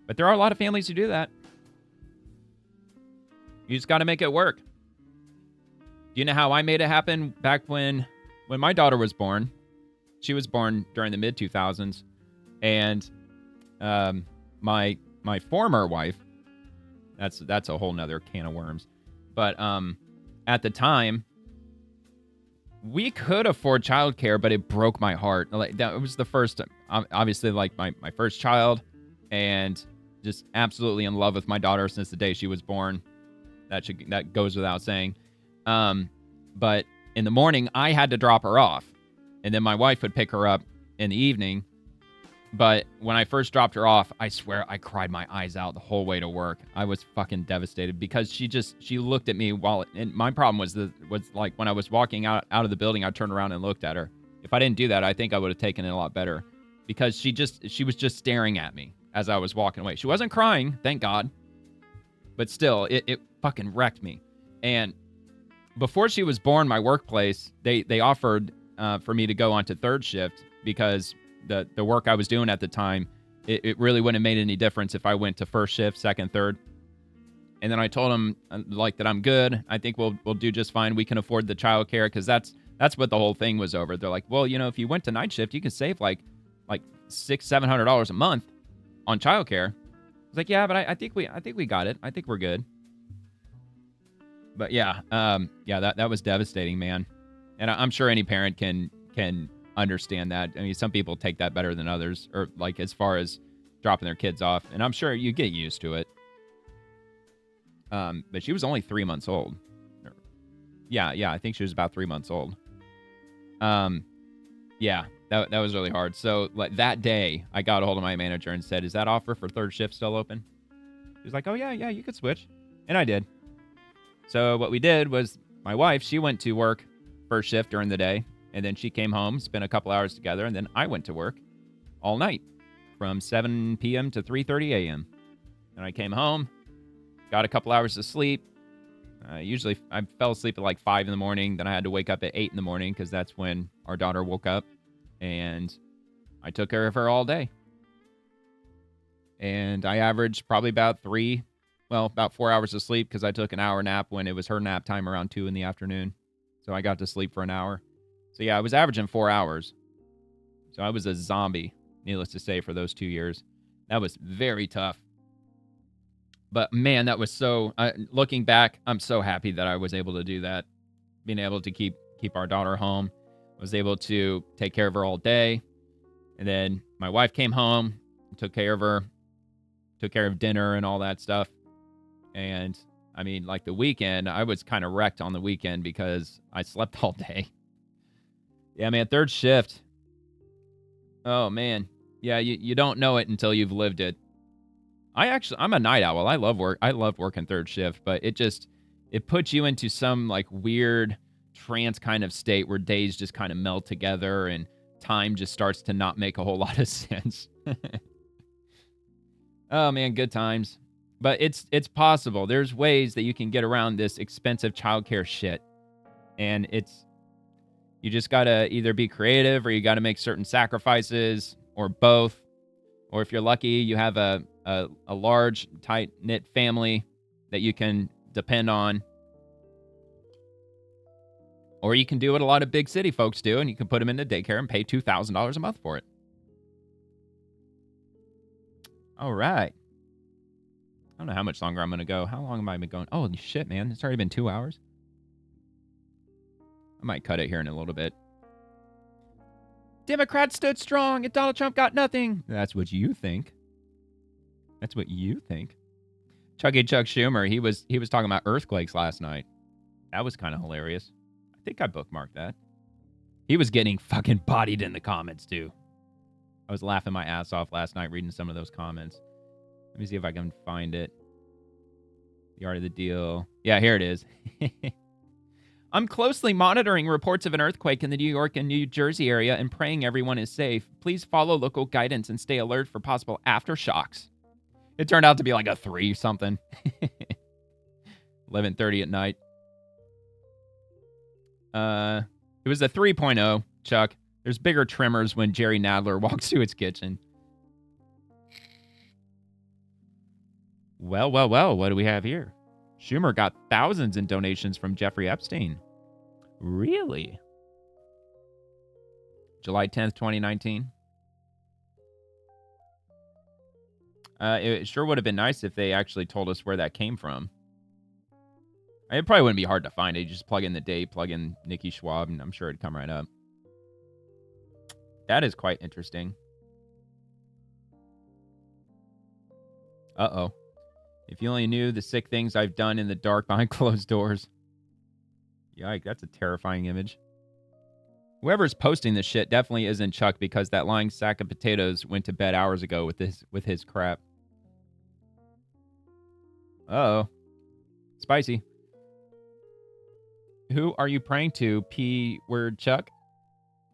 But there are a lot of families who do that. You just got to make it work. Do you know how I made it happen back when my daughter was born? She was born during the mid-2000s. And my former wife, that's a whole nother can of worms. But at the time, we could afford childcare, but it broke my heart. Like that was the first, obviously, like my first child, and just absolutely in love with my daughter since the day she was born. That goes without saying. But in the morning, I had to drop her off, and then my wife would pick her up in the evening. But when I first dropped her off, I swear I cried my eyes out the whole way to work. I was fucking devastated because she looked at me and my problem was like when I was walking out of the building, I turned around and looked at her. If I didn't do that, I think I would have taken it a lot better because she was just staring at me as I was walking away. She wasn't crying, thank God. But still, it fucking wrecked me. And before she was born, my workplace, they offered for me to go on to third shift because the work I was doing at the time, it really wouldn't have made any difference if I went to first shift, second, third. And then I told them like that I'm good. I think we'll do just fine. We can afford the childcare because that's what the whole thing was over. They're like, well, if you went to night shift, you could save like $600-700 a month on childcare. I was like, yeah, but I think we got it. I think we're good. But yeah, that was devastating, man. And I'm sure any parent can understand that. I mean, some people take that better than others, or like as far as dropping their kids off. And I'm sure you get used to it. But she was only 3 months old. Yeah, I think she was about 3 months old. Yeah, that was really hard. So like that day, I got a hold of my manager and said, "Is that offer for third shift still open?" She was like, "Oh yeah, you could switch," and I did. So what we did was my wife, she went to work first shift during the day, and then she came home, spent a couple hours together, and then I went to work all night from 7 p.m. to 3:30 a.m. And I came home, got a couple hours of sleep. Usually I fell asleep at like 5 in the morning. Then I had to wake up at 8 in the morning because that's when our daughter woke up. And I took care of her all day. And I averaged probably about 4 hours of sleep because I took an hour nap when it was her nap time around 2 in the afternoon. So I got to sleep for an hour. So yeah, I was averaging 4 hours. So I was a zombie, needless to say, for those 2 years. That was very tough. But man, that was so, looking back, I'm so happy that I was able to do that. Being able to keep our daughter home. I was able to take care of her all day. And then my wife came home, took care of her, took care of dinner and all that stuff. And I mean, like the weekend, I was kind of wrecked on the weekend because I slept all day. Yeah, man, third shift. Oh, man. Yeah, you don't know it until you've lived it. I'm a night owl. I love work. I love working third shift, but it puts you into some like weird trance kind of state where days just kind of melt together and time just starts to not make a whole lot of sense. Oh, man, good times. But it's possible. There's ways that you can get around this expensive childcare shit. And you just got to either be creative or you got to make certain sacrifices or both. Or if you're lucky, you have a large, tight-knit family that you can depend on. Or you can do what a lot of big city folks do, and you can put them into daycare and pay $2,000 a month for it. All right. I don't know how much longer I'm going to go. How long have I been going? Oh, shit, man. It's already been 2 hours. I might cut it here in a little bit. Democrats stood strong and Donald Trump got nothing. That's what you think. That's what you think. Chuck Schumer, he was talking about earthquakes last night. That was kind of hilarious. I think I bookmarked that. He was getting fucking bodied in the comments, too. I was laughing my ass off last night reading some of those comments. Let me see if I can find it. The art of the deal. Yeah, here it is. I'm closely monitoring reports of an earthquake in the New York and New Jersey area and praying everyone is safe. Please follow local guidance and stay alert for possible aftershocks. It turned out to be like a 3 something. 11:30 at night. It was a 3.0, Chuck. There's bigger tremors when Jerry Nadler walks to his kitchen. Well, what do we have here? Schumer got thousands in donations from Jeffrey Epstein. Really? July 10th, 2019. It sure would have been nice if they actually told us where that came from. It probably wouldn't be hard to find it. You just plug in the date, plug in Nikki Schwab, and I'm sure it'd come right up. That is quite interesting. Uh-oh. If you only knew the sick things I've done in the dark behind closed doors. Yikes, that's a terrifying image. Whoever's posting this shit definitely isn't Chuck because that lying sack of potatoes went to bed hours ago with his crap. Uh-oh. Spicy. Who are you praying to, P-word Chuck?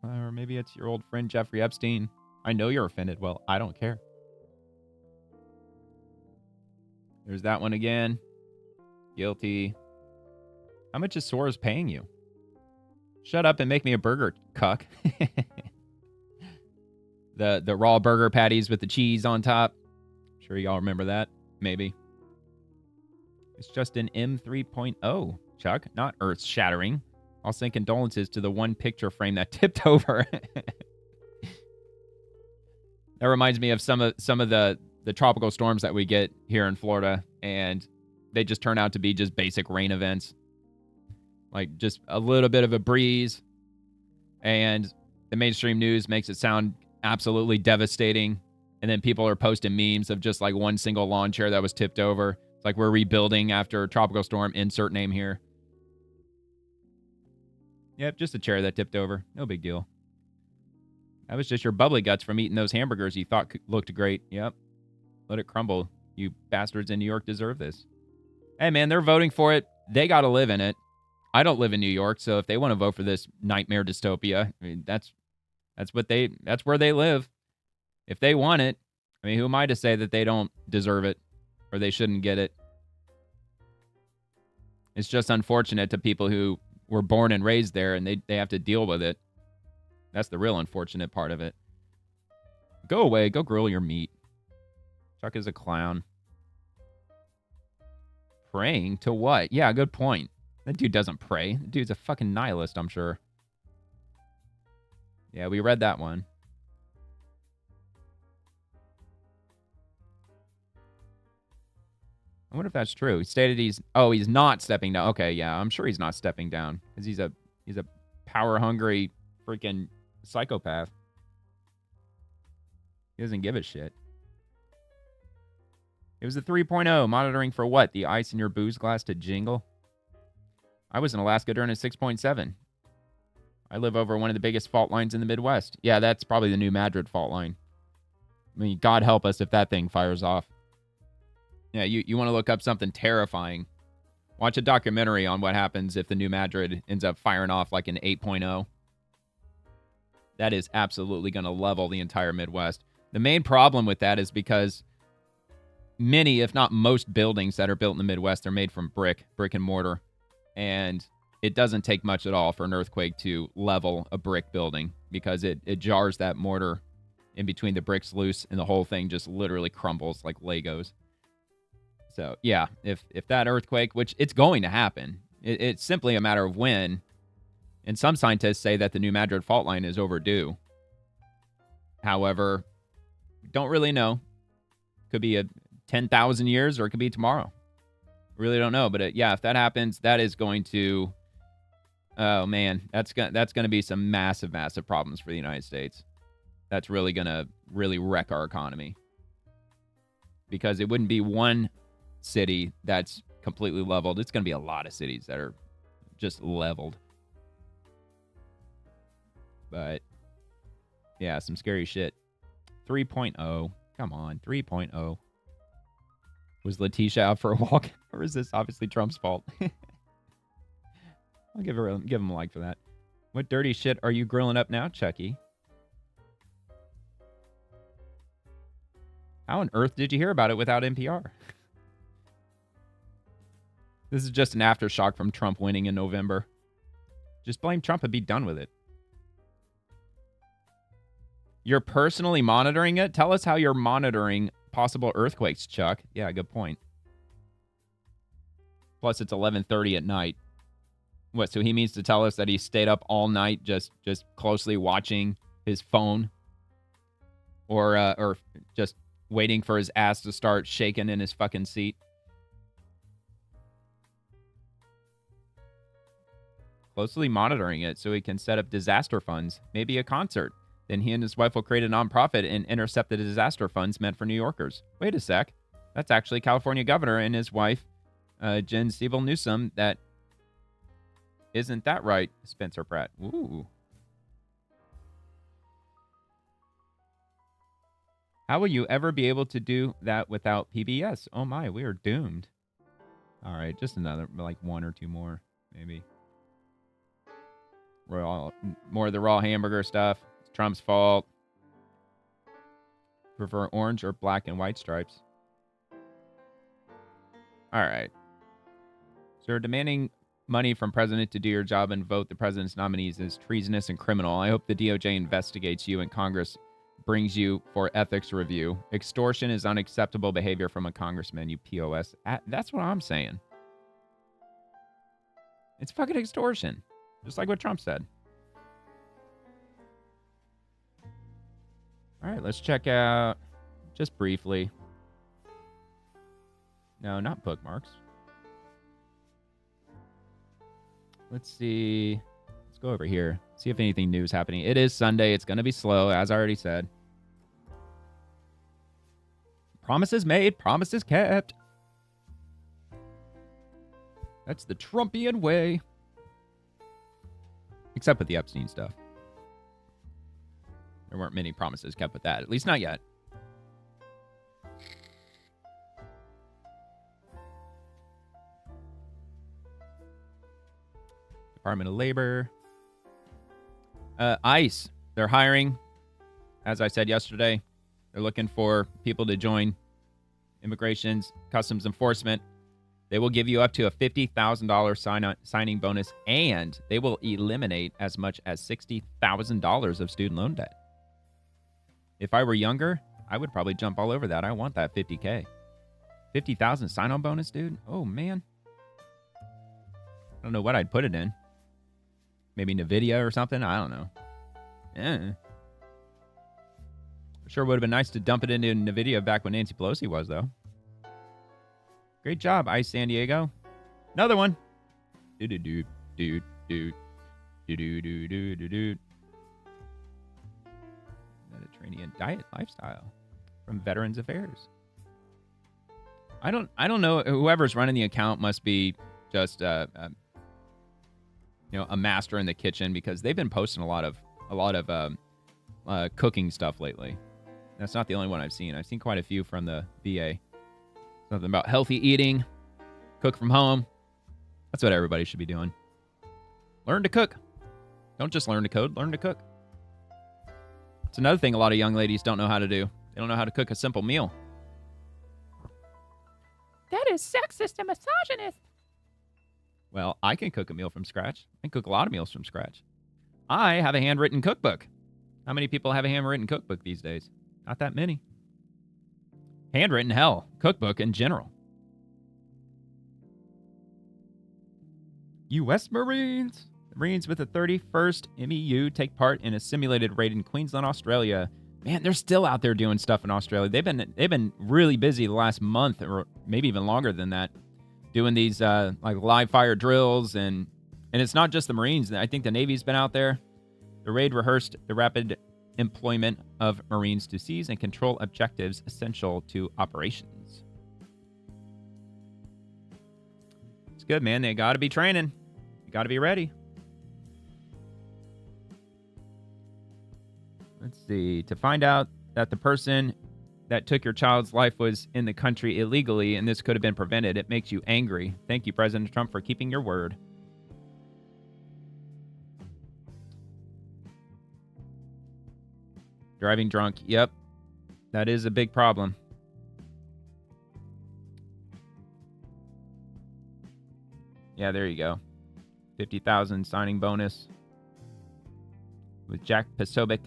Or maybe it's your old friend Jeffrey Epstein. I know you're offended. Well, I don't care. There's that one again. Guilty. How much is Soros paying you? Shut up and make me a burger, cuck. The raw burger patties with the cheese on top. Sure y'all remember that? Maybe. It's just an M3.0, Chuck. Not earth-shattering. I'll send condolences to the one picture frame that tipped over. That reminds me of some of the tropical storms that we get here in Florida, and they just turn out to be just basic rain events. Like just a little bit of a breeze, and the mainstream news makes it sound absolutely devastating, and then people are posting memes of just like one single lawn chair that was tipped over. It's like we're rebuilding after a tropical storm, insert name here. Yep, just a chair that tipped over. No big deal. That was just your bubbly guts from eating those hamburgers you thought looked great. Yep. Let it crumble. You bastards in New York deserve this. Hey, man, they're voting for it. They got to live in it. I don't live in New York, so if they want to vote for this nightmare dystopia, I mean, that's where they live. If they want it, I mean, who am I to say that they don't deserve it or they shouldn't get it? It's just unfortunate to people who were born and raised there and they have to deal with it. That's the real unfortunate part of it. Go away. Go grill your meat. Chuck is a clown. Praying to what? Yeah, good point. That dude doesn't pray. The dude's a fucking nihilist, I'm sure. Yeah, we read that one. I wonder if that's true. He stated he's not stepping down. Okay, yeah, I'm sure he's not stepping down because he's a power-hungry freaking psychopath. He doesn't give a shit. It was a 3.0. Monitoring for what? The ice in your booze glass to jingle? I was in Alaska during a 6.7. I live over one of the biggest fault lines in the Midwest. Yeah, that's probably the New Madrid fault line. I mean, God help us if that thing fires off. Yeah, you want to look up something terrifying. Watch a documentary on what happens if the New Madrid ends up firing off like an 8.0. That is absolutely going to level the entire Midwest. The main problem with that is because many, if not most, buildings that are built in the Midwest are made from brick and mortar. And it doesn't take much at all for an earthquake to level a brick building because it jars that mortar in between the bricks loose and the whole thing just literally crumbles like Legos. So, yeah, if that earthquake, which it's going to happen, it's simply a matter of when. And some scientists say that the New Madrid fault line is overdue. However, don't really know. Could be 10,000 years or it could be tomorrow. Really don't know. But if that happens, that is going to... Oh, man, that's going to be some massive, massive problems for the United States. That's really going to wreck our economy. Because it wouldn't be one city that's completely leveled. It's going to be a lot of cities that are just leveled. But, yeah, some scary shit. 3.0. Come on, 3.0. Was Letitia out for a walk? Or is this obviously Trump's fault? I'll give him a like for that. What dirty shit are you grilling up now, Chucky? How on earth did you hear about it without NPR? This is just an aftershock from Trump winning in November. Just blame Trump and be done with it. You're personally monitoring it? Tell us how you're monitoring possible earthquakes, Chuck. Yeah, good point. Plus, it's 11:30 at night. What, so he means to tell us that he stayed up all night just closely watching his phone? Or just waiting for his ass to start shaking in his fucking seat? Closely monitoring it so he can set up disaster funds. Maybe a concert. Then he and his wife will create a nonprofit and intercept the disaster funds meant for New Yorkers. Wait a sec. That's actually California governor and his wife, Jen Siebel Newsom. That isn't that right, Spencer Pratt? Ooh. How will you ever be able to do that without PBS? Oh my, we are doomed. All right, just another, like one or two more, maybe. More of the raw hamburger stuff. It's Trump's fault. Prefer orange or black and white stripes? All right. So demanding money from president to do your job and vote the president's nominees is treasonous and criminal. I hope the DOJ investigates you and Congress brings you for ethics review. Extortion is unacceptable behavior from a congressman, you POS. That's what I'm saying. It's fucking extortion. Just like what Trump said. All right, let's check out, just briefly. No, not bookmarks. Let's see. Let's go over here. See if anything new is happening. It is Sunday. It's going to be slow, as I already said. Promises made, promises kept. That's the Trumpian way. Except with the Epstein stuff. There weren't many promises kept with that. At least not yet. Department of Labor. ICE. They're hiring. As I said yesterday, they're looking for people to join Immigration's Customs Enforcement. They will give you up to a $50,000 signing bonus, and they will eliminate as much as $60,000 of student loan debt. If I were younger, I would probably jump all over that. I want that $50K. $50,000 sign-on bonus, dude? Oh, man. I don't know what I'd put it in. Maybe NVIDIA or something? I don't know. Yeah. Sure would have been nice to dump it into NVIDIA back when Nancy Pelosi was, though. Great job, ICE San Diego. Another one. Mediterranean diet lifestyle from Veterans Affairs. I don't know. Whoever's running the account must be just a master in the kitchen, because they've been posting a lot of cooking stuff lately. That's not the only one I've seen. I've seen quite a few from the VA. Something about healthy eating, cook from home. That's what everybody should be doing. Learn to cook. Don't just learn to code, learn to cook. It's another thing a lot of young ladies don't know how to do. They don't know how to cook a simple meal. is sexist and misogynist. Well, I can cook a meal from scratch. I can cook a lot of meals from scratch. I have a handwritten cookbook. How many people have a handwritten cookbook these days? Not that many. Handwritten, hell, cookbook in general. U.S. Marines. The Marines with the 31st MEU take part in a simulated raid in Queensland, Australia. Man, they're still out there doing stuff in Australia. They've been really busy the last month, or maybe even longer than that, doing these like live fire drills, and it's not just the Marines. I think the Navy's been out there. The raid rehearsed the rapid employment of Marines to seize and control objectives essential to operations. It's good, man. They got to be training. You got to be ready. Let's see. To find out that the person that took your child's life was in the country illegally and this could have been prevented, it makes you angry. Thank you, President Trump, for keeping your word. Driving drunk. Yep. That is a big problem. Yeah, there you go. 50,000 signing bonus with Jack Posobiec.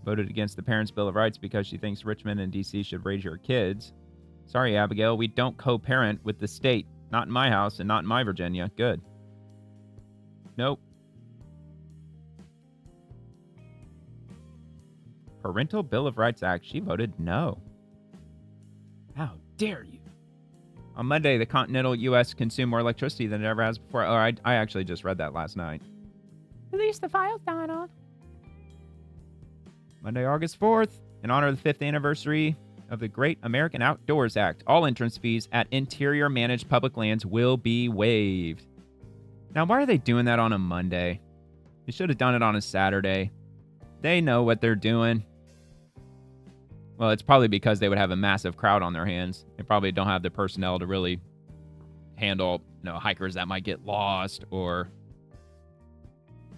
Voted against the Parents' Bill of Rights because she thinks Richmond and D.C. should raise your kids. Sorry, Abigail, we don't co-parent with the state. Not in my house and not in my Virginia. Good. Nope. Parental Bill of Rights Act. She voted no. How dare you? On Monday, the continental U.S. consumed more electricity than it ever has before. Oh, I actually just read that last night. Release the files, Donald. Monday, August 4th, in honor of the 5th anniversary of the Great American Outdoors Act, all entrance fees at interior managed public lands will be waived. Now, why are they doing that on a Monday? They should have done it on a Saturday. They know what they're doing. Well, it's probably because they would have a massive crowd on their hands. They probably don't have the personnel to really handle, hikers that might get lost or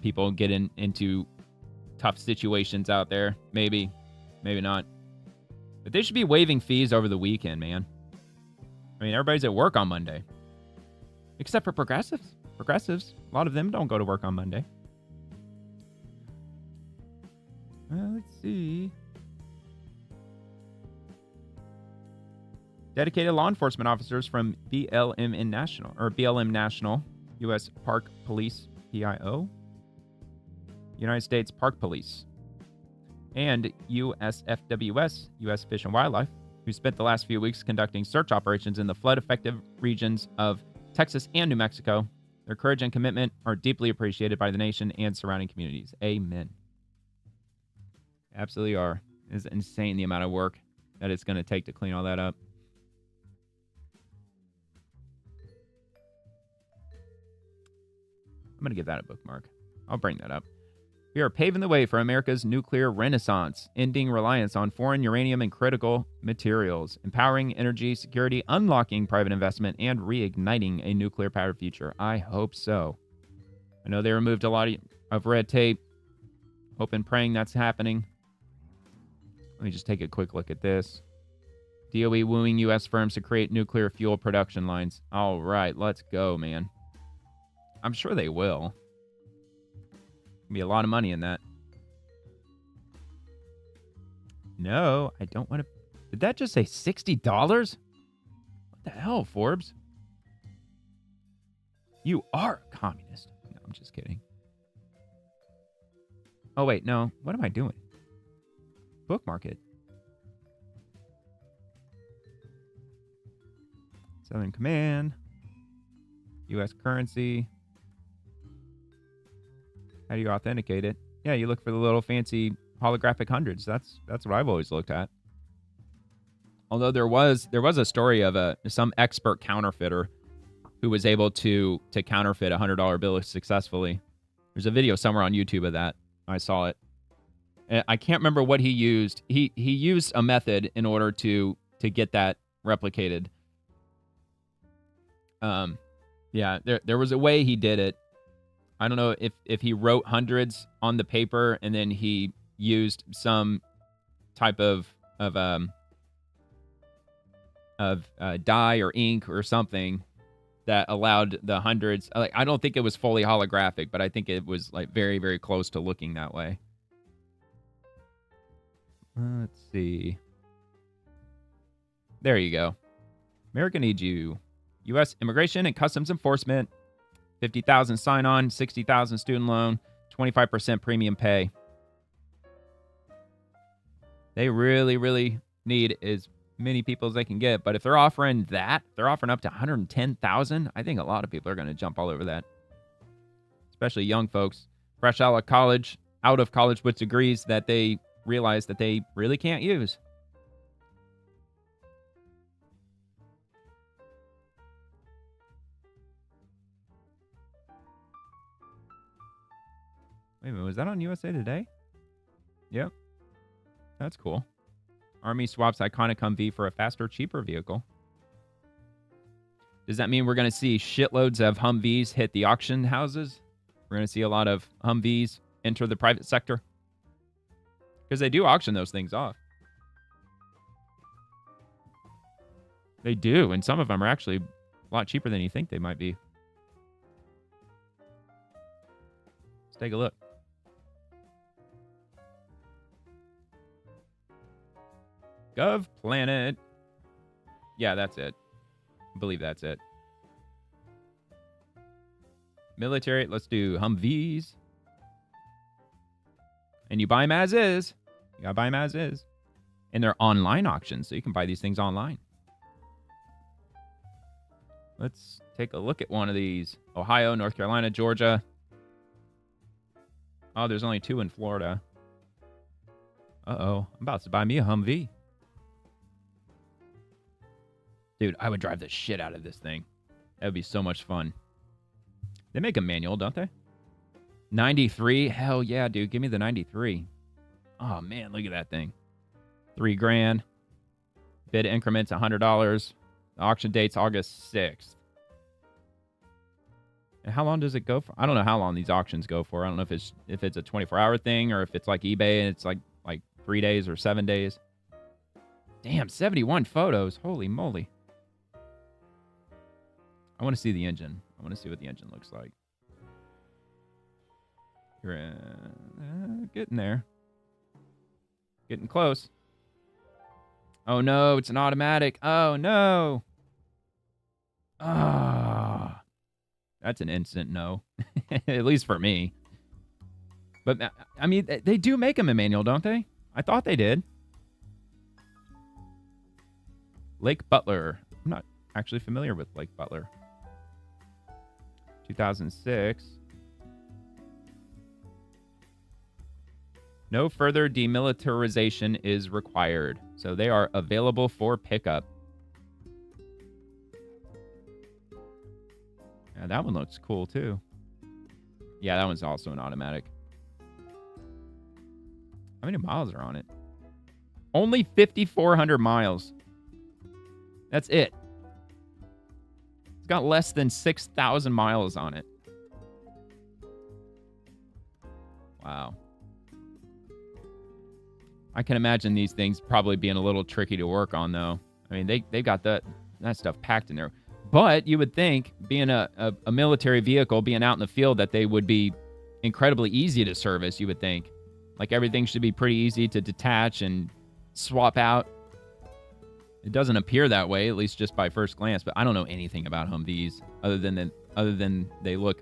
people get into tough situations out there. Maybe not. But they should be waiving fees over the weekend, man. I mean, everybody's at work on Monday. Except for progressives. Progressives, a lot of them don't go to work on Monday. Let's see. Dedicated law enforcement officers from BLM National, U.S. Park Police, PIO, United States Park Police, and USFWS, U.S. Fish and Wildlife, who spent the last few weeks conducting search operations in the flood-affected regions of Texas and New Mexico. Their courage and commitment are deeply appreciated by the nation and surrounding communities. Amen. Absolutely are. It's insane the amount of work that it's going to take to clean all that up. I'm going to give that a bookmark. I'll bring that up. We are paving the way for America's nuclear renaissance, ending reliance on foreign uranium and critical materials, empowering energy security, unlocking private investment, and reigniting a nuclear-powered future. I hope so. I know they removed a lot of red tape. Hope and praying that's happening. Let me just take a quick look at this. DOE wooing U.S. firms to create nuclear fuel production lines. All right, let's go, man. I'm sure they will. Be a lot of money in that. No, I don't want to. Did that just say $60? What the hell, Forbes? You are a communist. No, I'm just kidding. Oh, wait, no. What am I doing? Bookmark it. Southern Command. U.S. currency. How do you authenticate it? Yeah, you look for the little fancy holographic hundreds. That's what I've always looked at. Although there was a story of some expert counterfeiter who was able to counterfeit a $100 bill successfully. There's a video somewhere on YouTube of that. I saw it. I can't remember what he used. He used a method in order to get that replicated. Yeah, there was a way he did it. I don't know if he wrote hundreds on the paper and then he used some type of dye or ink or something that allowed the hundreds. Like, I don't think it was fully holographic, but I think it was like very, very close to looking that way. Let's see. There you go. America needs you. U.S. Immigration and Customs Enforcement. 50,000 sign-on, 60,000 student loan, 25% premium pay. They really, really need as many people as they can get. But if they're offering that, they're offering up to 110,000. I think a lot of people are going to jump all over that, especially young folks, fresh out of college with degrees that they realize that they really can't use. Wait a minute, was that on USA Today? Yep. That's cool. Army swaps iconic Humvee for a faster, cheaper vehicle. Does that mean we're going to see shitloads of Humvees hit the auction houses? We're going to see a lot of Humvees enter the private sector? Because they do auction those things off. They do, and some of them are actually a lot cheaper than you think they might be. Let's take a look. Gov Planet. Yeah, that's it. I believe that's it. Military. Let's do Humvees. And you buy them as is. You gotta buy them as is. And they're online auctions, so you can buy these things online. Let's take a look at one of these. Ohio, North Carolina, Georgia. Oh, there's only 2 in Florida. Uh-oh. I'm about to buy me a Humvee. Dude, I would drive the shit out of this thing. That would be so much fun. They make a manual, don't they? 93? Hell yeah, dude. Give me the 93. Oh, man, look at that thing. $3,000. Bid increments, $100. The auction date's August 6th. And how long does it go for? I don't know how long these auctions go for. I don't know if it's a 24-hour thing or if it's like eBay and it's like 3 days or 7 days. Damn, 71 photos. Holy moly. I want to see the engine. I want to see what the engine looks like. You're getting there. Getting close. Oh, no. It's an automatic. Oh, no. Ah. That's an instant no. At least for me. But, I mean, they do make them a manual, don't they? I thought they did. Lake Butler. I'm not actually familiar with Lake Butler. 2006. No further demilitarization is required. So they are available for pickup. Yeah, that one looks cool too. Yeah, that one's also an automatic. How many miles are on it? Only 5,400 miles. That's it. It's got less than 6,000 miles on it. Wow. I can imagine these things probably being a little tricky to work on, though. I mean, they got that stuff packed in there. But you would think, being a military vehicle, being out in the field, that they would be incredibly easy to service, you would think. Like, everything should be pretty easy to detach and swap out. It doesn't appear that way, at least just by first glance, but I don't know anything about Humvees other than they look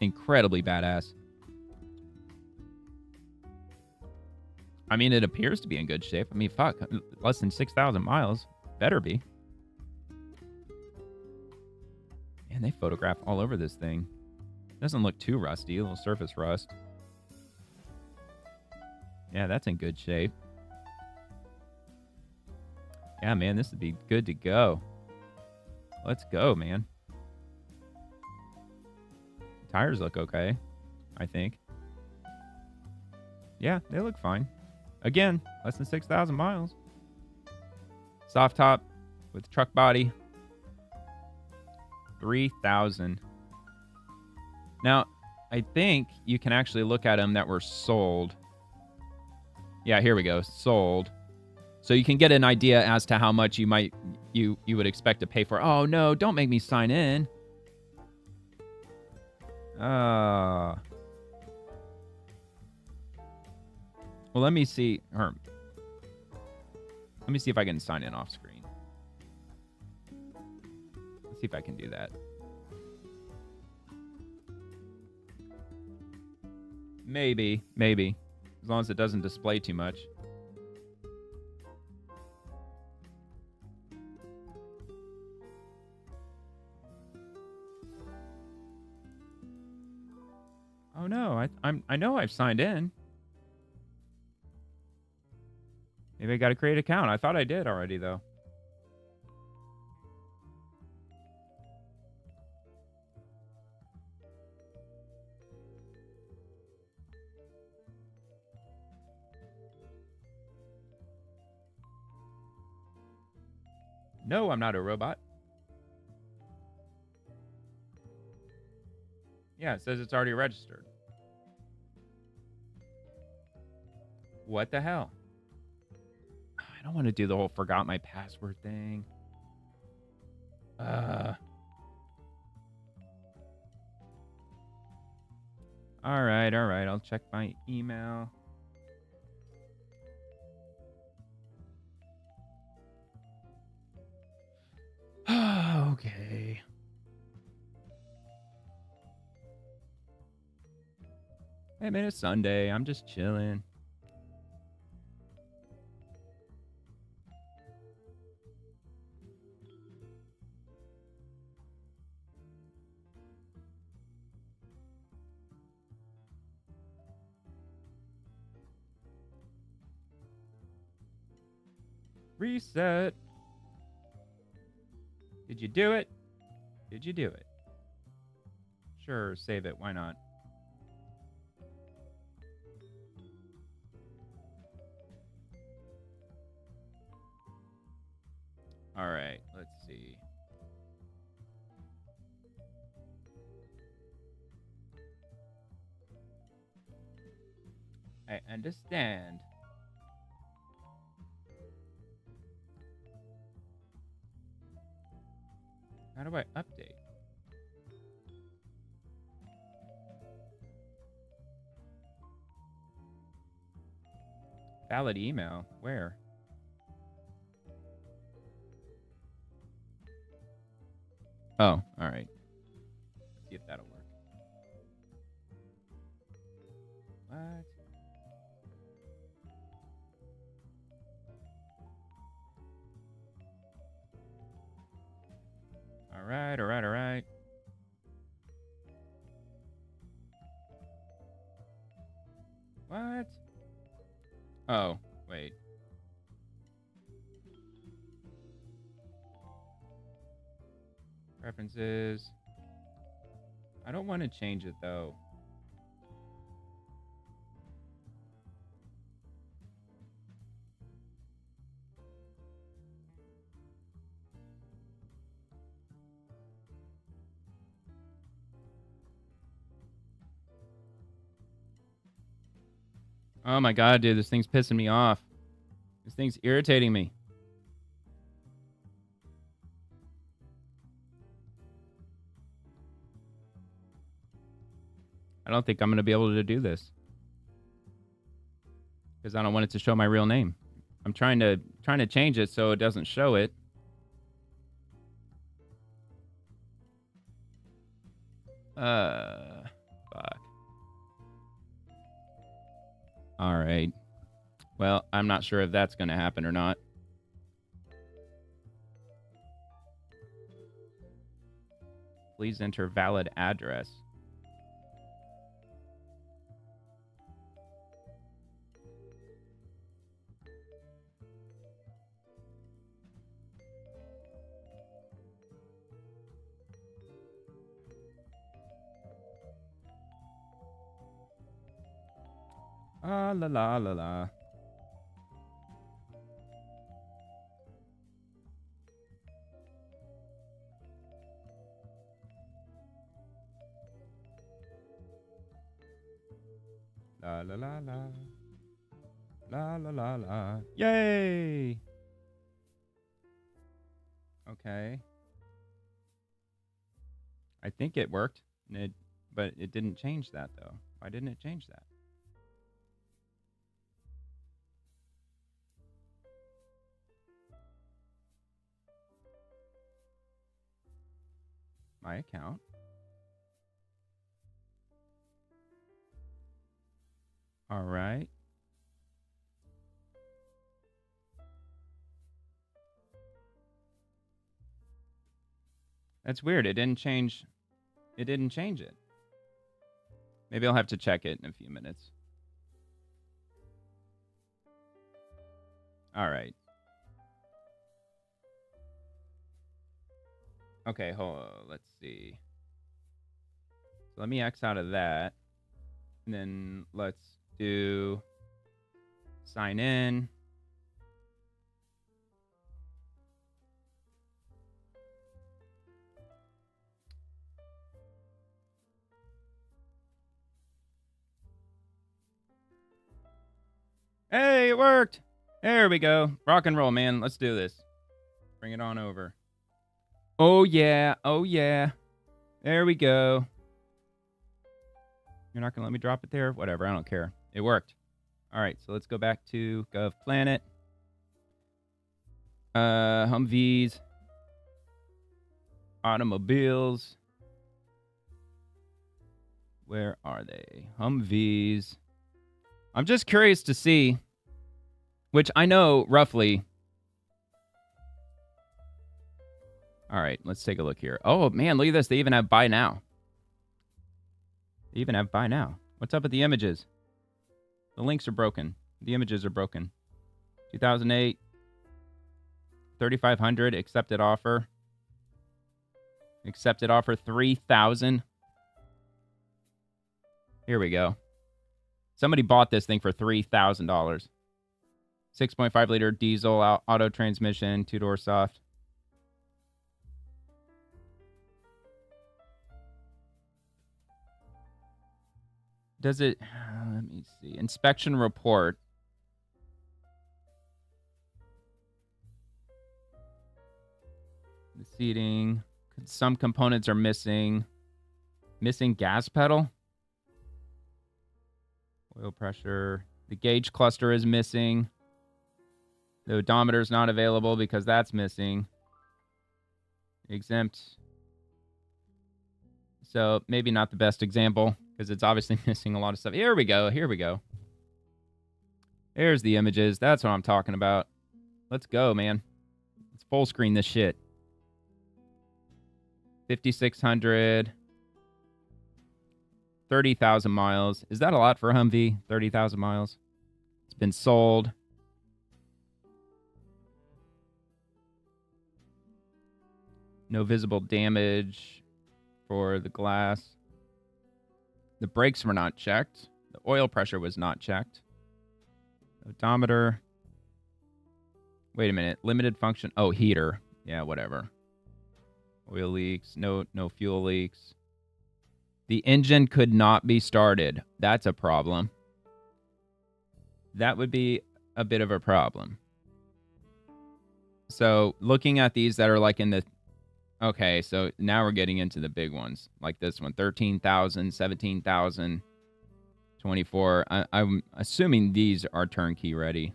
incredibly badass. I mean, it appears to be in good shape. I mean, fuck, less than 6,000 miles. Better be. Man, they photograph all over this thing. Doesn't look too rusty, a little surface rust. Yeah, that's in good shape. Yeah, man, this would be good to go. Let's go, man. Tires look okay, I think. Yeah, they look fine. Again, less than 6,000 miles. Soft top with truck body. 3,000. Now, I think you can actually look at them that were sold. Yeah, here we go. Sold. So you can get an idea as to how much you would expect to pay for. Oh no, don't make me sign in. Well, let me see. Let me see if I can sign in off screen. Let's see if I can do that. Maybe. As long as it doesn't display too much. Oh no, I know I've signed in. Maybe I got to create an account. I thought I did already though. No, I'm not a robot. Yeah, it says it's already registered. What the hell? I don't want to do the whole forgot my password thing. All right. I'll check my email. Okay. Hey man, it's Sunday. I'm just chilling. Reset. Did you do it? Did you do it? Sure, save it. Why not? All right, let's see. I understand. How do I update? Valid email. Where? Oh, all right. Let's see if that'll work. What? All right. What? Oh, wait. Preferences. I don't want to change it though. Oh my god, dude, this thing's pissing me off. This thing's irritating me. I don't think I'm going to be able to do this. Because I don't want it to show my real name. I'm trying to change it so it doesn't show it. Fuck. All right. Well, I'm not sure if that's going to happen or not. Please enter valid address. Ah, la la la la. La la la la. La la la la. Yay! Okay. I think it worked, but it didn't change that though. Why didn't it change that? My account. All right. That's weird. It didn't change. It didn't change it. Maybe I'll have to check it in a few minutes. All right. Okay, hold on. Let's see. So let me X out of that. And then let's do sign in. Hey, it worked. There we go. Rock and roll, man. Let's do this. Bring it on over. Oh, yeah. Oh, yeah. There we go. You're not going to let me drop it there? Whatever. I don't care. It worked. All right. So let's go back to Gov Planet. Humvees. Automobiles. Where are they? Humvees. I'm just curious to see, which I know roughly. All right, let's take a look here. Oh, man, look at this. They even have buy now. They even have buy now. What's up with the images? The links are broken. The images are broken. 2008. 3,500. Accepted offer. Accepted offer 3,000. Here we go. Somebody bought this thing for $3,000. 6.5 liter diesel auto transmission, 2-door soft. Does it, let me see. Inspection report. The seating. Some components are missing. Missing gas pedal. Oil pressure. The gauge cluster is missing. The odometer is not available because that's missing. Exempt. So maybe not the best example because it's obviously missing a lot of stuff. Here we go. Here we go. There's the images. That's what I'm talking about. Let's go, man. Let's full screen this shit. 5,600. 30,000 miles. Is that a lot for a Humvee? 30,000 miles. It's been sold. No visible damage for the glass. The brakes were not checked. The oil pressure was not checked. Odometer. Wait a minute. Limited function. Oh, heater. Yeah, whatever. Oil leaks. No fuel leaks. The engine could not be started. That's a problem. That would be a bit of a problem. So looking at these that are like in the... Okay, so now we're getting into the big ones. Like this one. 13,000, 17,000, 24. I'm assuming these are turnkey ready.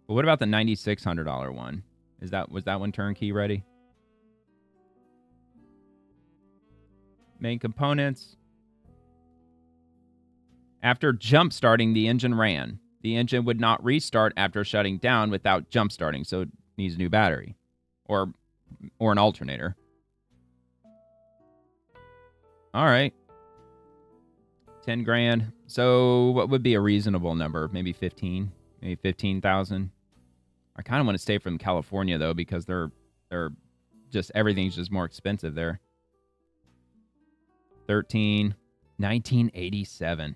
But what about the $9,600 one? Was that one turnkey ready? Main components. After jump starting, the engine ran. The engine would not restart after shutting down without jump starting, so it needs a new battery or an alternator. All right. 10 grand. So what would be a reasonable number? Maybe 15, maybe 15,000. I kind of want to stay from California though, because they're just, everything's just more expensive there. 1987.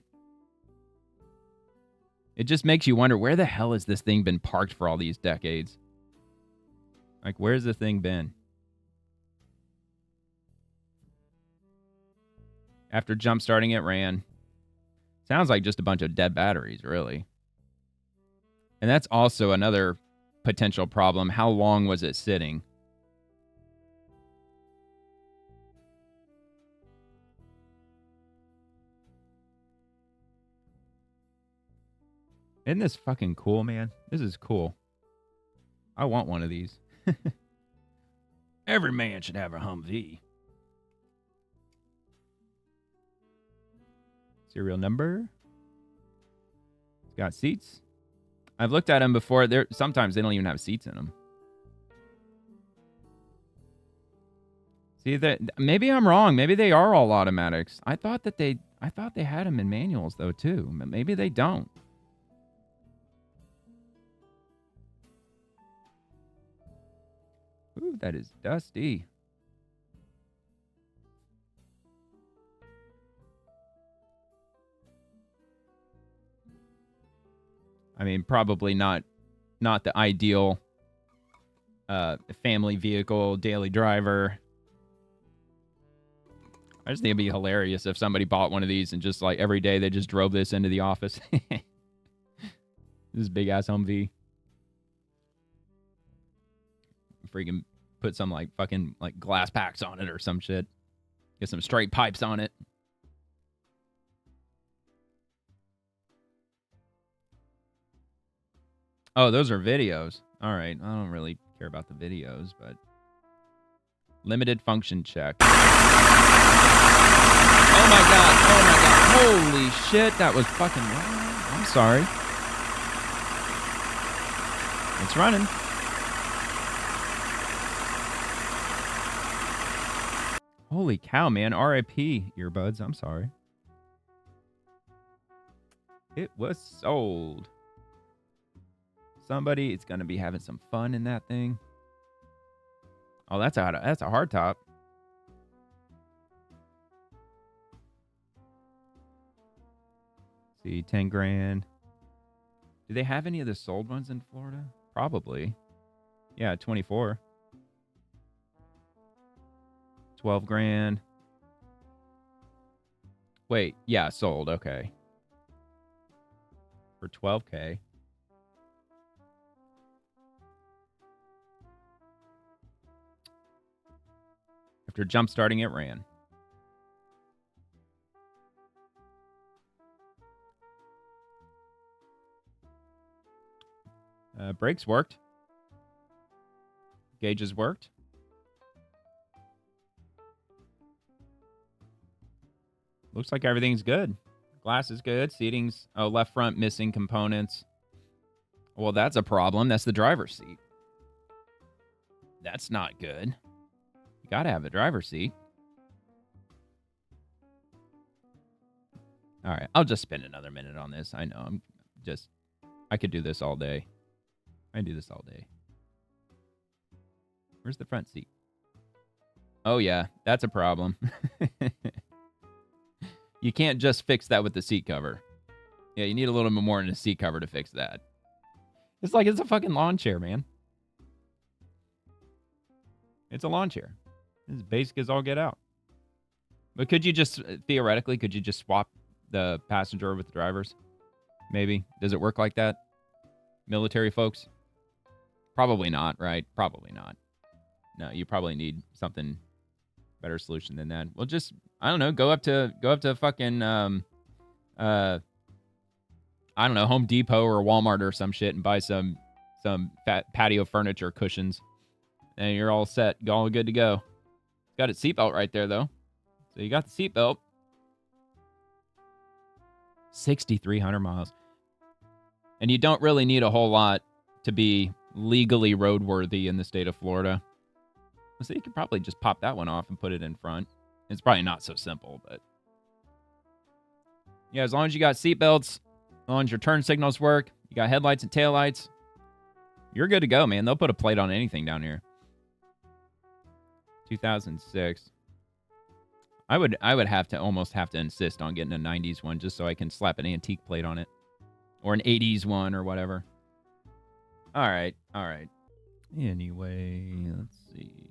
It just makes you wonder, where the hell has this thing been parked for all these decades? Like, where's the thing been? After jump starting, it ran. Sounds like just a bunch of dead batteries, really. And that's also another potential problem. How long was it sitting? Isn't this fucking cool, man? This is cool. I want one of these. Every man should have a Humvee. Serial number. It's got seats. I've looked at them before. Sometimes they don't even have seats in them. See that? Maybe I'm wrong. Maybe they are all automatics. I thought they had them in manuals though too. Maybe they don't. Ooh, that is dusty. I mean, probably not the ideal family vehicle, daily driver. I just think it'd be hilarious if somebody bought one of these and just like every day they just drove this into the office. This big ass Humvee. Freaking put some like fucking like glass packs on it or some shit. Get some straight pipes on it. Oh, those are videos. All right. I don't really care about the videos, but limited function check. Oh my god. Oh my god. Holy shit. That was fucking wrong. I'm sorry. It's running. Holy cow, man. RIP earbuds. I'm sorry. It was sold. Somebody, it's going to be having some fun in that thing. Oh, that's a hard top. See, 10 grand. Do they have any of the sold ones in Florida? Probably. Yeah, 24. 12 grand. Wait, yeah, sold. Okay. For 12K. After jump starting, it ran. Brakes worked. Gauges worked. Looks like everything's good. Glass is good. Seating's... Oh, left front missing components. Well, that's a problem. That's the driver's seat. That's not good. You gotta have a driver's seat. All right. I'll just spend another minute on this. I know. I could do this all day. I can do this all day. Where's the front seat? Oh, yeah. That's a problem. You can't just fix that with the seat cover. Yeah, you need a little bit more than a seat cover to fix that. It's like it's a fucking lawn chair, man. It's a lawn chair. It's basic as all get out. But could you just, theoretically, could you just swap the passenger with the drivers? Maybe. Does it work like that? Military folks? Probably not, right? Probably not. No, you probably need something better solution than that. Well, just, I don't know, go up to fucking I don't know, Home Depot or Walmart or some shit and buy some fat patio furniture cushions. And you're all set, all good to go. Got its seatbelt right there though. So you got the seatbelt. 6,300 miles. And you don't really need a whole lot to be legally roadworthy in the state of Florida. So you could probably just pop that one off and put it in front. It's probably not so simple, but... Yeah, as long as you got seatbelts, as long as your turn signals work, you got headlights and taillights, you're good to go, man. They'll put a plate on anything down here. 2006. I would almost have to insist on getting a 90s one just so I can slap an antique plate on it. Or an 80s one or whatever. All right. Anyway, let's see.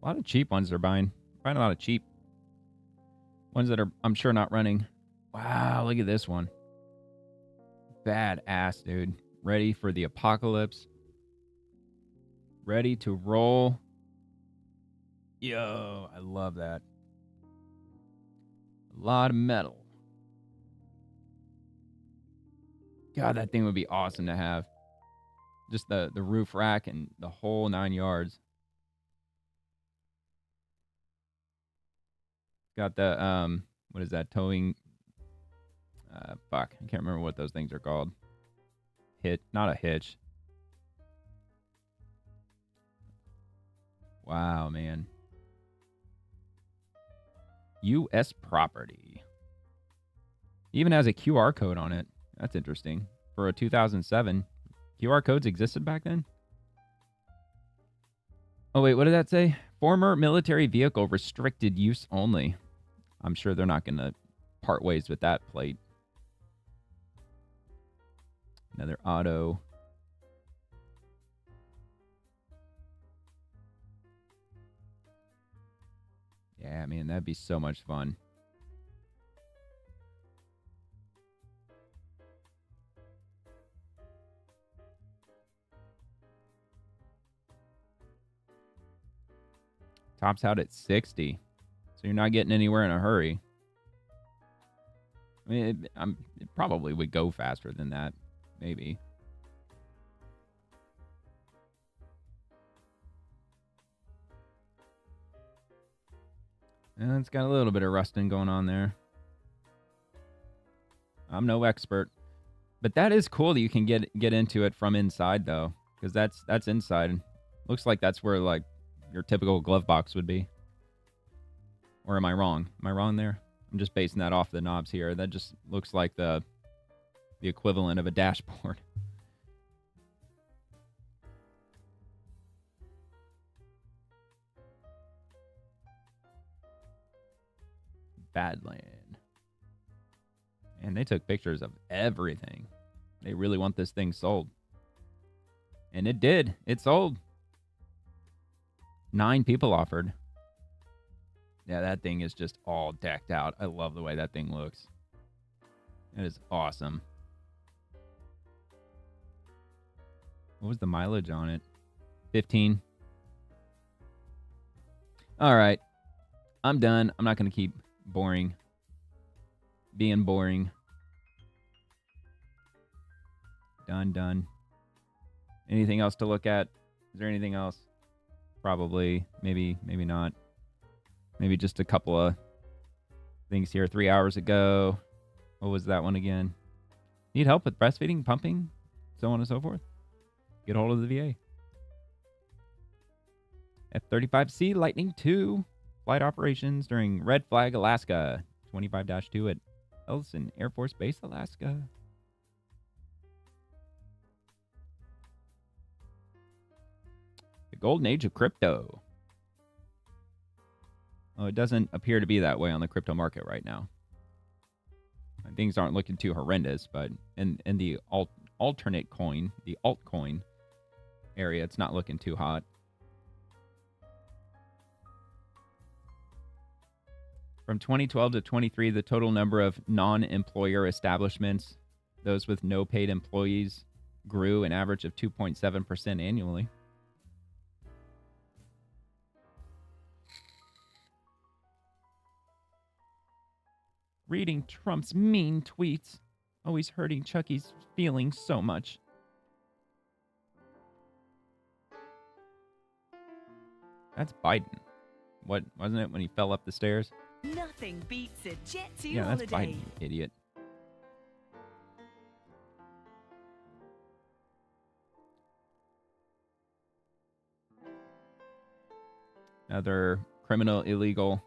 A lot of cheap ones they're buying. Buying a lot of cheap ones that are, I'm sure, not running. Wow, look at this one. Badass, dude. Ready for the apocalypse. Ready to roll. Yo, I love that. A lot of metal. God, that thing would be awesome to have. Just the roof rack and the whole 9 yards. Got the, what is that? Towing. Fuck. I can't remember what those things are called. Not a hitch. Wow, man. U.S. property. Even has a QR code on it. That's interesting. For a 2007. QR codes existed back then? Oh, wait. What did that say? Former military vehicle restricted use only. I'm sure they're not going to part ways with that plate. Another auto. Yeah, man, that'd be so much fun. Tops out at 60. So you're not getting anywhere in a hurry. I mean, it probably would go faster than that. Maybe. And it's got a little bit of rusting going on there. I'm no expert. But that is cool that you can get into it from inside, though. Because that's inside. Looks like that's where, like, your typical glove box would be. Or am I wrong? Am I wrong there? I'm just basing that off the knobs here. That just looks like the equivalent of a dashboard. Badland. And they took pictures of everything. They really want this thing sold. And it did. It sold. 9 people offered. Yeah, that thing is just all decked out. I love the way that thing looks. It is awesome. What was the mileage on it? 15. All right. I'm done. I'm not going to keep being boring. Done. Anything else to look at? Is there anything else? Probably. Maybe not. Maybe just a couple of things here. 3 hours ago. What was that one again? Need help with breastfeeding, pumping, so on and so forth? Get hold of the VA. F-35C Lightning II. Flight operations during Red Flag, Alaska. 25-2 at Ellison Air Force Base, Alaska. The golden age of crypto. Oh, it doesn't appear to be that way on the crypto market right now. Things aren't looking too horrendous, but in the alternate coin, the altcoin area, it's not looking too hot. From 2012 to 23, the total number of non-employer establishments, those with no paid employees, grew an average of 2.7% annually. Reading Trump's mean tweets, always hurting Chucky's feelings so much. That's Biden. What, wasn't it when he fell up the stairs? Nothing beats a Jet2 Yeah, that's holiday. Biden, you idiot. Another criminal illegal.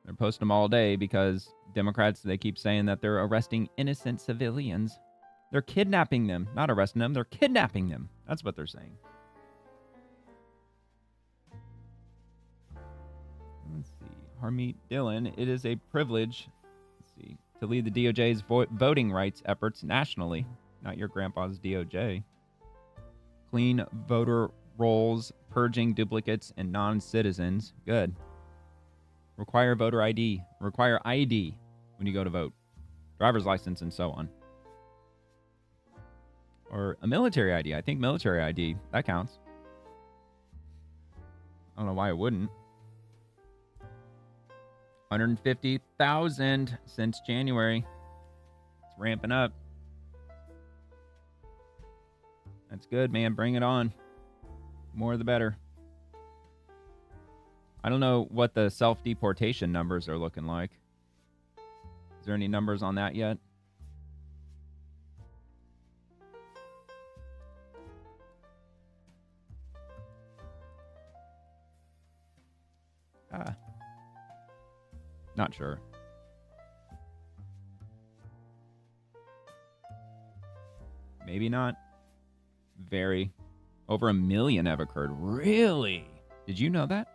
They're posting them all day because Democrats, they keep saying that they're arresting innocent civilians. They're kidnapping them. Not arresting them. They're kidnapping them. That's what they're saying. Let's see. Harmeet Dillon, it is a privilege, to lead the DOJ's voting rights efforts nationally. Not your grandpa's DOJ. Clean voter rolls purging duplicates and non-citizens. Good. Require voter ID. Require ID when you go to vote. Driver's license and so on. Or a military ID. I think military ID, that counts. I don't know why it wouldn't. 150,000 since January. It's ramping up. That's good, man. Bring it on. More the better. I don't know what the self-deportation numbers are looking like. Is there any numbers on that yet? Not sure. Maybe not. Very. Over 1 million have occurred. Really? Did you know that?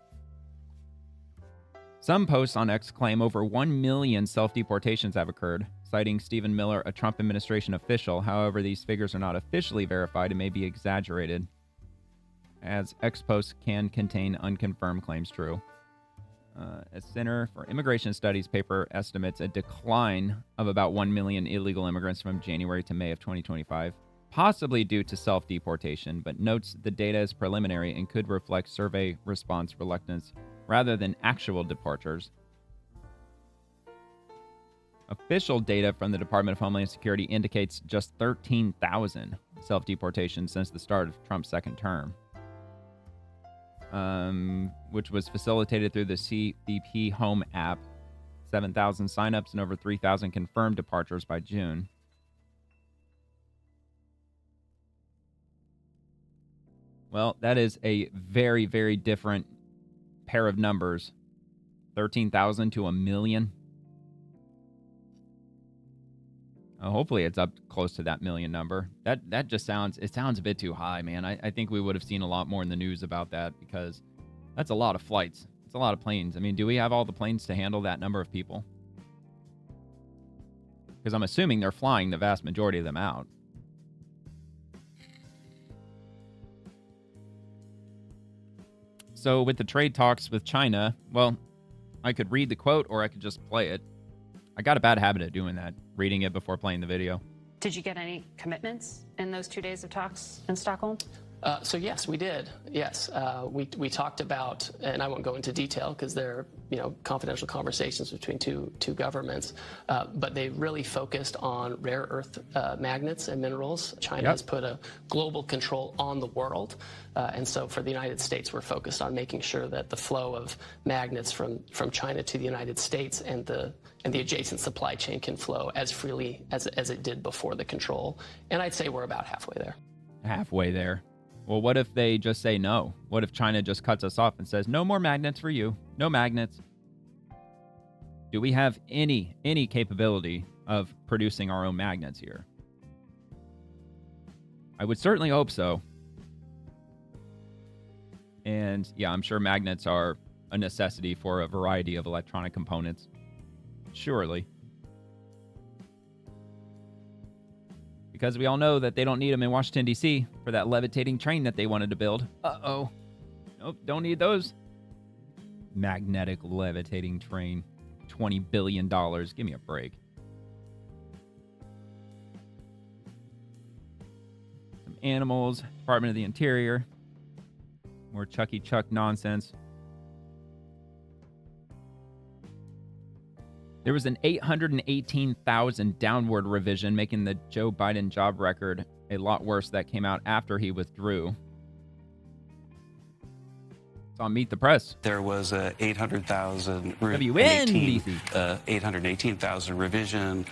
Some posts on X claim over 1 million self-deportations have occurred, citing Stephen Miller, a Trump administration official. However, these figures are not officially verified and may be exaggerated, as X posts can contain unconfirmed claims true. A Center for Immigration Studies paper estimates a decline of about 1 million illegal immigrants from January to May of 2025, possibly due to self-deportation, but notes the data is preliminary and could reflect survey response reluctance rather than actual departures. Official data from the Department of Homeland Security indicates just 13,000 self-deportations since the start of Trump's second term, which was facilitated through the CBP Home app. 7,000 signups and over 3,000 confirmed departures by June. Well, that is a very, very different pair of numbers. 13,000 to 1 million. Hopefully it's up close to that million number. That just sounds a bit too high, man. I think we would have seen a lot more in the news about that, because that's a lot of flights. It's a lot of planes. I mean, do we have all the planes to handle that number of people? Because I'm assuming they're flying the vast majority of them out. So with the trade talks with China, well, I could read the quote or I could just play it. I got a bad habit of doing that, reading it before playing the video. Did you get any commitments in those 2 days of talks in Stockholm? So yes, we did. Yes, we talked about, and I won't go into detail because they're confidential conversations between two governments, but they really focused on rare earth magnets and minerals. China has put a global control on the world, and so for the United States, we're focused on making sure that the flow of magnets from China to the United States and the adjacent supply chain can flow as freely as it did before the control. And I'd say we're about halfway there. Halfway there. Well, what if they just say no? What if China just cuts us off and says, no more magnets for you? No magnets. Do we have any capability of producing our own magnets here? I would certainly hope so. And yeah, I'm sure magnets are a necessity for a variety of electronic components. Surely. Because we all know that they don't need them in Washington, D.C. for that levitating train that they wanted to build. Uh-oh. Nope, don't need those. Magnetic levitating train. $20 billion. Give me a break. Some animals. Department of the Interior. More Chucky Chuck nonsense. There was an 818,000 downward revision, making the Joe Biden job record a lot worse. That came out after he withdrew. It's on Meet the Press. There was a 818,000 revision,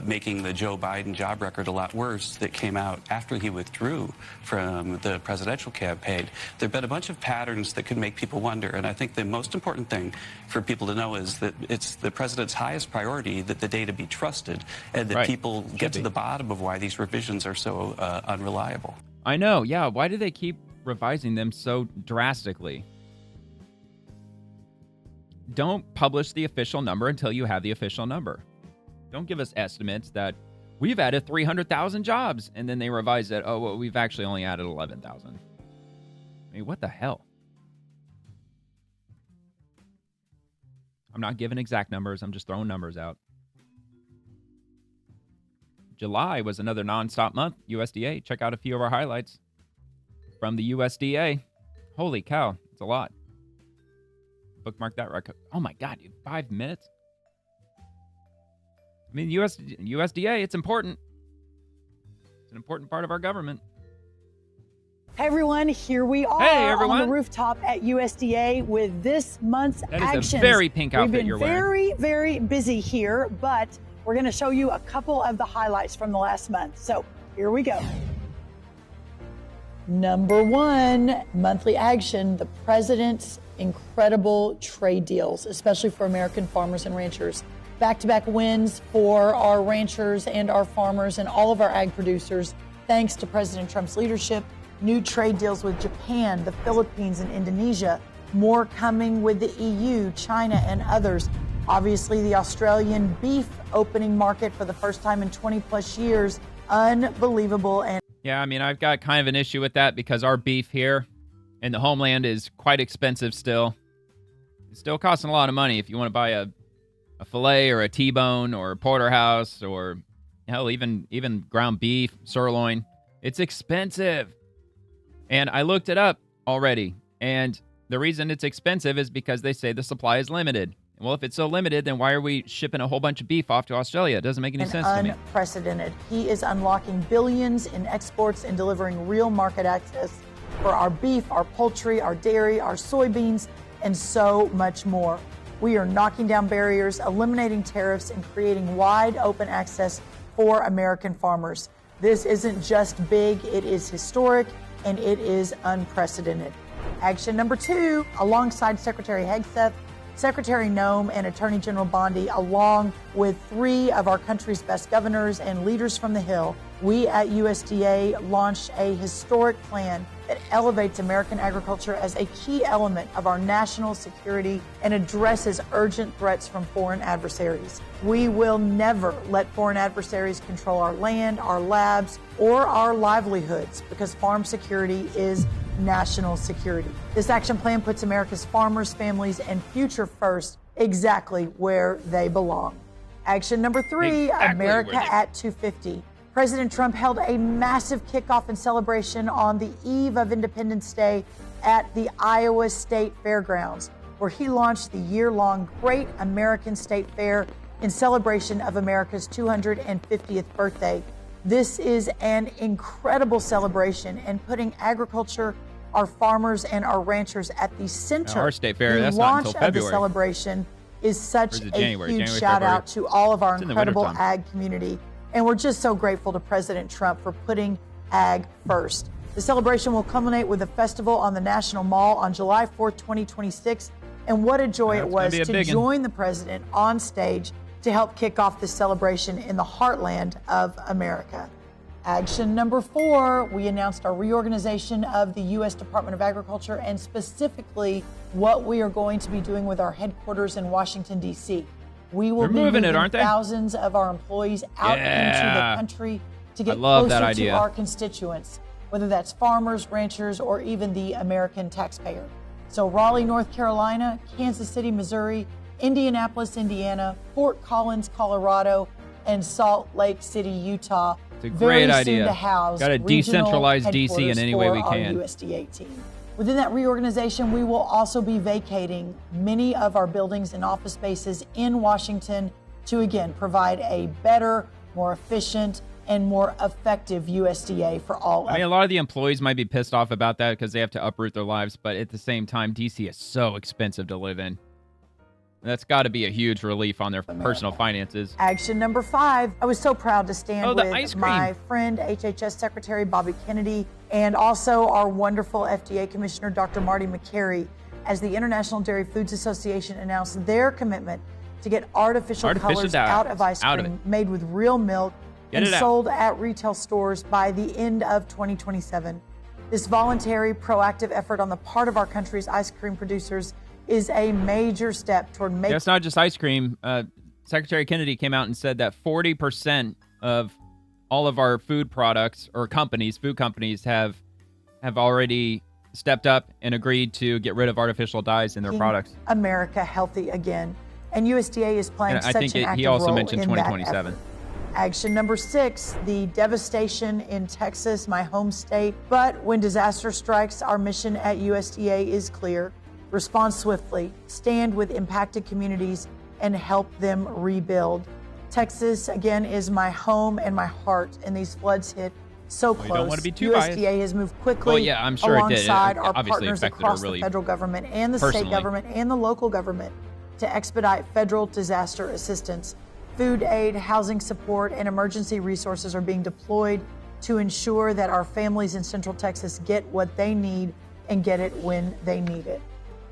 making the Joe Biden job record a lot worse, that came out after he withdrew from the presidential campaign. There have been a bunch of patterns that could make people wonder, and I think the most important thing for people to know is that it's the president's highest priority that the data be trusted, and that people get to the bottom of why these revisions are so unreliable. I know, yeah. Why do they keep revising them so drastically? Don't publish the official number until you have the official number. Don't give us estimates that we've added 300,000 jobs and then they revise it. Oh, well, we've actually only added 11,000. I mean, what the hell? I'm not giving exact numbers. I'm just throwing numbers out. July was another nonstop month, USDA. Check out a few of our highlights from the USDA. Holy cow, it's a lot. Bookmark that record. Oh my God, dude, 5 minutes? I mean, USDA, it's important. It's an important part of our government. Hey everyone, here we are on the rooftop at USDA with this month's actions. That is a very pink outfit you're wearing. wearing. We've been very busy here, but we're going to show you a couple of the highlights from the last month. So here we go. Number one, monthly action, the president's incredible trade deals, especially for American farmers and ranchers. Back-to-back wins for our ranchers and our farmers and all of our ag producers, thanks to President Trump's leadership. New trade deals with Japan, the Philippines, and Indonesia. More coming with the EU, China, and others. Obviously, the Australian beef opening market for the first time in 20 plus years. Unbelievable. And yeah, I mean, I've got kind of an issue with that because our beef here in the homeland is quite expensive still. It's still costing a lot of money if you want to buy a filet or a T-bone or a porterhouse or hell, even ground beef, sirloin. It's expensive. And I looked it up already. And the reason it's expensive is because they say the supply is limited. Well, if it's so limited, then why are we shipping a whole bunch of beef off to Australia? It doesn't make any sense to me. Unprecedented. He is unlocking billions in exports and delivering real market access for our beef, our poultry, our dairy, our soybeans, and so much more. We are knocking down barriers, eliminating tariffs, and creating wide open access for American farmers. This isn't just big, it is historic, and it is unprecedented. Action number two, alongside Secretary Hegseth, Secretary Noem, and Attorney General Bondi, along with 3 of our country's best governors and leaders from the Hill, we at USDA launched a historic plan that elevates American agriculture as a key element of our national security and addresses urgent threats from foreign adversaries. We will never let foreign adversaries control our land, our labs, or our livelihoods, because farm security is national security. This action plan puts America's farmers, families, and future first, exactly where they belong. Action number 3, America at 250. President Trump held a massive kickoff and celebration on the eve of Independence Day at the Iowa State Fairgrounds, where he launched the year-long Great American State Fair in celebration of America's 250th birthday. This is an incredible celebration and putting agriculture, our farmers, and our ranchers at the center. Our state fair, the that's not launch until of the February. celebration is such a huge shout February? out to all of our It's in the incredible wintertime. ag community. And we're just so grateful to President Trump for putting ag first. The celebration will culminate with a festival on the National Mall on July 4th, 2026. And what a joy it was to join the president on stage to help kick off this celebration in the heartland of America. Action number 4, we announced our reorganization of the U.S. Department of Agriculture and specifically what we are going to be doing with our headquarters in Washington, D.C. We will be moving aren't they? thousands of our employees out into the country to get love that closer idea. to our constituents, whether that's farmers, ranchers, or even the American taxpayer. So Raleigh, North Carolina, Kansas City, Missouri, Indianapolis, Indiana, Fort Collins, Colorado, and Salt Lake City, Utah. It's a great idea. To house Got to regional decentralize DC in any way we for our can. USDA team. Within that reorganization, we will also be vacating many of our buildings and office spaces in Washington to, again, provide a better, more efficient, and more effective USDA for all. I mean, a lot of the employees might be pissed off about that because they have to uproot their lives, but at the same time, DC is so expensive to live in. That's got to be a huge relief on their personal finances. Action number 5. I was so proud to stand the ice with cream. my friend, HHS Secretary Bobby Kennedy, and also our wonderful FDA Commissioner, Dr. Marty McCary, as the International Dairy Foods Association announced their commitment to get artificial colors out of ice cream made with real milk and sold at retail stores by the end of 2027. This voluntary, proactive effort on the part of our country's ice cream producers is a major step toward making... Yeah, it's not just ice cream. Secretary Kennedy came out and said that 40% of all of our food products or food companies have already stepped up and agreed to get rid of artificial dyes in their products. America healthy again. And USDA is playing such an active role he also mentioned in 2027. that effort. Action number 6, the devastation in Texas, my home state. But when disaster strikes, our mission at USDA is clear. Respond swiftly, stand with impacted communities, and help them rebuild. Texas, again, is my home and my heart, and these floods hit so close. You don't want to be too USDA biased. has moved quickly Well, yeah, I'm sure alongside it did. our Obviously partners affected across her really the federal government and the personally. state government and the local government to expedite federal disaster assistance. Food aid, housing support, and emergency resources are being deployed to ensure that our families in Central Texas get what they need and get it when they need it.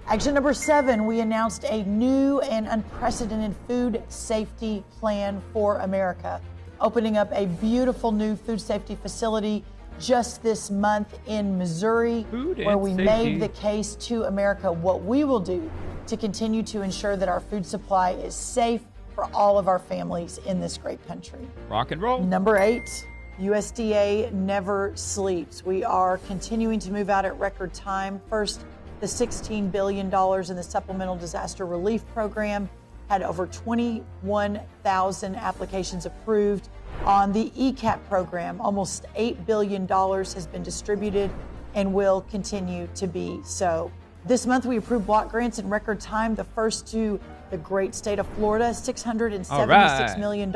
Action number 7, we announced a new and unprecedented food safety plan for America, opening up a beautiful new food safety facility just this month in Missouri, where we made the case to America what we will do to continue to ensure that our food supply is safe for all of our families in this great country. Rock and roll. Number 8, USDA never sleeps. We are continuing to move out at record time. First, the $16 billion in the Supplemental Disaster Relief Program had over 21,000 applications approved. On the ECAP program, almost $8 billion has been distributed and will continue to be so. This month, we approved block grants in record time, the first to the great state of Florida, $676 million.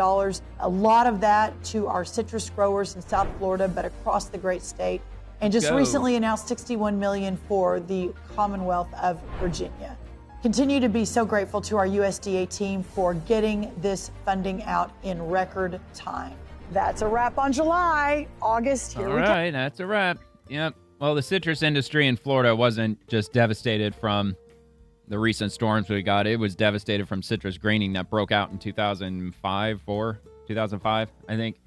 A lot of that to our citrus growers in South Florida, but across the great state. And just recently announced $61 million for the Commonwealth of Virginia. Continue to be so grateful to our USDA team for getting this funding out in record time. That's a wrap on July. August, here we go. All right, that's a wrap. Yep. Well, the citrus industry in Florida wasn't just devastated from the recent storms we got. It was devastated from citrus greening that broke out in 2005, I think.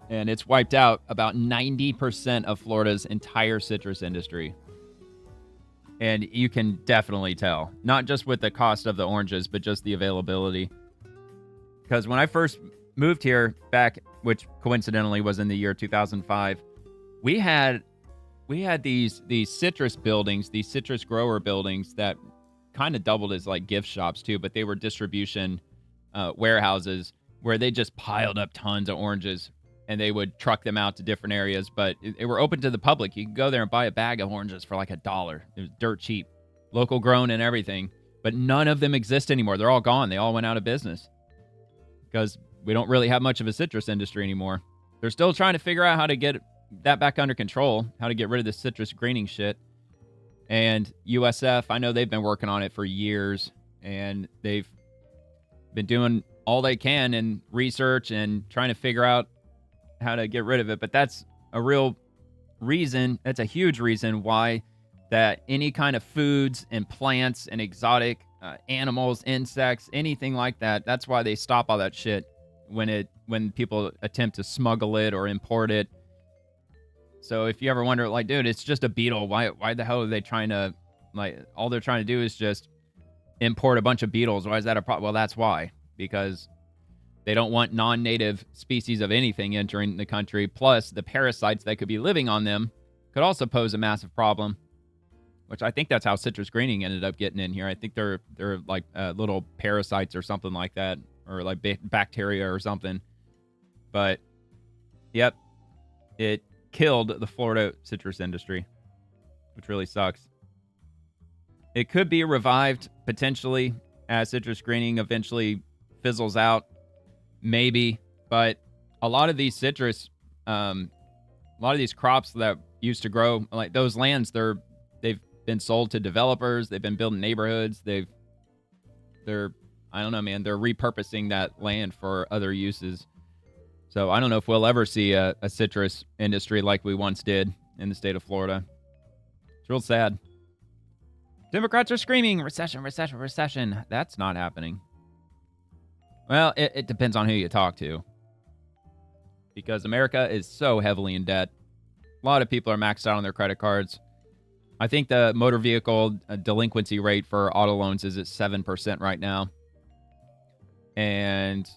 And it's wiped out about 90% of Florida's entire citrus industry. And you can definitely tell, not just with the cost of the oranges, but just the availability. Because when I first moved here back, which coincidentally was in the year 2005, we had these citrus buildings, these citrus grower buildings that kind of doubled as like gift shops too, but they were distribution warehouses where they just piled up tons of oranges and they would truck them out to different areas, but they were open to the public. You could go there and buy a bag of oranges for like $1. It was dirt cheap, local grown and everything, but none of them exist anymore. They're all gone. They all went out of business because we don't really have much of a citrus industry anymore. They're still trying to figure out how to get that back under control, how to get rid of the citrus greening shit. And USF, I know they've been working on it for years, and they've been doing all they can in research and trying to figure out how to get rid of it. But that's a real reason, that's a huge reason why that any kind of foods and plants and exotic animals, insects, anything like that, that's why they stop all that shit when people attempt to smuggle it or import it. So if you ever wonder, like, dude, it's just a beetle. Why the hell are they trying to, like, all they're trying to do is just import a bunch of beetles. Why is that a problem? Well, that's why. Because they don't want non-native species of anything entering the country. Plus, the parasites that could be living on them could also pose a massive problem, which I think that's how citrus greening ended up getting in here. I think they're like little parasites or something like that, or like bacteria or something. But, yep, it killed the Florida citrus industry, which really sucks. It could be revived potentially as citrus greening eventually fizzles out, maybe. But a lot of these citrus, a lot of these crops that used to grow, like those lands, they've been sold to developers. They've been building neighborhoods. They're I don't know, man. They're repurposing that land for other uses. So I don't know if we'll ever see a citrus industry like we once did in the state of Florida. It's real sad. Democrats are screaming, recession, recession, recession. That's not happening. Well, it depends on who you talk to. Because America is so heavily in debt. A lot of people are maxed out on their credit cards. I think the motor vehicle delinquency rate for auto loans is at 7% right now. And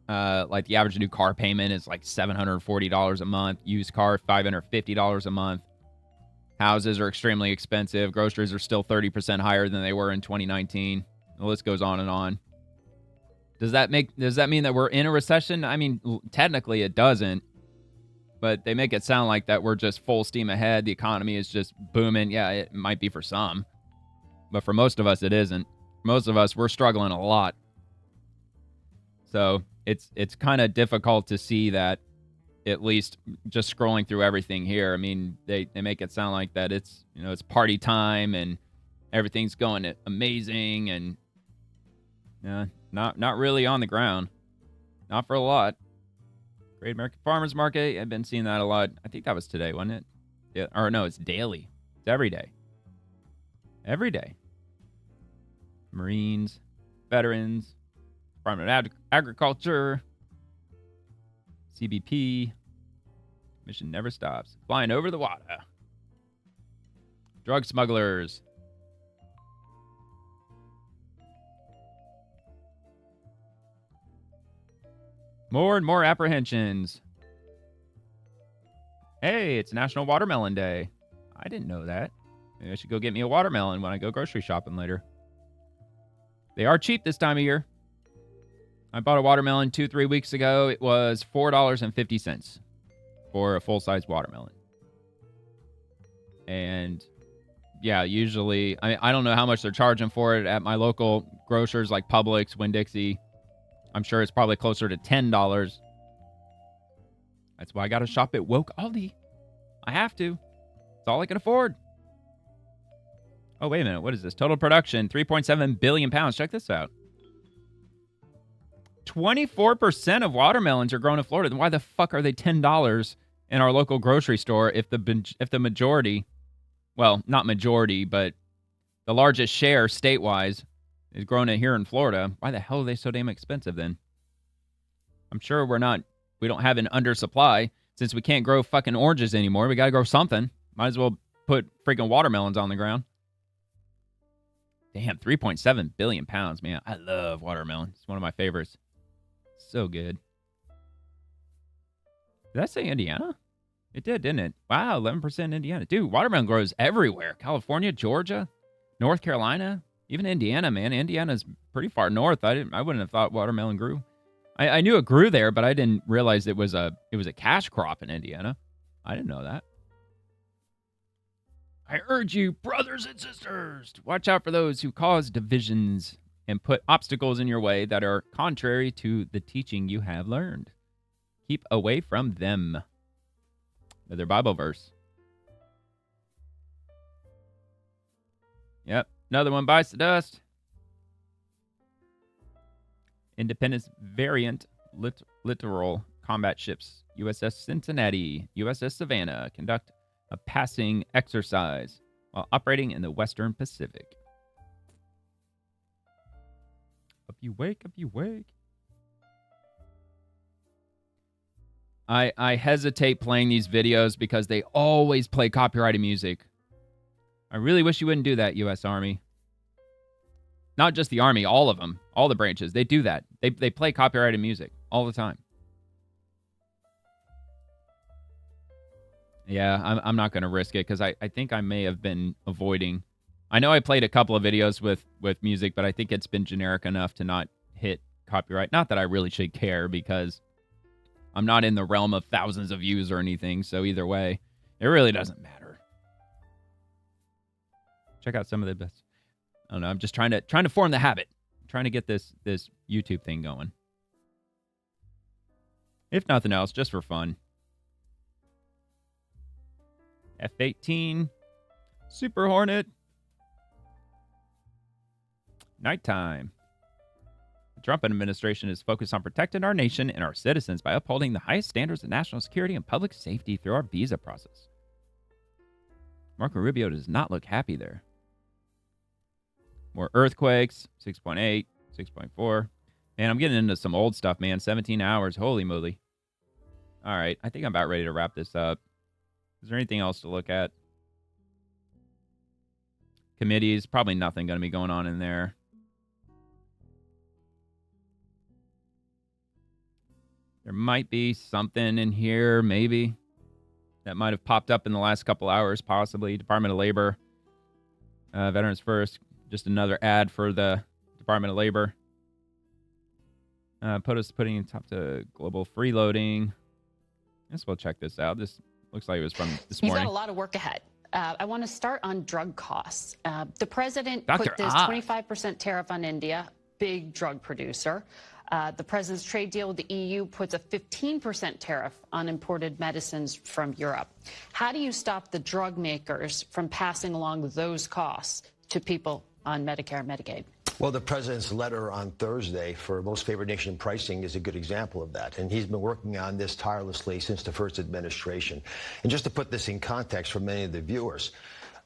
like the average new car payment is like $740 a month. Used car, $550 a month. Houses are extremely expensive. Groceries are still 30% higher than they were in 2019. The list goes on and on. Does that mean that we're in a recession? I mean, technically it doesn't. But they make it sound like that we're just full steam ahead. The economy is just booming. Yeah, it might be for some. But for most of us, it isn't. Most of us, we're struggling a lot. So it's kind of difficult to see that, at least just scrolling through everything here. I mean, they make it sound like that it's, it's party time and everything's going amazing and not really on the ground. Not for a lot. Great American Farmers Market. I've been seeing that a lot. I think that was today, wasn't it? Yeah, or no, it's daily. It's every day. Every day. Marines, veterans, Department of Agriculture, CBP. Mission never stops. Flying over the water. Drug smugglers. More and more apprehensions. Hey, it's National Watermelon Day. I didn't know that. Maybe I should go get me a watermelon when I go grocery shopping later. They are cheap this time of year. I bought a watermelon 2-3 weeks ago. It was $4.50 for a full-size watermelon. And yeah, usually, I don't know how much they're charging for it at my local grocers like Publix, Winn-Dixie. I'm sure it's probably closer to $10. That's why I got to shop at Woke Aldi. I have to. It's all I can afford. Oh, wait a minute. What is this? Total production, 3.7 billion pounds. Check this out. 24% of watermelons are grown in Florida. Then why the fuck are they $10 in our local grocery store if the majority, well, not majority, but the largest share state-wise is grown here in Florida? Why the hell are they so damn expensive then? I'm sure we don't have an undersupply. Since we can't grow fucking oranges anymore, we got to grow something. Might as well put freaking watermelons on the ground. Damn, 3.7 billion pounds, man. I love watermelon. It's one of my favorites. So good. Did that say Indiana? It did, didn't it? Wow, 11% Indiana. Dude, watermelon grows everywhere. California, Georgia, North Carolina, even Indiana, man. Indiana's pretty far north. I wouldn't have thought watermelon grew. I knew it grew there, but I didn't realize it was a cash crop in Indiana. I didn't know that. I urge you, brothers and sisters, to watch out for those who cause divisions and put obstacles in your way that are contrary to the teaching you have learned. Keep away from them. Another Bible verse. Yep, another one bites the dust. Independence variant littoral combat ships. USS Cincinnati, USS Savannah conduct a passing exercise while operating in the Western Pacific. Up you wake, up you wake. I hesitate playing these videos because they always play copyrighted music. I really wish you wouldn't do that, U.S. Army. Not just the Army, all of them. All the branches. They do that. They play copyrighted music all the time. Yeah, I'm not going to risk it because I think I may have been avoiding. I know I played a couple of videos with music, but I think it's been generic enough to not hit copyright. Not that I really should care because I'm not in the realm of thousands of views or anything. So either way, it really doesn't matter. Check out some of the best. I don't know. I'm just trying to form the habit. I'm trying to get this YouTube thing going. If nothing else, just for fun. F-18. Super Hornet. Nighttime. The Trump administration is focused on protecting our nation and our citizens by upholding the highest standards of national security and public safety through our visa process. Marco Rubio does not look happy there. More earthquakes, 6.8, 6.4. Man, I'm getting into some old stuff, man. 17 hours. Holy moly. All right. I think I'm about ready to wrap this up. Is there anything else to look at? Committees. Probably nothing going to be going on in there. There might be something in here, maybe. that might have popped up in the last couple hours, possibly. Department of Labor, Veterans First, just another ad for the Department of Labor. POTUS putting top to global freeloading. I guess we'll check this out. This looks like it was from this morning. You've got a lot of work ahead. I want to start on drug costs. The president Dr. put this Oz. 25% tariff on India, big drug producer. The president's trade deal with the EU puts a 15% tariff on imported medicines from Europe. How do you stop the drug makers from passing along those costs to people on Medicare and Medicaid? Well, the president's letter on Thursday for most favored nation pricing is a good example of that. And he's been working on this tirelessly since the first administration. And just to put this in context for many of the viewers,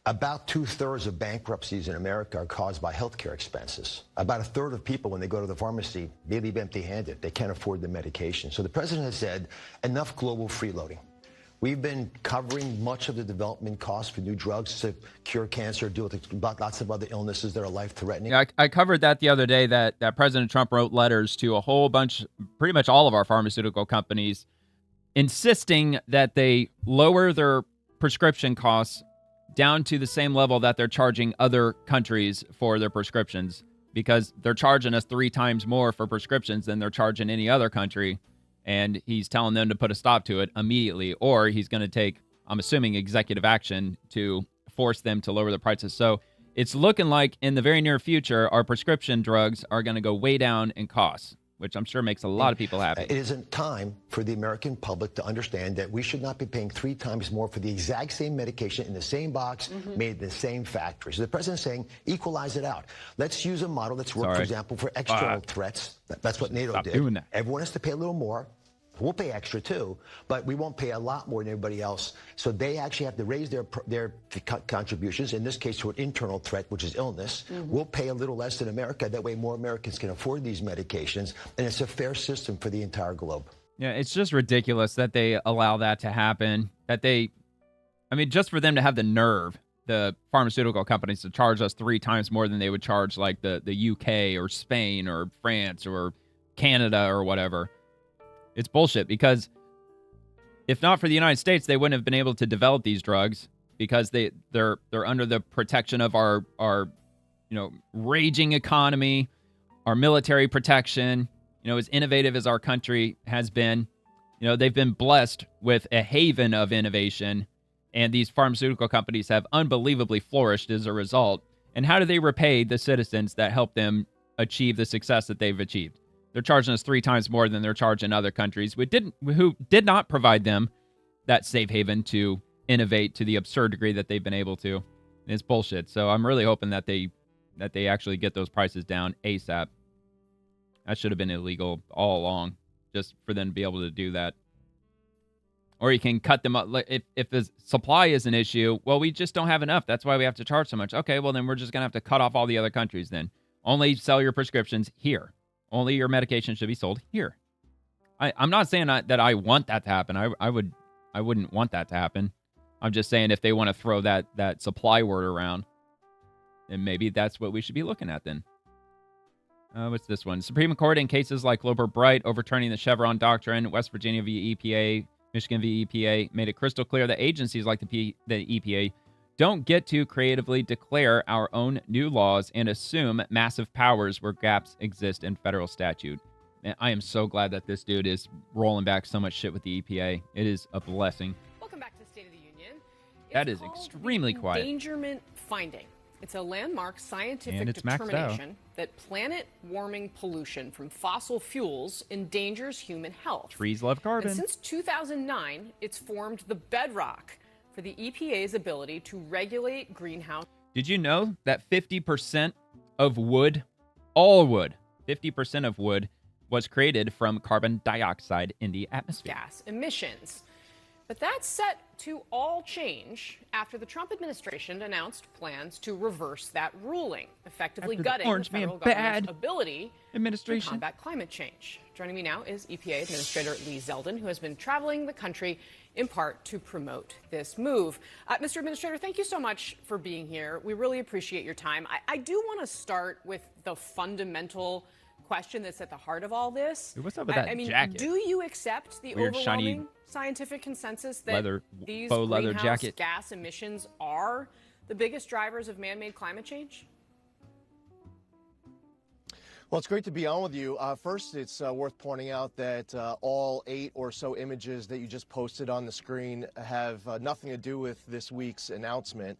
about 2/3 of bankruptcies in America are caused by healthcare expenses. About 1/3 of people, when they go to the pharmacy, they leave empty-handed. They can't afford the medication. So the president has said, enough global freeloading. We've been covering much of the development costs for new drugs to cure cancer, deal with lots of other illnesses that are life-threatening. Yeah, I covered that the other day, that President Trump wrote letters to a whole bunch, pretty much all of our pharmaceutical companies, insisting that they lower their prescription costs down to the same level that they're charging other countries for their prescriptions, because they're charging us 3 times more for prescriptions than they're charging any other country. And he's telling them to put a stop to it immediately, or he's going to take, I'm assuming, executive action to force them to lower the prices. So it's looking like in the very near future, our prescription drugs are going to go way down in costs, which I'm sure makes a lot of people happy. It isn't time for the American public to understand that we should not be paying 3 times more for the exact same medication in the same box, made in the same factory. So the president's saying, equalize it out. Let's use a model that's worked, for example, for external threats. That's what NATO did. Doing that. Everyone has to pay a little more. We'll pay extra too, but we won't pay a lot more than everybody else. So they actually have to raise their contributions, in this case to an internal threat, which is illness. We'll pay a little less in America. That way more Americans can afford these medications, and it's a fair system for the entire globe. Yeah, it's just ridiculous that they allow that to happen. Just for them to have the nerve, the pharmaceutical companies, to charge us 3 times more than they would charge like the UK or Spain or France or Canada or whatever. It's bullshit, because if not for the United States, they wouldn't have been able to develop these drugs, because they're under the protection of our raging economy, our military protection. As innovative as our country has been, they've been blessed with a haven of innovation, and these pharmaceutical companies have unbelievably flourished as a result. And how do they repay the citizens that help them achieve the success that they've achieved? They're charging us 3 times more than they're charging other countries who did not provide them that safe haven to innovate to the absurd degree that they've been able to. It's bullshit. So I'm really hoping that they actually get those prices down ASAP. That should have been illegal all along, just for them to be able to do that. Or you can cut them up. If the supply is an issue, well, we just don't have enough. That's why we have to charge so much. Okay, well, then we're just going to have to cut off all the other countries then. Only sell your prescriptions here. Only your medication should be sold here. I'm not saying that I want that to happen. I wouldn't want that to happen. I'm just saying if they want to throw that supply word around, then maybe that's what we should be looking at then. What's this one? Supreme Court in cases like Loper Bright overturning the Chevron doctrine, West Virginia v. EPA, Michigan v. EPA, made it crystal clear that agencies like the EPA don't get to creatively declare our own new laws and assume massive powers where gaps exist in federal statute. Man, I am so glad that this dude is rolling back so much shit with the EPA. It is a blessing. Welcome back to State of the Union. That is extremely quiet. Endangerment finding. It's a landmark scientific determination that planet warming pollution from fossil fuels endangers human health. Trees love carbon. And since 2009, it's formed the bedrock for the EPA's ability to regulate greenhouse. Did you know that 50% of wood, all wood, 50% of wood was created from carbon dioxide in the atmosphere? Gas emissions. But that's set to all change after the Trump administration announced plans to reverse that ruling, effectively gutting the federal government's ability to combat climate change. Joining me now is EPA Administrator Lee Zeldin, who has been traveling the country in part to promote this move. Mr. Administrator, thank you so much for being here. We really appreciate your time. I do want to start with the fundamental question that's at the heart of all this. Hey, what's up with that I mean, jacket? do you accept the Weird, overwhelming shiny scientific consensus that these faux leather greenhouse jacket. gas emissions are the biggest drivers of man-made climate change? Well, it's great to be on with you. First, it's worth pointing out that all 8 or so images that you just posted on the screen have nothing to do with this week's announcement.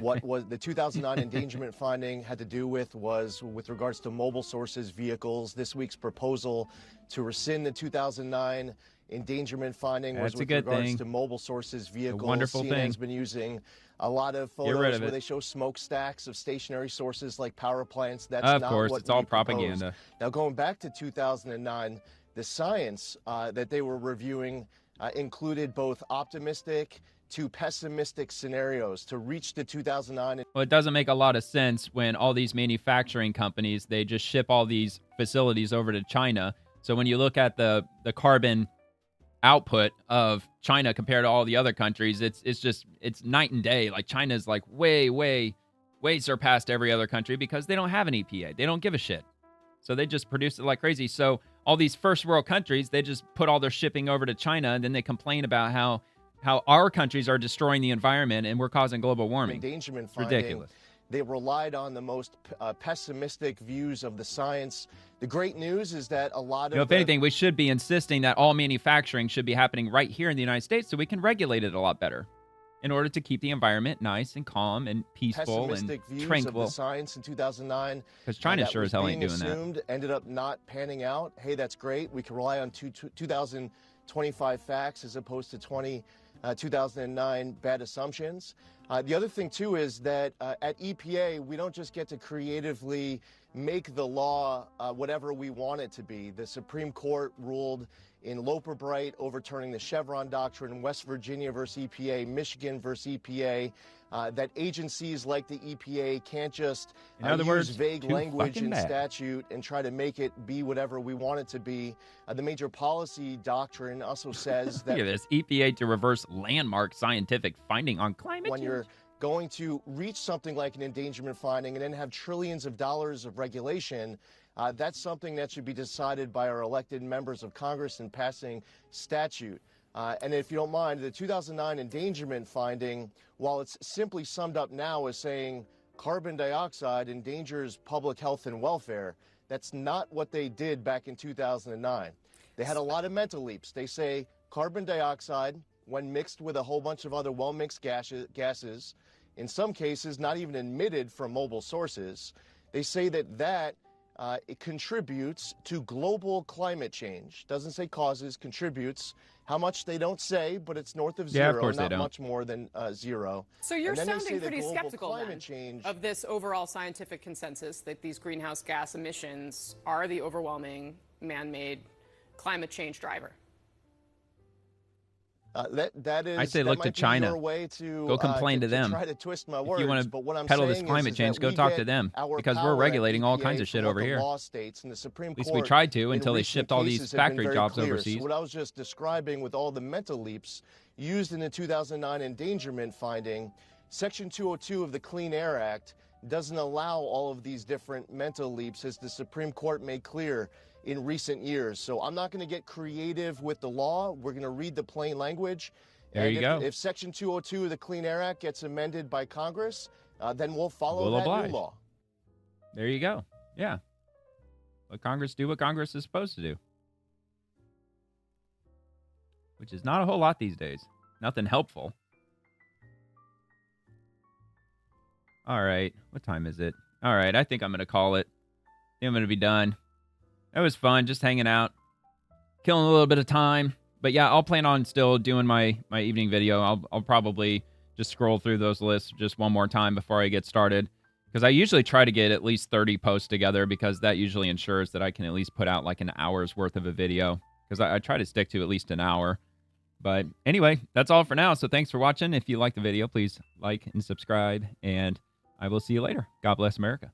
What was the 2009 endangerment finding had to do was with regards to mobile sources vehicles. This week's proposal to rescind the 2009 endangerment finding was with regards to mobile sources vehicles. A wonderful CNN's thing. been using a lot of photos where they show smokestacks of stationary sources like power plants. That's Of not course, what it's all we proposed. propaganda. Now, going back to 2009, the science that they were reviewing included both optimistic to pessimistic scenarios to reach the 2009. Well, it doesn't make a lot of sense when all these manufacturing companies, they just ship all these facilities over to China. So when you look at the carbon output of China compared to all the other countries, it's night and day. Like China's like way surpassed every other country because they don't have an EPA. They don't give a shit. So they just produce it like crazy. So all these first world countries, they just put all their shipping over to China, and then they complain about how our countries are destroying the environment and we're causing global warming. Endangerment It's finding, ridiculous. They relied on the most pessimistic views of the science. The great news is that a lot of If anything, we should be insisting that all manufacturing should be happening right here in the United States so we can regulate it a lot better in order to keep the environment nice and calm and peaceful pessimistic and views tranquil. of the science in 2009. Because China that sure was as hell ain't being doing that. assumed, ended up not panning out. Hey, that's great. We can rely on 2025 facts as opposed to 2009 bad assumptions. The other thing, too, is that at EPA, we don't just get to creatively make the law whatever we want it to be. The Supreme Court ruled in Loper Bright, overturning the Chevron doctrine, West Virginia versus EPA, Michigan versus EPA, that agencies like the EPA can't just use vague language in statute and try to make it be whatever we want it to be. The major policy doctrine also says that Look at this. EPA to reverse landmark scientific finding on climate when change. you're going to reach something like an endangerment finding and then have trillions of dollars of regulation, that's something that should be decided by our elected members of Congress in passing statute. And if you don't mind, the 2009 endangerment finding, while it's simply summed up now as saying carbon dioxide endangers public health and welfare, that's not what they did back in 2009. They had a lot of mental leaps. They say carbon dioxide, when mixed with a whole bunch of other well-mixed gases, in some cases not even emitted from mobile sources, they say that it contributes to global climate change. Doesn't say causes, contributes. How much they don't say, but it's north of zero, of course not they don't. much more than zero. So you're And then they say sounding that pretty global skeptical climate then change of this overall scientific consensus that these greenhouse gas emissions are the overwhelming man-made climate change driver. That is. I say that look might to be China. your way to Go complain to them. try to twist my If words, you want but what I'm to peddle this saying climate is change, that go we talk get to them our because power we're at regulating all EPA kinds of from shit what over the here. law states, and the Supreme At least Court we tried to in until they recent shipped all these cases have been factory very jobs clear. overseas. So what I was just describing with all the mental leaps used in the 2009 endangerment finding, Section 202 of the Clean Air Act doesn't allow all of these different mental leaps, as the Supreme Court made clear in recent years. So I'm not going to get creative with the law. We're going to read the plain language. There you go. If Section 202 of the Clean Air Act gets amended by Congress, then we'll follow We'll that oblige. new law. There you go. Yeah. Let Congress do what Congress is supposed to do. Which is not a whole lot these days. Nothing helpful. All right. What time is it? All right. I think I'm going to call it. I think I'm going to be done. It was fun just hanging out. Killing a little bit of time. But yeah, I'll plan on still doing my evening video. I'll probably just scroll through those lists just one more time before I get started. Because I usually try to get at least 30 posts together because that usually ensures that I can at least put out like an hour's worth of a video. Because I try to stick to at least an hour. But anyway, that's all for now. So thanks for watching. If you like the video, please like and subscribe. And I will see you later. God bless America.